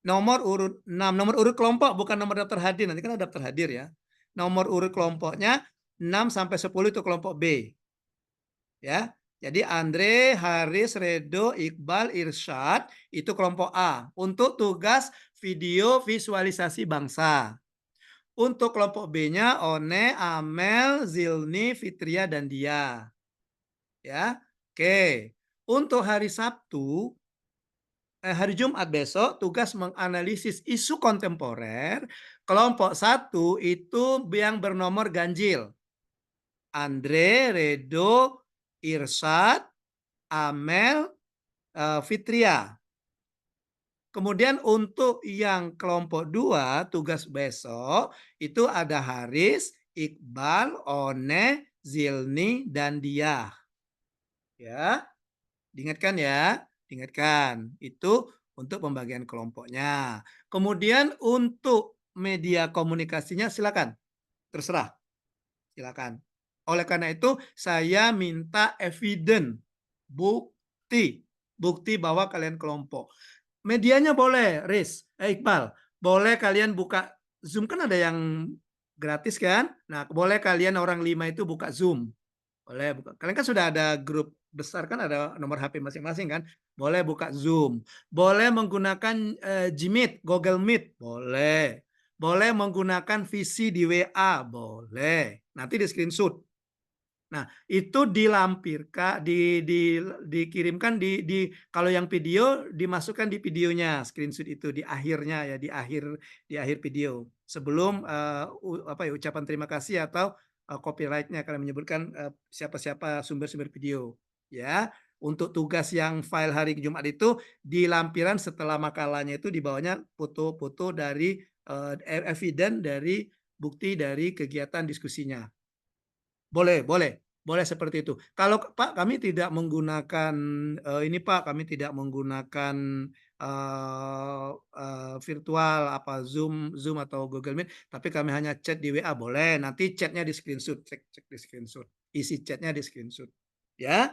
nomor urut 6, nomor urut kelompok bukan nomor daftar hadir, nanti kan ada daftar hadir ya. Nomor urut kelompoknya 6 sampai 10 itu kelompok B. Ya. Jadi Andre, Haris, Redo, Iqbal, Irsyad itu kelompok A untuk tugas video visualisasi bangsa. Untuk kelompok B-nya One, Amel, Zilni, Fitria, dan Dia. Ya, oke. Untuk hari Sabtu, hari Jumat besok, tugas menganalisis isu kontemporer. Kelompok 1 itu yang bernomor ganjil. Andre, Redo, Irsyad, Amel, Fitria. Kemudian untuk yang kelompok 2, tugas besok itu ada Haris, Iqbal, One, Zilni, dan Dia. Ya, diingatkan ya, diingatkan. Itu untuk pembagian kelompoknya. Kemudian untuk media komunikasinya silakan, terserah, silakan. Oleh karena itu saya minta evidence, bukti bahwa kalian kelompok. Medianya boleh, Riz, Iqbal, boleh kalian buka Zoom, kan ada yang gratis kan? Nah, boleh kalian orang 5 itu buka Zoom. Boleh buka. Kalian kan sudah ada grup besar kan, ada nomor HP masing-masing kan? Boleh buka Zoom. Boleh menggunakan Gmeet, Google Meet, boleh. Boleh menggunakan VC di WA, boleh. Nanti di screenshot. Nah, itu dilampirkan, dikirimkan kalau yang video dimasukkan di videonya, screenshot itu di akhirnya ya, di akhir video sebelum ucapan terima kasih atau copyrightnya kalian menyebutkan siapa-siapa sumber-sumber video ya. Untuk tugas yang file hari Jumat itu di lampiran setelah makalahnya itu di bawahnya foto-foto dari evidence dari bukti dari kegiatan diskusinya. Boleh seperti itu. Kalau Pak, kami tidak menggunakan ini Pak, kami tidak menggunakan virtual apa Zoom atau Google Meet, tapi kami hanya chat di WA, boleh. Nanti chatnya di screenshot, cek di screenshot, isi chatnya di screenshot, ya.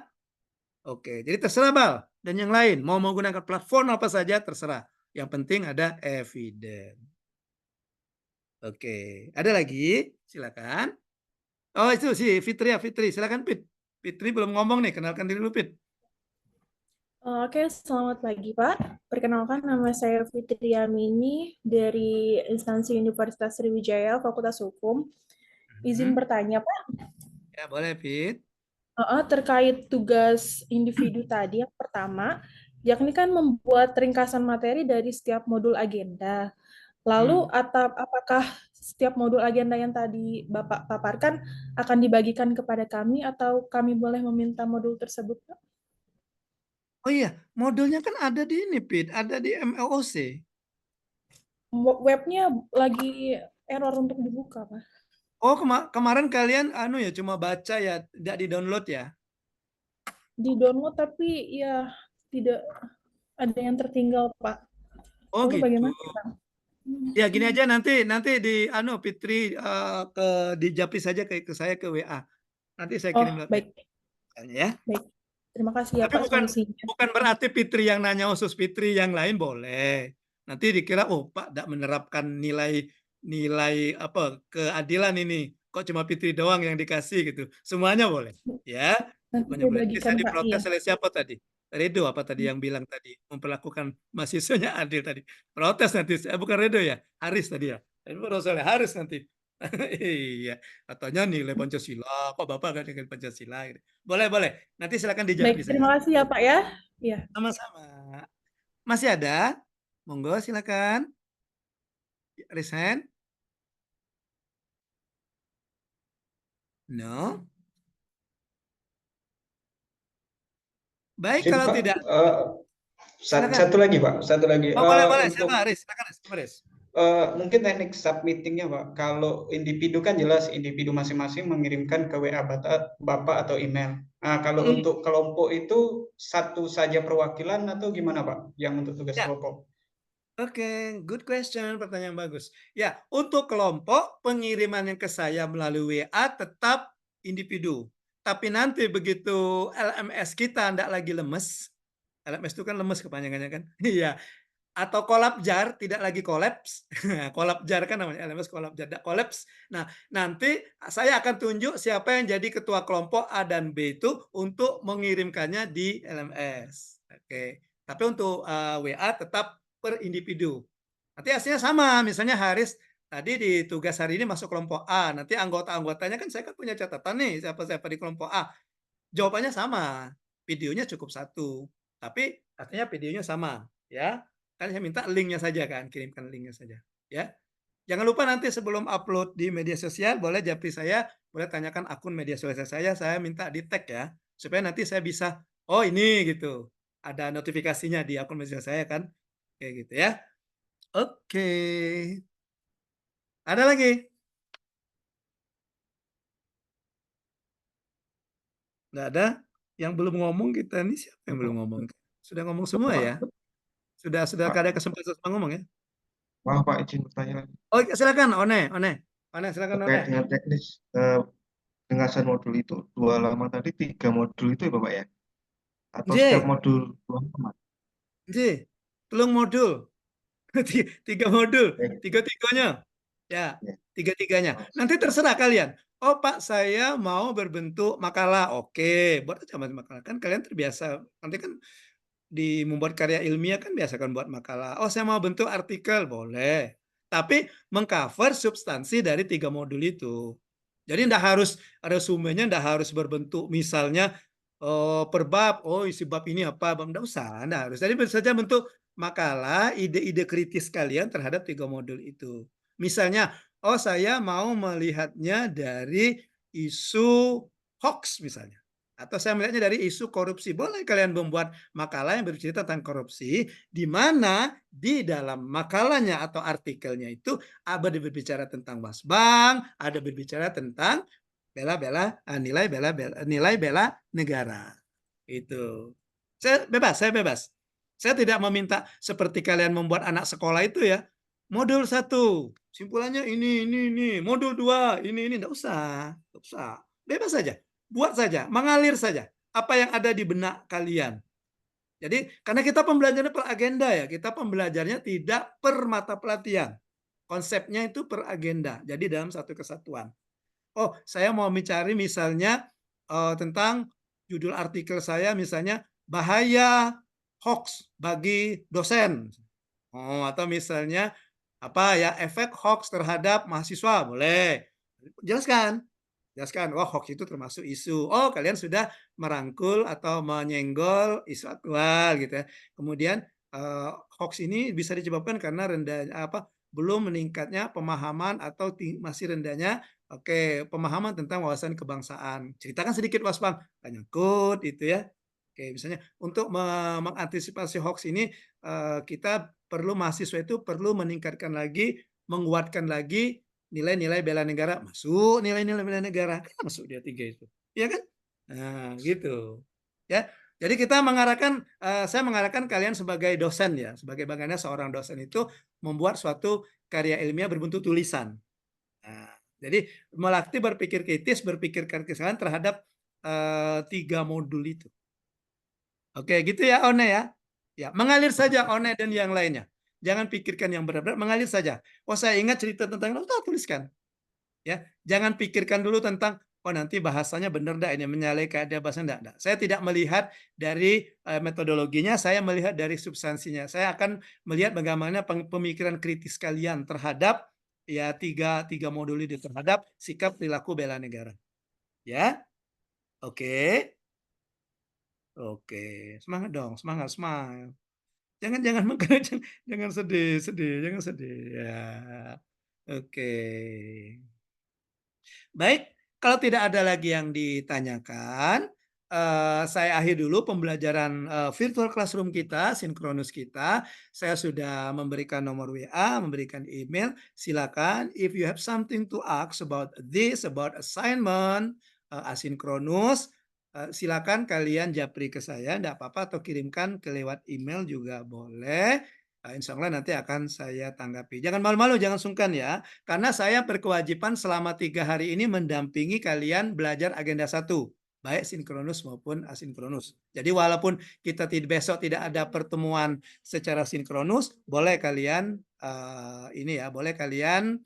Oke, jadi terserah Bal dan yang lain mau menggunakan platform apa saja terserah. Yang penting ada evidence. Oke, ada lagi? Silakan. Oh itu si Fitri, silakan Fit. Fitri belum ngomong nih, kenalkan diri lu Fit. Oke, selamat pagi Pak. Perkenalkan nama saya Fitri Yamini dari instansi Universitas Sriwijaya, Fakultas Hukum. Izin bertanya Pak. Ya boleh Fit. Terkait tugas individu tadi yang pertama, yakni kan membuat ringkasan materi dari setiap modul agenda. Lalu apakah setiap modul agenda yang tadi Bapak paparkan akan dibagikan kepada kami atau kami boleh meminta modul tersebut, Pak? Oh iya, modulnya kan ada di ini, Pit, ada di MLOC. Webnya lagi error untuk dibuka, Pak. Oh, kemarin kalian ya cuma baca ya, tidak di-download ya? Di-download tapi ya tidak ada yang tertinggal, Pak. Oh lalu gitu. Bagaimana, Pak? Ya gini aja nanti di Fitri di japri saja ke saya ke WA. Nanti saya kirim baik. Ya. Baik. Terima kasih ya Tapi Pak solusinya. bukan berarti Fitri yang nanya khusus Fitri, yang lain boleh. Nanti dikira, oh Pak tidak menerapkan nilai apa keadilan ini. Kok cuma Fitri doang yang dikasih gitu. Semuanya boleh. Ya, Nanti semuanya boleh. Nanti dibagikan, saya Pak. diprotes Iya. oleh siapa tadi? Redo apa tadi yang bilang tadi? Memperlakukan mahasiswanya adil tadi. Protes nanti. Bukan Redo ya? Haris tadi ya? Protes oleh Haris nanti. Iya. Katanya nilai Pancasila. Kok Bapak gak nilai Pancasila? Gitu. Boleh, boleh. Nanti silakan dijawab Baik, di saya. terima kasih ya Pak ya. Iya. Sama-sama. Masih ada? Monggo silakan. Raise hand. No. Baik, Jadi, kalau Pak, tidak. Silakan. satu lagi, Pak. Satu lagi. Oh, boleh. Untuk Silakan, Haris. Silakan, Haris. mungkin teknik submittingnya, Pak. Kalau individu kan jelas individu masing-masing mengirimkan ke WA Bapak atau email. Nah, kalau untuk kelompok itu satu saja perwakilan atau gimana, Pak? Yang untuk tugas kelompok? Oke, good question, pertanyaan bagus. Ya, untuk kelompok pengirimannya ke saya melalui WA tetap individu. Tapi nanti begitu LMS kita tidak lagi lemes, LMS itu kan lemes kepanjangannya kan? Iya. Atau kolapjar, tidak lagi kolaps. Kolapjar kan namanya LMS kolapjar, tidak kolaps. Nah, nanti saya akan tunjuk siapa yang jadi ketua kelompok A dan B itu untuk mengirimkannya di LMS. Oke. Tapi untuk WA tetap per individu. Nanti hasilnya sama, misalnya Haris tadi di tugas hari ini masuk kelompok A, nanti anggota-anggotanya kan saya kan punya catatan nih siapa-siapa di kelompok A. Jawabannya sama, videonya cukup satu, tapi artinya videonya sama, ya. Kan saya minta linknya saja kan, kirimkan linknya saja, ya. Jangan lupa nanti sebelum upload di media sosial, boleh japri saya, boleh tanyakan akun media sosial saya minta di tag ya, supaya nanti saya bisa, oh ini gitu, ada notifikasinya di akun media sosial saya kan, kayak gitu ya. Oke. Ada lagi? Nggak ada? Yang belum ngomong kita ini siapa yang belum ngomong? Sudah ngomong semua ya? Sudah ada kesempatan ngomong ya? Maaf Pak, izin bertanya lagi. Oh, silakan, One, silakan Terkait One. dengan teknis pengasahan modul itu 2 halaman tadi 3 modul itu ya Bapak ya? Atau setiap modul 2 halaman? Telung modul. 3 modul, tiga-tiganya. Ya, tiga-tiganya. Nanti terserah kalian. Oh Pak, saya mau berbentuk makalah. Oke, buat aja makalah. Kan kalian terbiasa. Nanti kan di membuat karya ilmiah kan biasa kan buat makalah. Oh, saya mau bentuk artikel, boleh. Tapi mengcover substansi dari 3 modul itu. Jadi tidak harus resumenya, tidak harus berbentuk misalnya per bab, oh isi bab ini apa, tidak usah, tidak harus. Jadi bisa saja bentuk makalah, ide-ide kritis kalian terhadap 3 modul itu. Misalnya, oh saya mau melihatnya dari isu hoax misalnya. Atau saya melihatnya dari isu korupsi. Boleh kalian membuat makalah yang bercerita tentang korupsi, di mana di dalam makalahnya atau artikelnya itu ada berbicara tentang wasbang, ada berbicara tentang nilai bela negara. Itu. Saya bebas. Saya tidak meminta seperti kalian membuat anak sekolah itu ya. Modul 1, simpulannya ini. Modul 2, ini. Tidak usah. Bebas saja. Buat saja, mengalir saja. Apa yang ada di benak kalian. Jadi, karena kita pembelajarannya per agenda ya. Kita pembelajarnya tidak per mata pelatihan. Konsepnya itu per agenda. Jadi dalam satu kesatuan. Oh, saya mau mencari misalnya tentang judul artikel saya misalnya bahaya hoax bagi dosen. Oh, atau misalnya apa ya, efek hoax terhadap mahasiswa, boleh. Jelaskan, wah hoax itu termasuk isu. Oh, kalian sudah merangkul atau menyenggol isu aktual gitu ya. Kemudian hoax ini bisa disebabkan karena belum meningkatnya pemahaman atau masih rendahnya pemahaman tentang wawasan kebangsaan. Ceritakan sedikit Mas Bang, nyangkut itu ya. Oke, misalnya untuk mengantisipasi hoax ini kita perlu mahasiswa itu perlu meningkatkan lagi, menguatkan lagi nilai-nilai bela negara. Masuk nilai-nilai bela negara, kan masuk dia 3 itu. Iya kan? Nah, gitu. Ya. Jadi kita saya mengarahkan kalian sebagai dosen ya, sebagai bagaimana seorang dosen itu membuat suatu karya ilmiah berbentuk tulisan. Nah, jadi melatih berpikir kritis, berpikir kesalahan terhadap 3 modul itu. Oke, gitu ya One ya. Ya, mengalir saja One dan yang lainnya. Jangan pikirkan yang berat-berat, mengalir saja. Oh, saya ingat cerita tentang itu, tuliskan. Ya, jangan pikirkan dulu tentang oh nanti bahasanya benar enggak ini menyalahi kaedah bahasa enggak. Saya tidak melihat dari metodologinya, saya melihat dari substansinya. Saya akan melihat bagaimana pemikiran kritis kalian terhadap ya tiga modul ini, terhadap sikap perilaku bela negara. Ya. Oke. Oke, semangat dong, semangat, smile. Jangan jangan sedih, jangan sedih. Ya. Oke. Baik, kalau tidak ada lagi yang ditanyakan, saya akhiri dulu pembelajaran virtual classroom kita, sinkronus kita. Saya sudah memberikan nomor WA, memberikan email. Silakan, if you have something to ask about this, about assignment, asinkronus, silakan kalian japri ke saya, enggak apa-apa, atau kirimkan ke lewat email juga boleh. Insya Allah nanti akan saya tanggapi. Jangan malu-malu, jangan sungkan ya. Karena saya berkewajiban selama 3 hari ini mendampingi kalian belajar agenda 1. Baik sinkronus maupun asinkronus. Jadi walaupun kita besok tidak ada pertemuan secara sinkronus, boleh kalian boleh kalian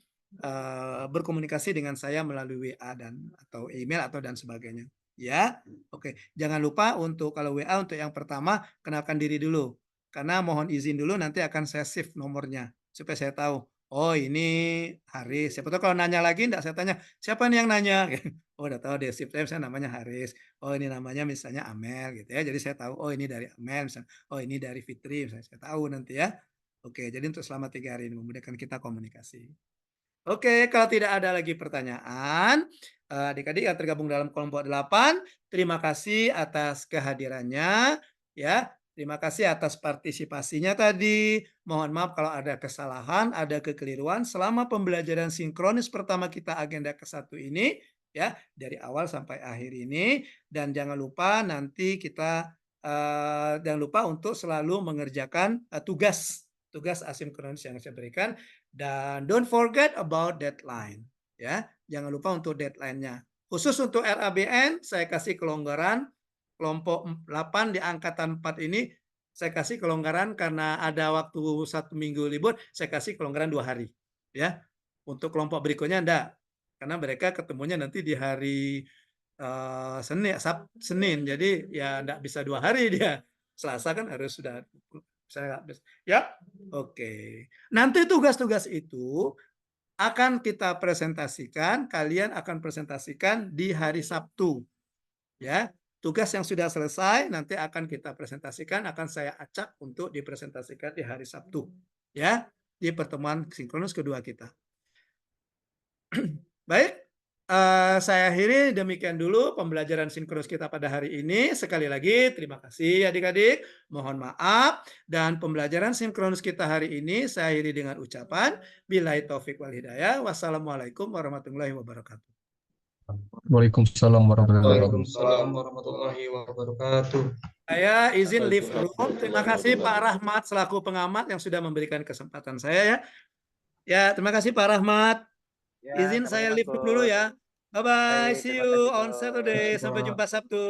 berkomunikasi dengan saya melalui WA atau email atau dan sebagainya. Ya, oke. Jangan lupa untuk kalau WA untuk yang pertama kenalkan diri dulu. Karena mohon izin dulu nanti akan saya save nomornya supaya saya tahu. Oh ini Haris. Siapa tahu kalau nanya lagi enggak saya tanya, siapa nih yang nanya? Oh udah tahu deh, sip saya namanya Haris. Oh ini namanya misalnya Amel gitu ya. Jadi saya tahu oh ini dari Amel misalnya. Oh ini dari Fitri misalnya. Saya tahu nanti ya. Oke, jadi untuk selama 3 hari ini memudahkan kita komunikasi. Oke, kalau tidak ada lagi pertanyaan, adik-adik yang tergabung dalam kelompok 8, terima kasih atas kehadirannya ya. Terima kasih atas partisipasinya tadi. Mohon maaf kalau ada kesalahan, ada kekeliruan selama pembelajaran sinkronis pertama kita agenda ke-1 ini ya, dari awal sampai akhir ini. Dan jangan lupa nanti kita jangan lupa untuk selalu mengerjakan tugas asinkronis yang saya berikan, dan don't forget about deadline ya. Jangan lupa untuk deadline-nya. Khusus untuk RABN saya kasih kelonggaran. Kelompok 8 di angkatan 4 ini saya kasih kelonggaran karena ada waktu 1 minggu libur, saya kasih kelonggaran 2 hari ya. Untuk kelompok berikutnya enggak, karena mereka ketemunya nanti di hari Senin, jadi ya enggak bisa 2 hari dia. Selasa kan harus sudah saya ya. Oke. Nanti tugas-tugas itu akan kita presentasikan, kalian akan presentasikan di hari Sabtu. Ya. Tugas yang sudah selesai nanti akan kita presentasikan, akan saya acak untuk dipresentasikan di hari Sabtu. Ya, di pertemuan sinkronus kedua kita. Baik, saya akhiri demikian dulu pembelajaran sinkronus kita pada hari ini. Sekali lagi terima kasih adik-adik, mohon maaf, dan pembelajaran sinkronus kita hari ini saya akhiri dengan ucapan billahi taufik wal hidayah. Wassalamualaikum warahmatullahi wabarakatuh. Waalaikumsalam Waalaikumsalam warahmatullahi wabarakatuh. Saya izin leave room. Terima kasih Pak Rahmat selaku pengamat yang sudah memberikan kesempatan saya ya. Ya, terima kasih Pak Rahmat. Ya, Izin saya sama-sama, leave room Coach. dulu ya. Bye bye. Baik, See terima you kasih, on Coach. Saturday. Sampai jumpa Sabtu.